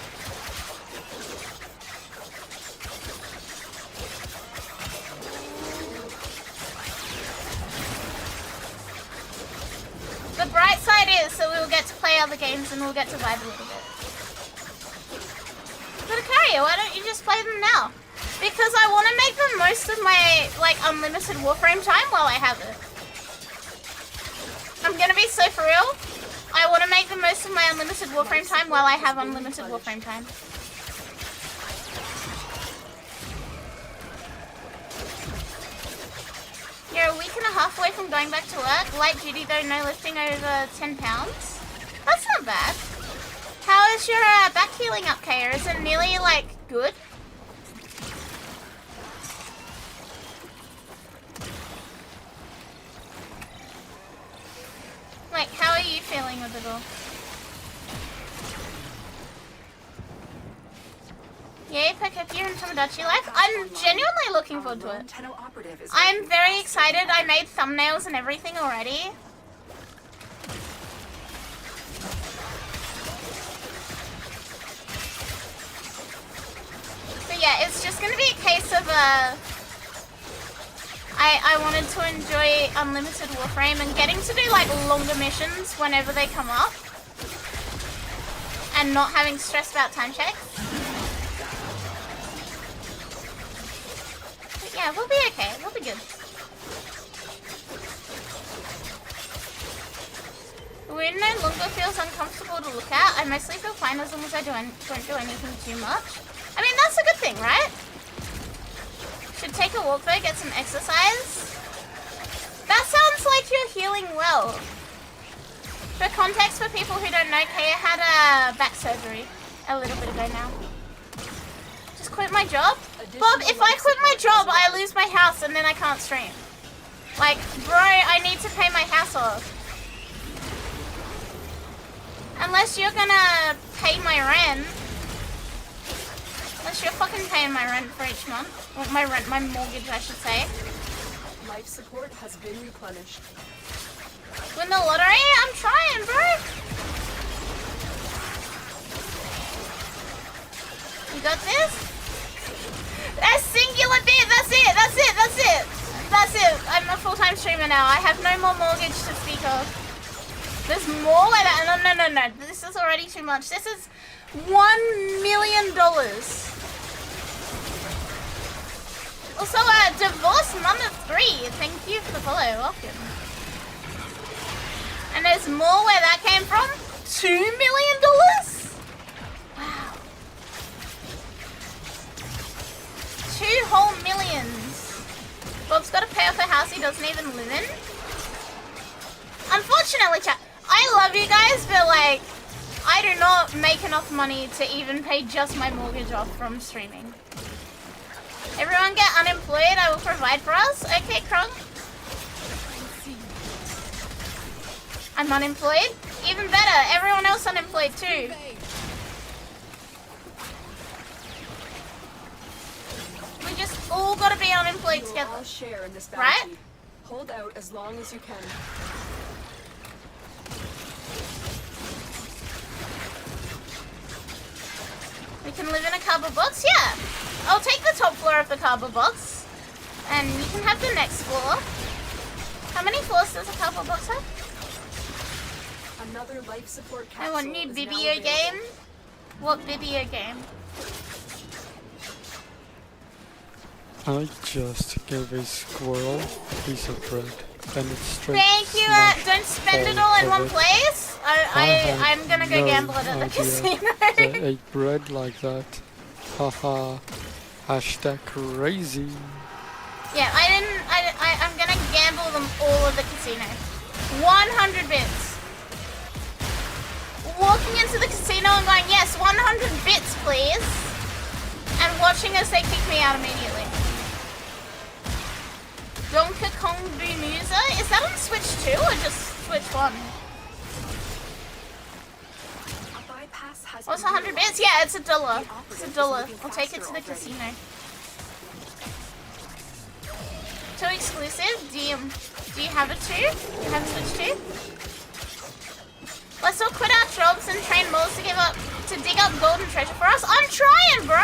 The bright side is that we will get to play other games and we'll get to vibe a little bit. But Akari, why don't you just play them now? Because I want to make the most of my like unlimited Warframe time while I have it. I'm gonna be so for real. I want to make the most of my unlimited Warframe time while I have unlimited Warframe time. You're a week and a half away from going back to work. Light duty though, no lifting over 10 pounds. That's not bad. How is your back healing up, Kaya? Is it nearly like good? Like, how are you feeling with it all? Yay, Pakapu and Tomodachi Life. I'm genuinely looking forward to it. Tenno operative is I'm working very faster excited. than I ever. made thumbnails and everything already. But yeah, it's just gonna be a case of I wanted to enjoy unlimited Warframe and getting to do like longer missions whenever they come up. And not having stress about time checks. But yeah, we'll be okay. We'll be good. The wind no longer feels uncomfortable to look at. I mostly feel fine as long as I don't do anything too much. I mean, that's a good thing, right? Should take a walk though, get some exercise. That sounds like you're healing well. For context, for people who don't know, Kaya had a back surgery a little bit ago now. Just quit my job? Bob, if I quit my job, I lose my house and then I can't stream. Like, bro, I need to pay my house off. Unless you're gonna pay my rent. Unless you're fucking paying my rent for each month. Well, my mortgage, I should say. Life support has been replenished. Win the lottery? I'm trying, bro. You got this? A singular bit. That's it. That's it. That's it. That's it. I'm a full-time streamer now. I have no more mortgage to speak of. There's more where that. No. This is already too much. This is $1 million. Also, divorce mother 3. Thank you for the follow. Welcome. And there's more where that came from? $2 million? Wow. 2 whole millions. Bob's got to pay off a house he doesn't even live in. Unfortunately, chat, I love you guys, but like, I do not make enough money to even pay just my mortgage off from streaming. Everyone get unemployed, I will provide for us. Okay, Krung. I'm unemployed? Even better, everyone else unemployed too. We just all gotta be unemployed You together. will all share in this Right? bounty. Hold out as long as you can. We can live in a cardboard box? Yeah. I'll take the top floor of the cardboard box. And you can have the next floor. How many floors does a cardboard box have? Another life support I capsule want new is now video available. game. What video game? I just gave a squirrel a piece of bread and it straight Thank you. smashed Don't spend it all in of one it. place. had I'm gonna go no gamble it at the idea casino. They ate bread like that. Haha. Hashtag crazy. Yeah, I'm gonna gamble them all at the casino. 100 bits. Walking into the casino and going, yes, 100 bits, please. And watching as they kick me out immediately. Donkey Kong Boomuser? Is that on Switch 2 or just Switch 1? A bypass has What's been 100 realized. bits? Yeah, it's $1. The It's operative is $1. moving I'll take it to faster the already. casino. Too exclusive? Do you have it too? Do you have a Switch 2? Let's all quit our jobs and train moles to dig up gold and treasure for us. I'm trying, bro!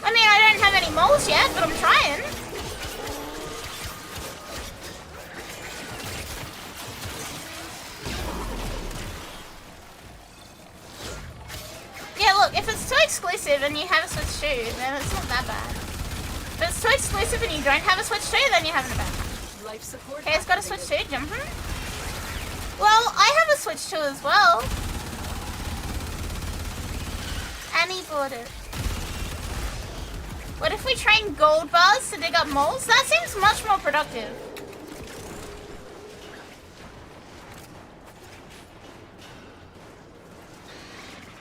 I mean, I don't have any moles yet, but I'm trying. Yeah, look, if it's too exclusive and you have a Switch 2, then it's not that bad. If it's too exclusive and you don't have a Switch 2, then you're having a bad time. Life support. Okay, it's got a Switch activated. 2, jumping. Well, I have a Switch 2 as well. Annie bought it. What if we train gold bars to dig up moles? That seems much more productive.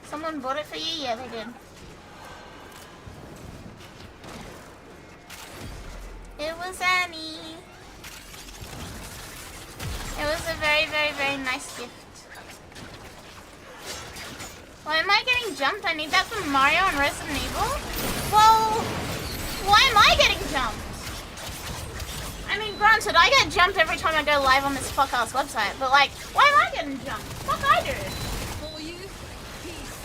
Someone bought it for you? Yeah, they did. It was Annie. It was a very, very, very nice gift. Why am I getting jumped? I need that from Mario and Resident Evil? Well, why am I getting jumped? I mean, granted, I get jumped every time I go live on this fuck-ass website, but like, why am I getting jumped? Fuck I do. For you, peace.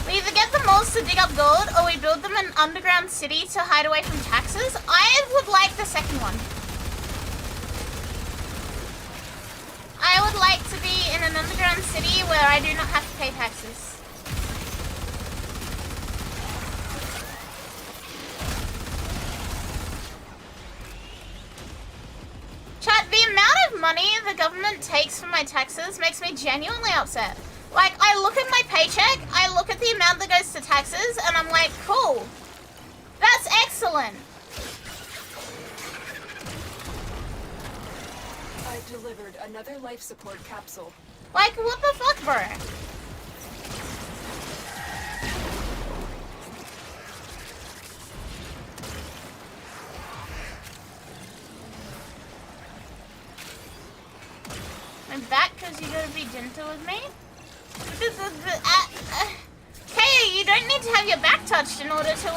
We either get the moles to dig up gold, or we build them an underground city to hide away from taxes. I would like the second one. I would like to be in an underground city where I do not have to pay taxes. Chat, the amount of money the government takes from my taxes makes me genuinely upset. Like, I look at my paycheck, I look at the amount that goes to taxes, and I'm like, cool. That's excellent. I've delivered another life support capsule. Like, what the fuck, bro? I'm back because you gotta be gentle with me. Kaya, you don't need to have your back touched in order to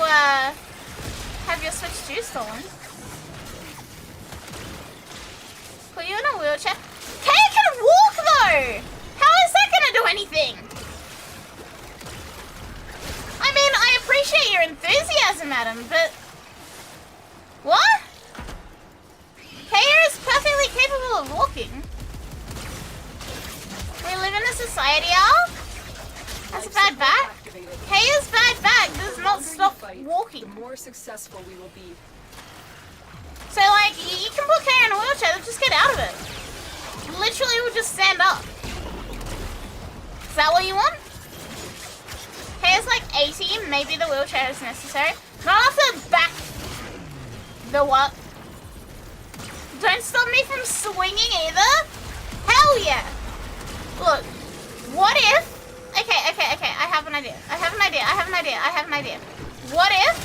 have your Switch 2 stolen. Put you in a wheelchair. Kaya can walk though! How is that gonna do anything? I mean, I appreciate your enthusiasm, Adam, but... What? Kaya is perfectly capable of walking. We live in a society, Al. That's a bad back. Kaya's bad back does not stop walking. The more successful we will be. So, like, you can put Kaya in a wheelchair, just get out of it. Literally, we'll just stand up. Is that what you want? Kaya's like 80, maybe the wheelchair is necessary. Not after back. The what? Don't stop me from swinging either. Hell yeah. Look, what if... Okay, I have an idea. I have an idea. What if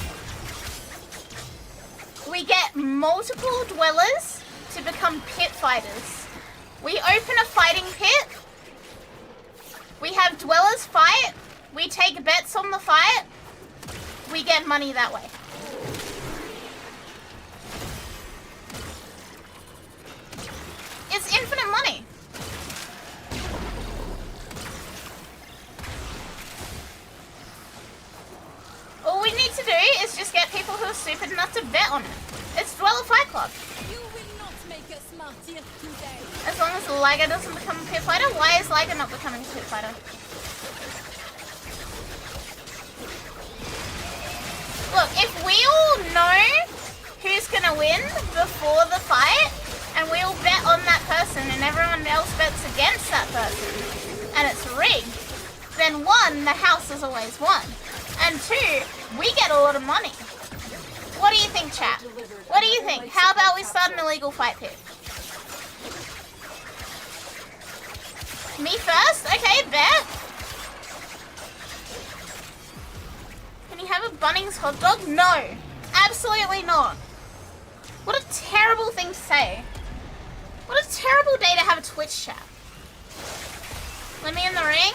we get multiple dwellers to become pit fighters? We open a fighting pit. We have dwellers fight. We take bets on the fight. We get money that way. It's infinite money. All we need to do is just get people who are stupid enough to bet on it. It's Dweller Fight Club. You will not make us smarter today. As long as Liger doesn't become a pit fighter. Why is Liger not becoming a pit fighter? Look, if we all know who's gonna win before the fight, and we all bet on that person, and everyone else bets against that person, and it's rigged, then one, the house has always won. And two, we get a lot of money. What do you think, chat? What do you think? How about we start an illegal fight pit? Me first? Okay, bet. Can you have a Bunnings hot dog? No. Absolutely not. What a terrible thing to say. What a terrible day to have a Twitch chat. Let me in the ring.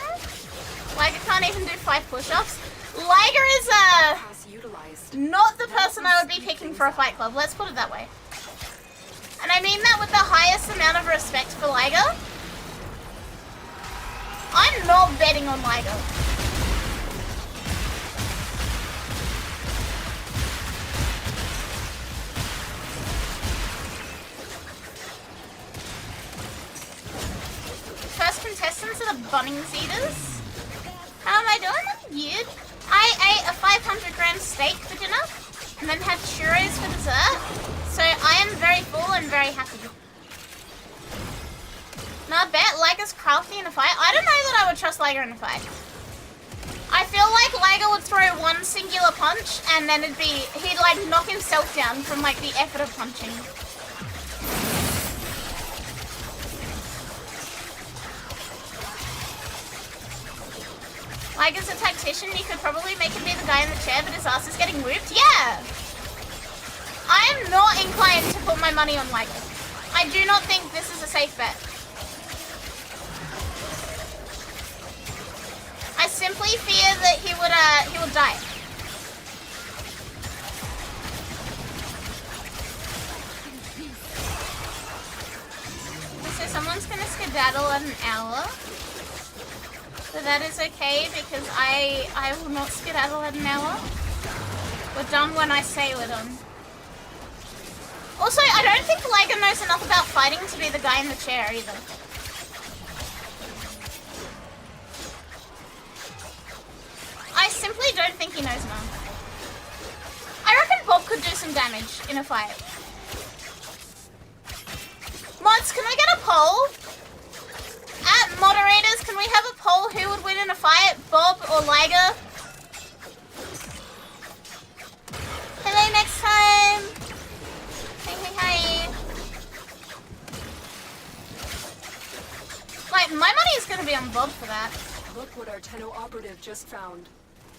Like, I can't even do 5 push-ups. Liger is not the person I would be picking for a fight club. Let's put it that way. And I mean that with the highest amount of respect for Liger. I'm not betting on Liger. First contestants are the Bunnings Eaters. How am I doing? Weird. I ate a 500-gram steak for dinner and then had churros for dessert. So I am very full and very happy. Now I bet Liger's crafty in a fight. I don't know that I would trust Liger in a fight. I feel like Liger would throw one singular punch and then he'd like knock himself down from like the effort of punching. Like, as a tactician, you could probably make him be the guy in the chair, but his ass is getting whooped. Yeah! I am not inclined to put my money on Liger. I do not think this is a safe bet. simply fear that he would die. So someone's gonna skedaddle at an hour. But that is okay because I will not skedaddle at an hour. We're done when I say we're done. Also, I don't think Liger knows enough about fighting to be the guy in the chair either. I simply don't think he knows enough. I reckon Bob could do some damage in a fight. Mods, can I get a poll? At moderators, can we have a poll who would win in a fight, Bob or Liger? Hello next time! Hey. Like, my money is gonna be on Bob for that. Look what our Tenno operative just found.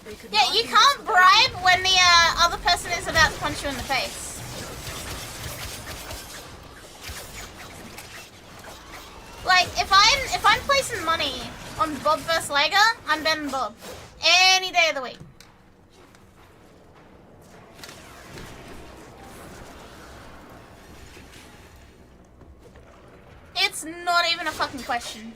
They could Yeah, not you use can't the- bribe when the other person is about to punch you in the face. Like, if I'm placing money on Bob vs. Liger, I'm betting Bob. Any day of the week. It's not even a fucking question.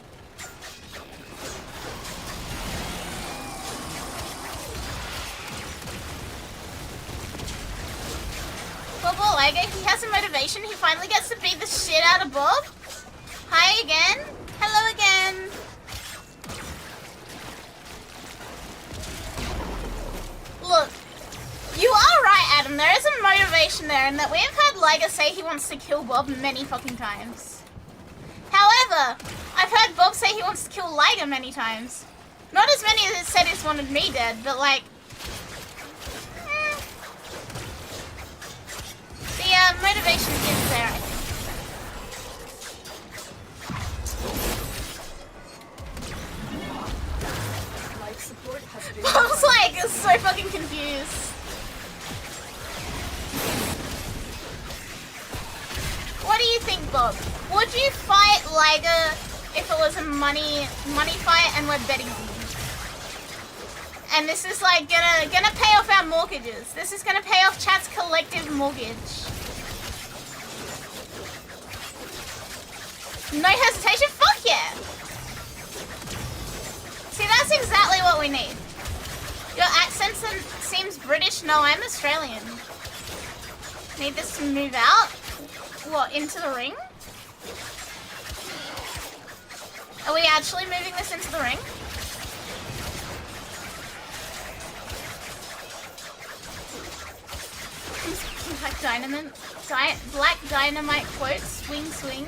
Bob or Liger, he has a motivation. He finally gets to beat the shit out of Bob. Hi again. Hello again. Look, you are right, Adam. There is a motivation there in that we have had Liger say he wants to kill Bob many fucking times. However, I've heard Bob say he wants to kill Liger many times. Not as many as said he's wanted me dead, but like... The motivation is there, I think. Life support has been. Bob's like so fucking confused. What do you think, Bob? Would you fight Liger if it was a money fight and we're betting you? And this is like gonna pay off our mortgages. This is gonna pay off chat's collective mortgage. No hesitation? Fuck yeah! See, that's exactly what we need. Your accent seems British. No, I'm Australian. Need this to move out? What, into the ring? Are we actually moving this into the ring? Black Dynamite quote, swing.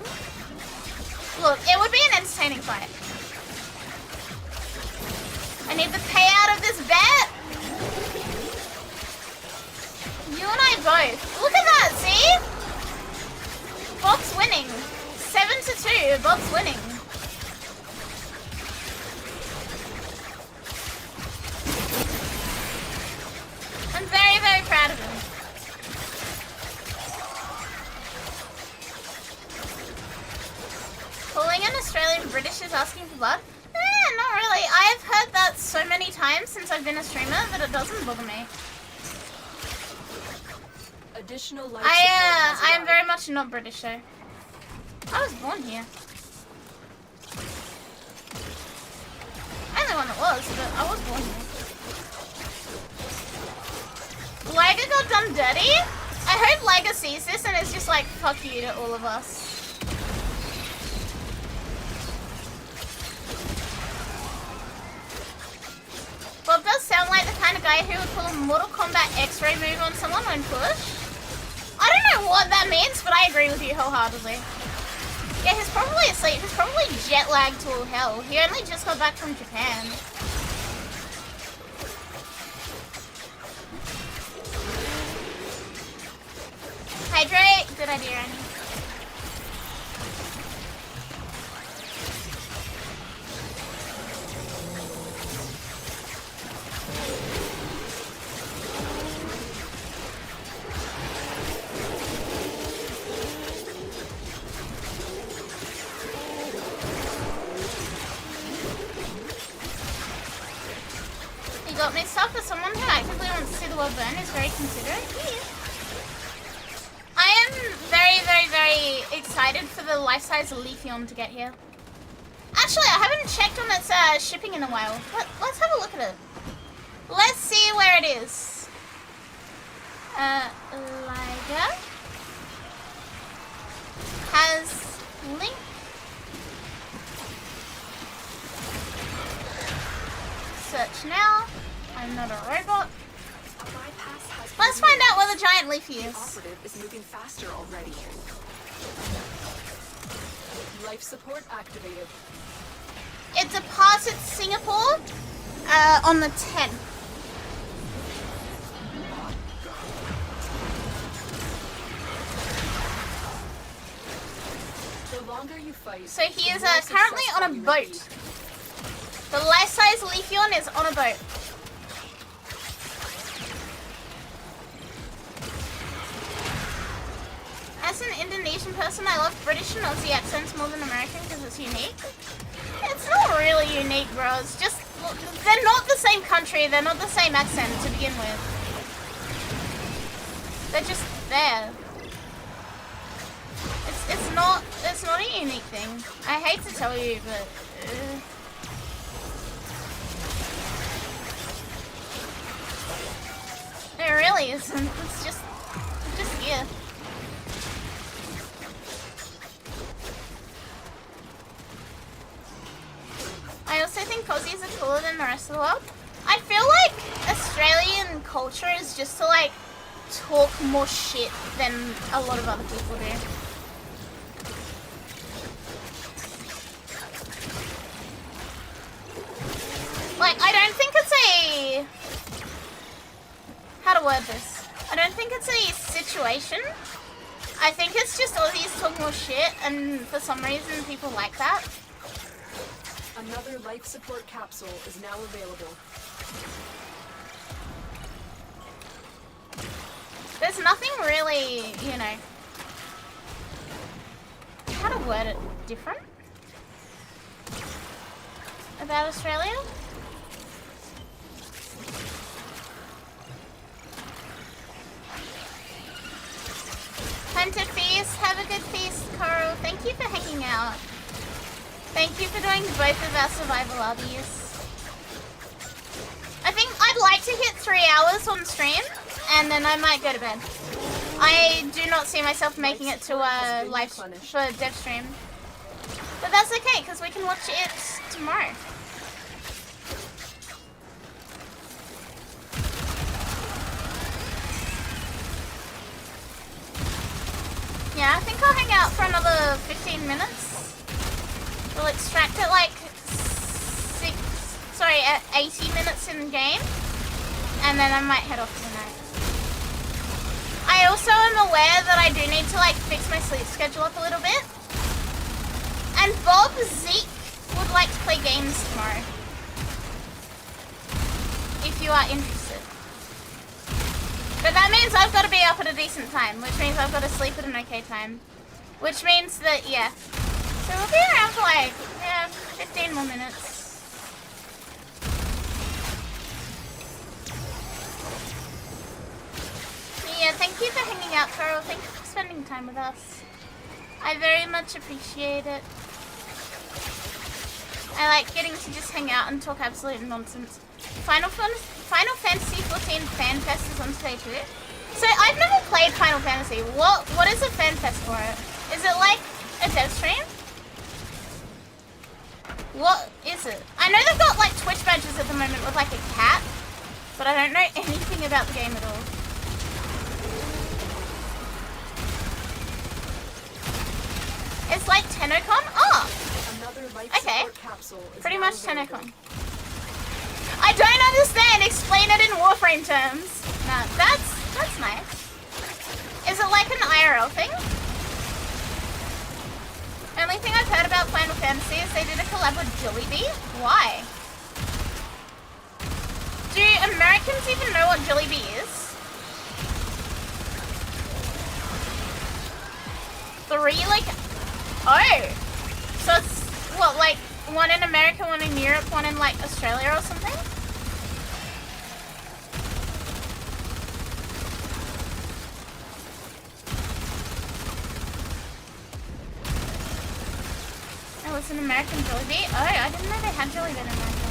Look, it would be an entertaining fight. I need the payout of this bet. You and I both. Look at that, see? Bob's winning. 7-2, Bob's winning. I'm very, very proud of him. Calling an Australian British is asking for blood? Not really. I've heard that so many times since I've been a streamer that it doesn't bother me. Additional life I am very much not British though. I was born here. I'm the one that was, but I was born here. Liger got done dirty? I hope Liger sees this and is just like, fuck you to all of us. Bob does sound like the kind of guy who would pull a Mortal Kombat X-ray move on someone when pushed. I don't know what that means, but I agree with you wholeheartedly. Yeah, he's probably asleep. He's probably jet lagged to all hell. He only just got back from Japan. Hydrate. Good idea, Annie. help me stuff, but someone who actively wants to see the world burn is very considerate. Yeah. I am very, very, very excited for the life-size Lithium to get here. Actually, I haven't checked on its shipping in a while. Let's have a look at it. Let's see where it is. Liga has link. Search now. I'm not a robot. Let's find out where the giant leafy The is. operative is moving faster already. Life support activated. It departs at Singapore on the 10th. The longer you fight, So he is the more currently on a successful you boat. will be. The life-size Leafeon is on a boat. As an Indonesian person, I love British and Aussie accents more than American because it's unique. It's not really unique, bro. It's just, they're not the same country. They're not the same accent to begin with. They're just there. It's not a unique thing. I hate to tell you, but... It really isn't. It's just here. I also think Aussies are cooler than the rest of the world. I feel like Australian culture is just to like talk more shit than a lot of other people do. Like, I don't think it's a... How to word this? I don't think it's a situation. I think it's just Aussies talk more shit, and for some reason people like that. Another life support capsule is now available. There's nothing really, you know... How to word it different? About Australia? Hunted feast, have a good feast, Coral. Thank you for hanging out. Thank you for doing both of our survival lobbies. I think I'd like to hit 3 hours on stream, and then I might go to bed. I do not see myself making it to a live for dev stream. But that's okay, because we can watch it tomorrow. Yeah, I think I'll hang out for another 15 minutes. We'll extract it like 80 minutes in game. And then I might head off for the night. I also am aware that I do need to like fix my sleep schedule up a little bit. And Bob Zeke would like to play games tomorrow. If you are interested. But that means I've got to be up at a decent time, which means I've got to sleep at an okay time. Which means that, yeah. So we'll be around for like, 15 more minutes. Yeah, thank you for hanging out, Carl. Thank you for spending time with us. I very much appreciate it. I like getting to just hang out and talk absolute nonsense. Final Fantasy 14 Fan Fest is on today too. So I've never played Final Fantasy. What is a fan fest for it? Is it like a dev stream? What is it? I know they've got like Twitch badges at the moment with like a cat, but I don't know anything about the game at all. It's like TennoCon? Oh! Okay. Pretty much TennoCon. I don't understand! Explain it in Warframe terms. Nah, that's nice. Is it like an IRL thing? Only thing I've heard about Final Fantasy is they did a collab with Jollibee. Why? Do Americans even know what Jollibee is? 3, like... Oh! So it's, what, like, one in America, one in Europe, one in, like, Australia or something? It was an American Jollibee? Oh, I didn't know they had Jollibee in America.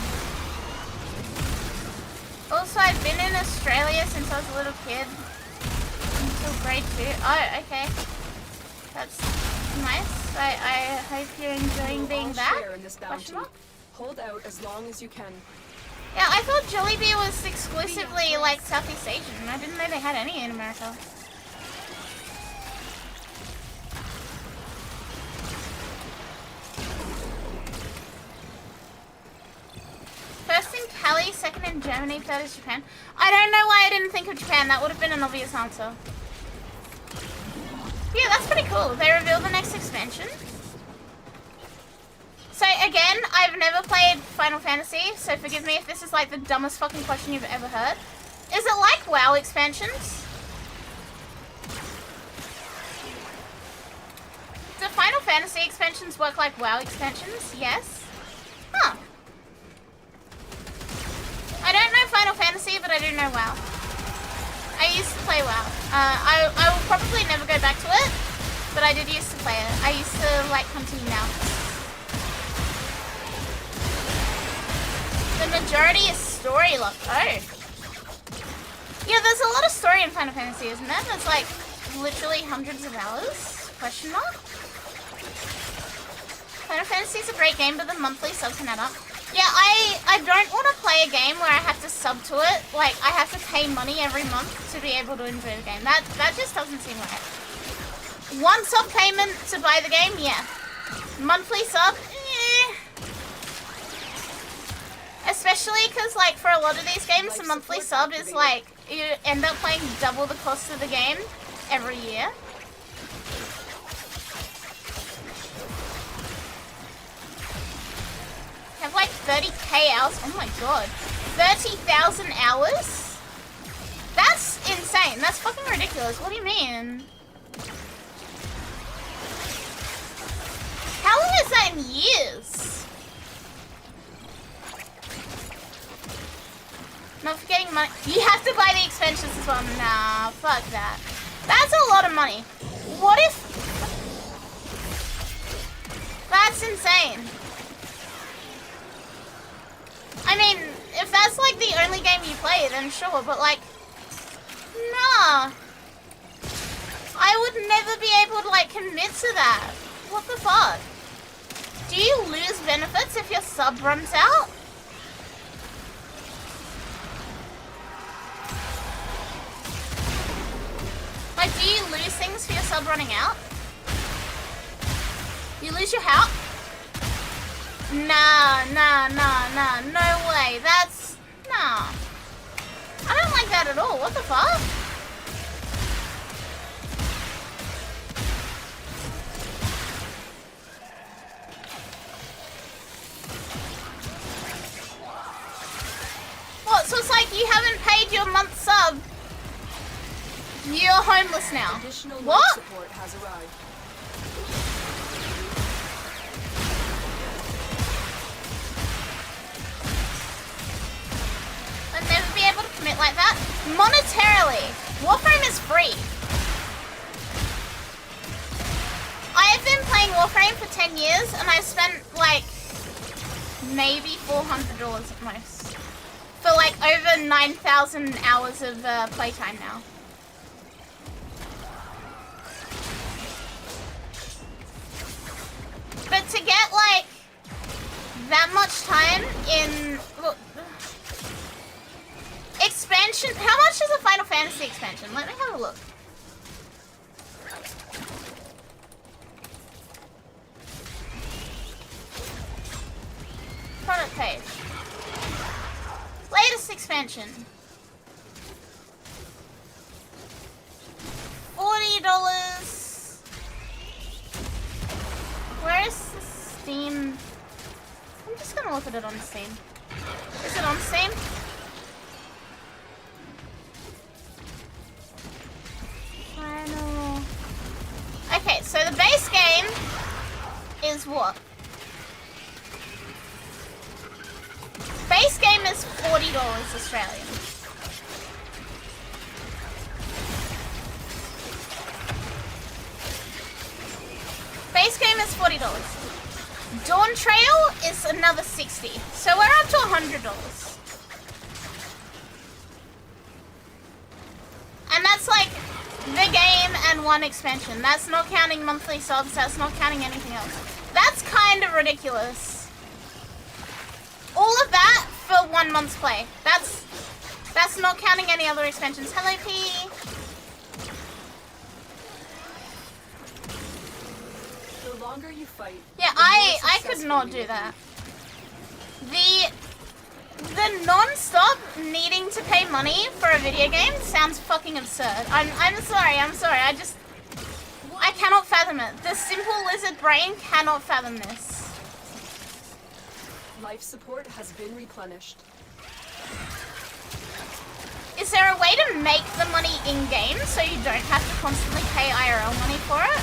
Also, I've been in Australia since I was a little kid. Until grade 2. Oh, okay. That's nice. I hope you're enjoying being back. Question mark? Hold out as long as you can. Yeah, I thought Jollibee was exclusively like Southeast Asian. I didn't know they had any in America. First in Cali, second in Germany, third is Japan. I don't know why I didn't think of Japan. That would have been an obvious answer. Yeah, that's pretty cool. They revealed the next expansion. So again, I've never played Final Fantasy, so forgive me if this is like the dumbest fucking question you've ever heard. Is it like WoW expansions? Do Final Fantasy expansions work like WoW expansions? Yes. Huh. I don't know Final Fantasy, but I do know WoW. I used to play WoW. I will probably never go back to it, but I did used to play it. I used to like hunting mounts. The majority is story locked. Oh. Yeah, there's a lot of story in Final Fantasy, isn't there? There's like literally hundreds of hours? Question mark? Final Fantasy is a great game, but the monthly sub can add up. Yeah, I don't want to play a game where I have to sub to it. Like, I have to pay money every month to be able to enjoy the game. That just doesn't seem right. One-off payment to buy the game? Yeah. Monthly sub? Eh. Especially because, like, for a lot of these games, the monthly sub is, like, you end up playing double the cost of the game every year. Have, like, 30k hours. Oh, my God. 30,000 hours? That's insane. That's fucking ridiculous. What do you mean? How long is that in years? Not forgetting money. You have to buy the expansions as well. Nah, fuck that. That's a lot of money. What if... That's insane. I mean, if that's like the only game you play, then sure, but like... Nah. I would never be able to like commit to that. What the fuck? Do you lose benefits if your sub runs out? Like, do you lose things for your sub running out? You lose your health? Nah, no way. That's... Nah. I don't like that at all. What the fuck? What? So it's like you haven't paid your month sub. You're homeless now. Additional What? support has arrived. I'll never be able to commit like that. Monetarily, Warframe is free. I have been playing Warframe for 10 years and I've spent like maybe $400 at most. For like over 9,000 hours of playtime now. But to get like that much time in expansion, how much is a Final Fantasy expansion? Let me have a look. Product page. Latest expansion. $40. Where is the Steam? I'm just gonna look at it on Steam. Is it on Steam? Final. Okay, so the base game is what? Base game is $40 Australian. Base game is $40. Dawn Trail is another 60. So we're up to $100. And that's like the game and one expansion. That's not counting monthly subs. That's not counting anything else. That's kind of ridiculous. All of that for 1 month's play. That's not counting any other expansions. Hello, P. The longer you fight, Yeah, the more I could successful not you do will that. The non-stop needing to pay money for a video game sounds fucking absurd. I'm sorry. I cannot fathom it. The simple lizard brain cannot fathom this. be. Life support has been replenished. Is there a way to make the money in-game so you don't have to constantly pay IRL money for it?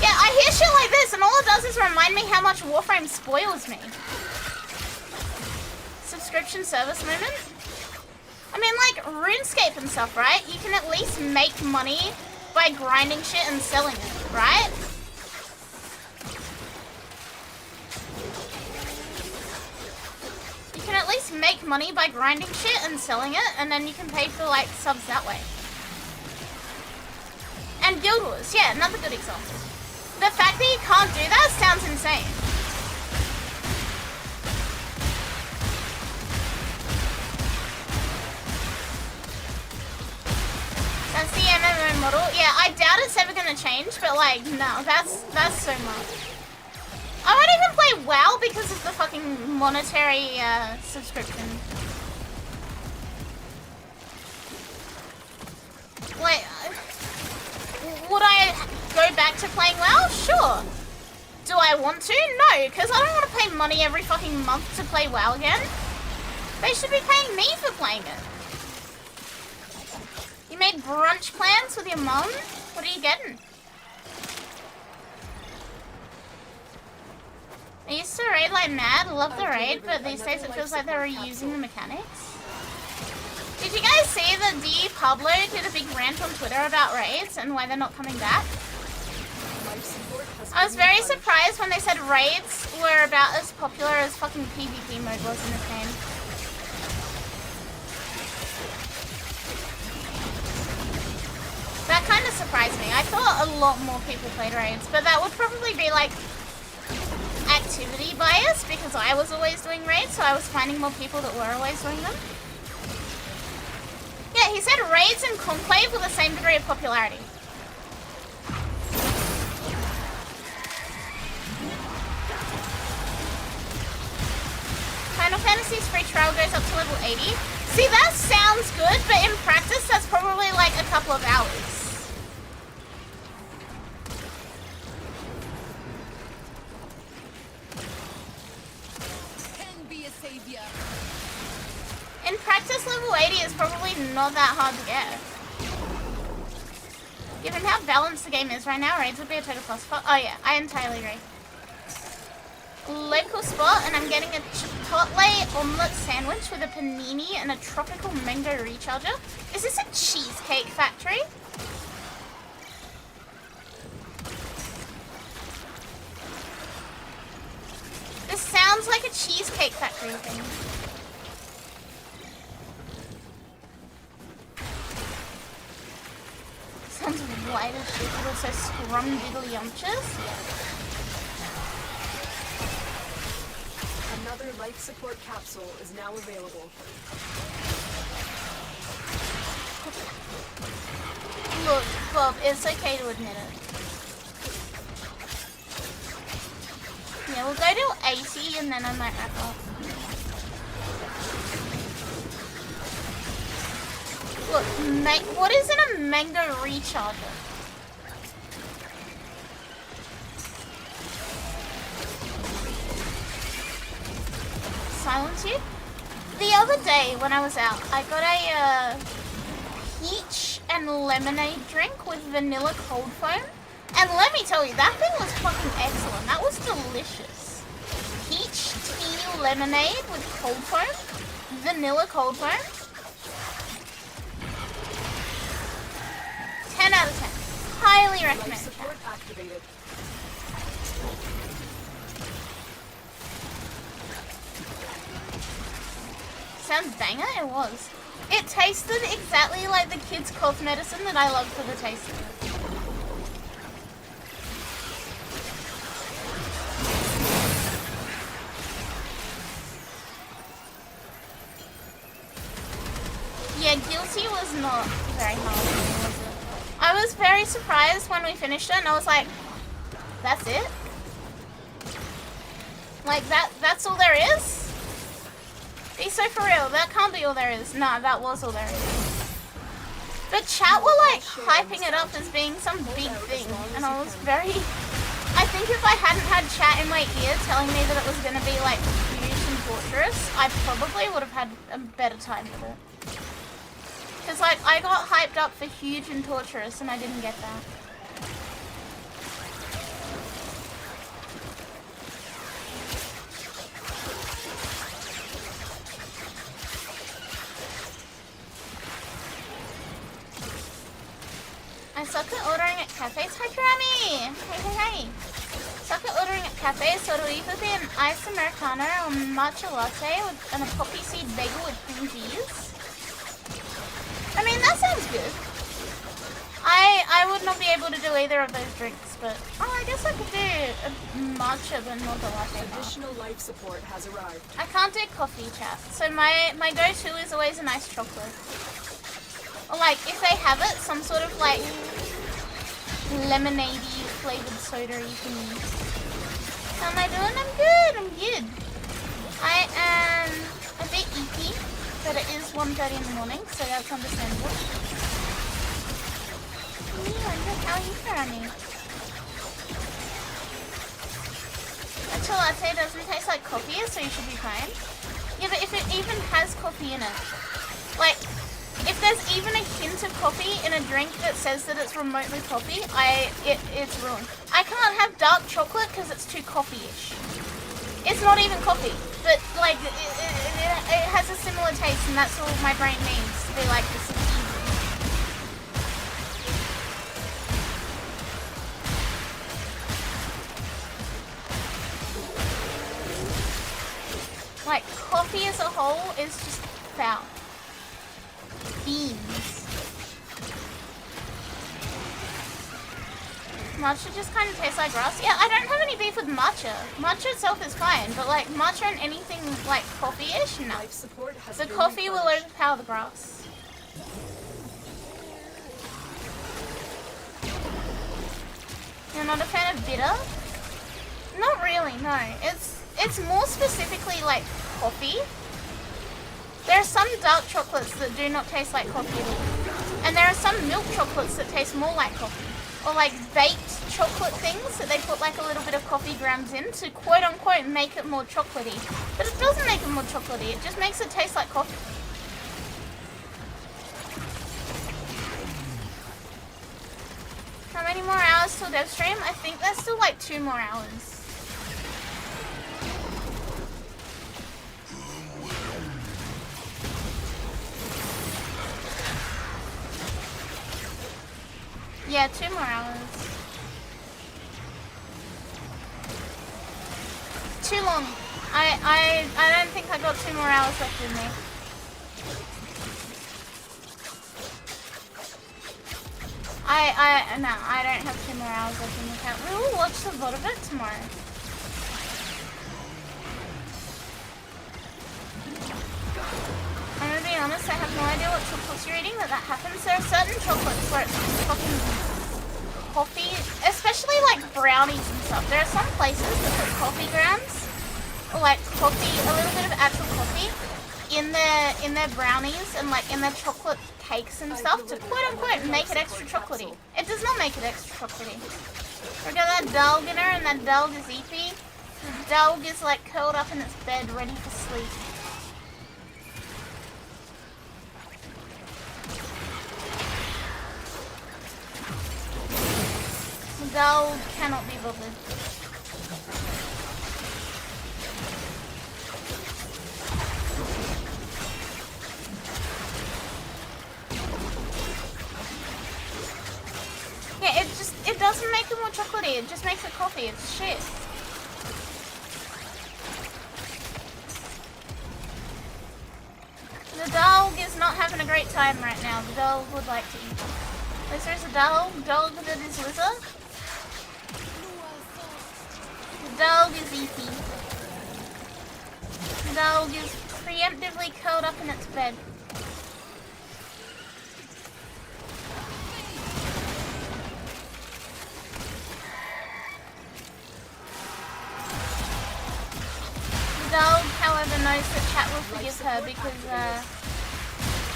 Yeah, I hear shit like this and all it does is remind me how much Warframe spoils me. Subscription service moment? I mean, like, RuneScape and stuff, right? You can at least make money by grinding shit and selling it, right? You can at least make money by grinding shit and selling it, and then you can pay for, like, subs that way. And Guild Wars, yeah, another good example. The fact that you can't do that sounds insane. That's the MMO model. Yeah, I doubt it's ever gonna change, but like, no, that's so much. I won't even play WoW because of the fucking monetary subscription. Like, would I go back to playing WoW? Sure. Do I want to? No, because I don't want to pay money every fucking month to play WoW again. They should be paying me for playing it. You made brunch plans with your mum? What are you getting? I used to raid like mad, love the raid, but these days it feels like they're reusing the mechanics. Did you guys see that D Pablo did a big rant on Twitter about raids and why they're not coming back? I was very surprised when they said raids were about as popular as fucking PvP mode was in this game. That kind of surprised me. I thought a lot more people played raids, but that would probably be like activity bias because I was always doing raids, so I was finding more people that were always doing them. Yeah, he said raids and Conclave with the same degree of popularity. Final Fantasy's free trial goes up to level 80. See, that sounds good, but in practice, that's probably like a couple of hours. Can be a savior. In practice, level 80 is probably not that hard to get. Given how balanced the game is right now, raids would be a total plus. Oh yeah, I entirely agree. Local spot, and I'm getting a chipotle omelette sandwich with a panini and a tropical mango recharger. Is this a cheesecake factory? This sounds like a cheesecake factory thing. Sounds white as shit, but also scrumdiddlyumptious. Another life support capsule is now available. Look, Bob, it's okay to admit it. Yeah, we'll go to 80 and then I might wrap up. Look, what is in a mango recharger? Silence you? The other day when I was out, I got a peach and lemonade drink with vanilla cold foam. And let me tell you, that thing was fucking excellent. That was delicious. Peach tea lemonade with cold foam. Vanilla cold foam. 10 out of 10. Highly highly Life recommend. support activated. Sounds banger? It was. It tasted exactly like the kids' cough medicine that I loved for the taste of it. Yeah, Guilty was not very hard, was it? I was very surprised when we finished it and I was like, that's it? Like that's all there is? Be so for real, that can't be all there is. Nah, that was all there is. But chat were like hyping it up as being some big thing, and I was very... I think if I hadn't had chat in my ear telling me that it was going to be like huge and torturous, I probably would have had a better time with it. Because like, I got hyped up for huge and torturous and I didn't get that. I suck at ordering at cafes. Hi, Grammy! Hey. Suck at ordering at cafes, so it'll either be an iced Americano or matcha latte and a poppy seed bagel with cream cheese. I mean, that sounds good. I would not be able to do either of those drinks, but... Oh, I guess I could do a matcha, but not a latte. Additional life support has arrived. I can't do coffee, chat. So my go-to is always a nice chocolate. Or like, if they have it, some sort of like lemonade-y flavored soda you can use. How am I doing? I'm good. I am a bit eepy, but it is 1:30 in the morning, so that's understandable. I'm good. How are you, Karami? Matcha latte doesn't taste like coffee, so you should be fine. Yeah, but if it even has coffee in it, like, if there's even a hint of coffee in a drink that says that it's remotely coffee, it's ruined. I can't have dark chocolate because it's too coffee-ish. It's not even coffee, but like it has a similar taste, and that's all my brain needs to be like, this is easy. Like, coffee as a whole is just foul. Beans. Matcha just kind of tastes like grass. Yeah, I don't have any beef with matcha. Matcha itself is fine, but like matcha and anything like coffee-ish, no. The coffee will overpower the grass. You're not a fan of bitter? Not really, no. It's more specifically like coffee. There are some dark chocolates that do not taste like coffee at all. And there are some milk chocolates that taste more like coffee. Or like baked chocolate things that they put like a little bit of coffee grounds in to quote unquote make it more chocolatey. But it doesn't make it more chocolatey, it just makes it taste like coffee. How many more hours till dev stream? I think there's still like 2 more hours. Yeah, 2 more hours. Too long. I don't think I got 2 more hours left in me. No, I don't have 2 more hours left in the account. We will watch a lot of it tomorrow. I'm gonna be honest, I have no idea what chocolates you're eating, that happens. There are certain chocolates where it's fucking coffee, especially like brownies and stuff. There are some places that put coffee grounds, or like coffee, a little bit of actual coffee, in their brownies and like in their chocolate cakes and stuff to quote unquote make it extra chocolatey. It does not make it extra chocolatey. We got that dog in her, and that dog is eepy. The dog is like curled up in its bed ready for sleep. The dog cannot be bothered. Yeah, it it doesn't make it more chocolatey, it just makes it coffee. It's shit. The dog is not having a great time right now. The dog would like to eat. At least there's a dog that is lizard. The dog is eating. The dog is preemptively curled up in its bed. The dog, however, knows that chat will forgive her because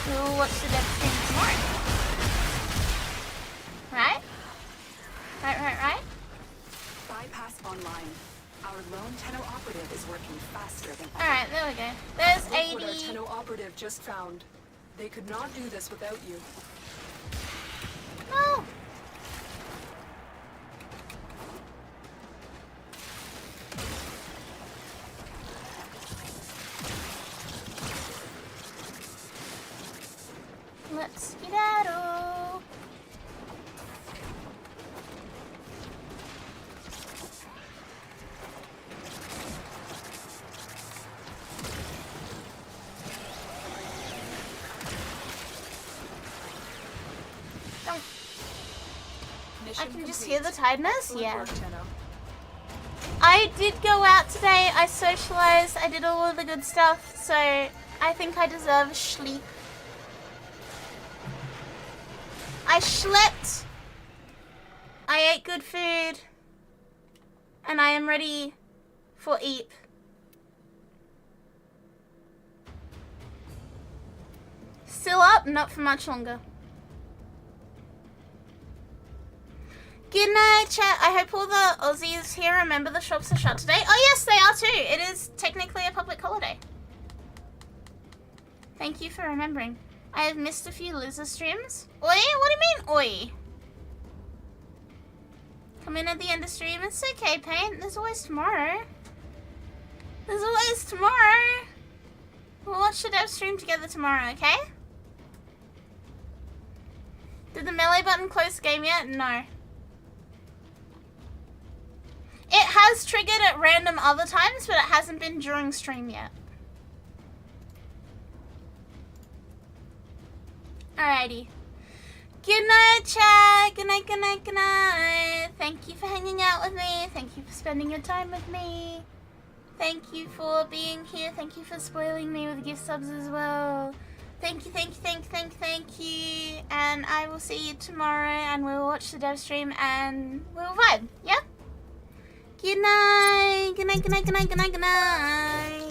we will watch the dev stream tomorrow. Right? Right? Bypass online. Our lone Tenno operative is working faster than ever. Alright, there we go. There's Look what our 80. Tenno operative just found. They could not do this without you. No! Let's skedaddle. Don't. I can just hear the tiredness? Excellent Yeah. work, Tenno. I did go out today, I socialized, I did all of the good stuff, so I think I deserve sleep. I slept, I ate good food, and I am ready for eat. Still up? Not for much longer. Good night, chat. I hope all the Aussies here remember the shops are shut today. Oh yes, they are too. It is technically a public holiday. Thank you for remembering. I have missed a few Lizard streams. Oi? What do you mean, oi? Come in at the end of stream. It's okay, Paint. There's always tomorrow. There's always tomorrow. We'll watch the dev stream together tomorrow, okay? Did the melee button close the game yet? No. It has triggered at random other times, but it hasn't been during stream yet. Alrighty. Good night, chat. Good night, good night, good night. Thank you for hanging out with me. Thank you for spending your time with me. Thank you for being here. Thank you for spoiling me with gift subs as well. Thank you, thank you. And I will see you tomorrow, and we'll watch the dev stream, and we'll vibe, yeah? Good night. Good night, good night, good night, good night, good night.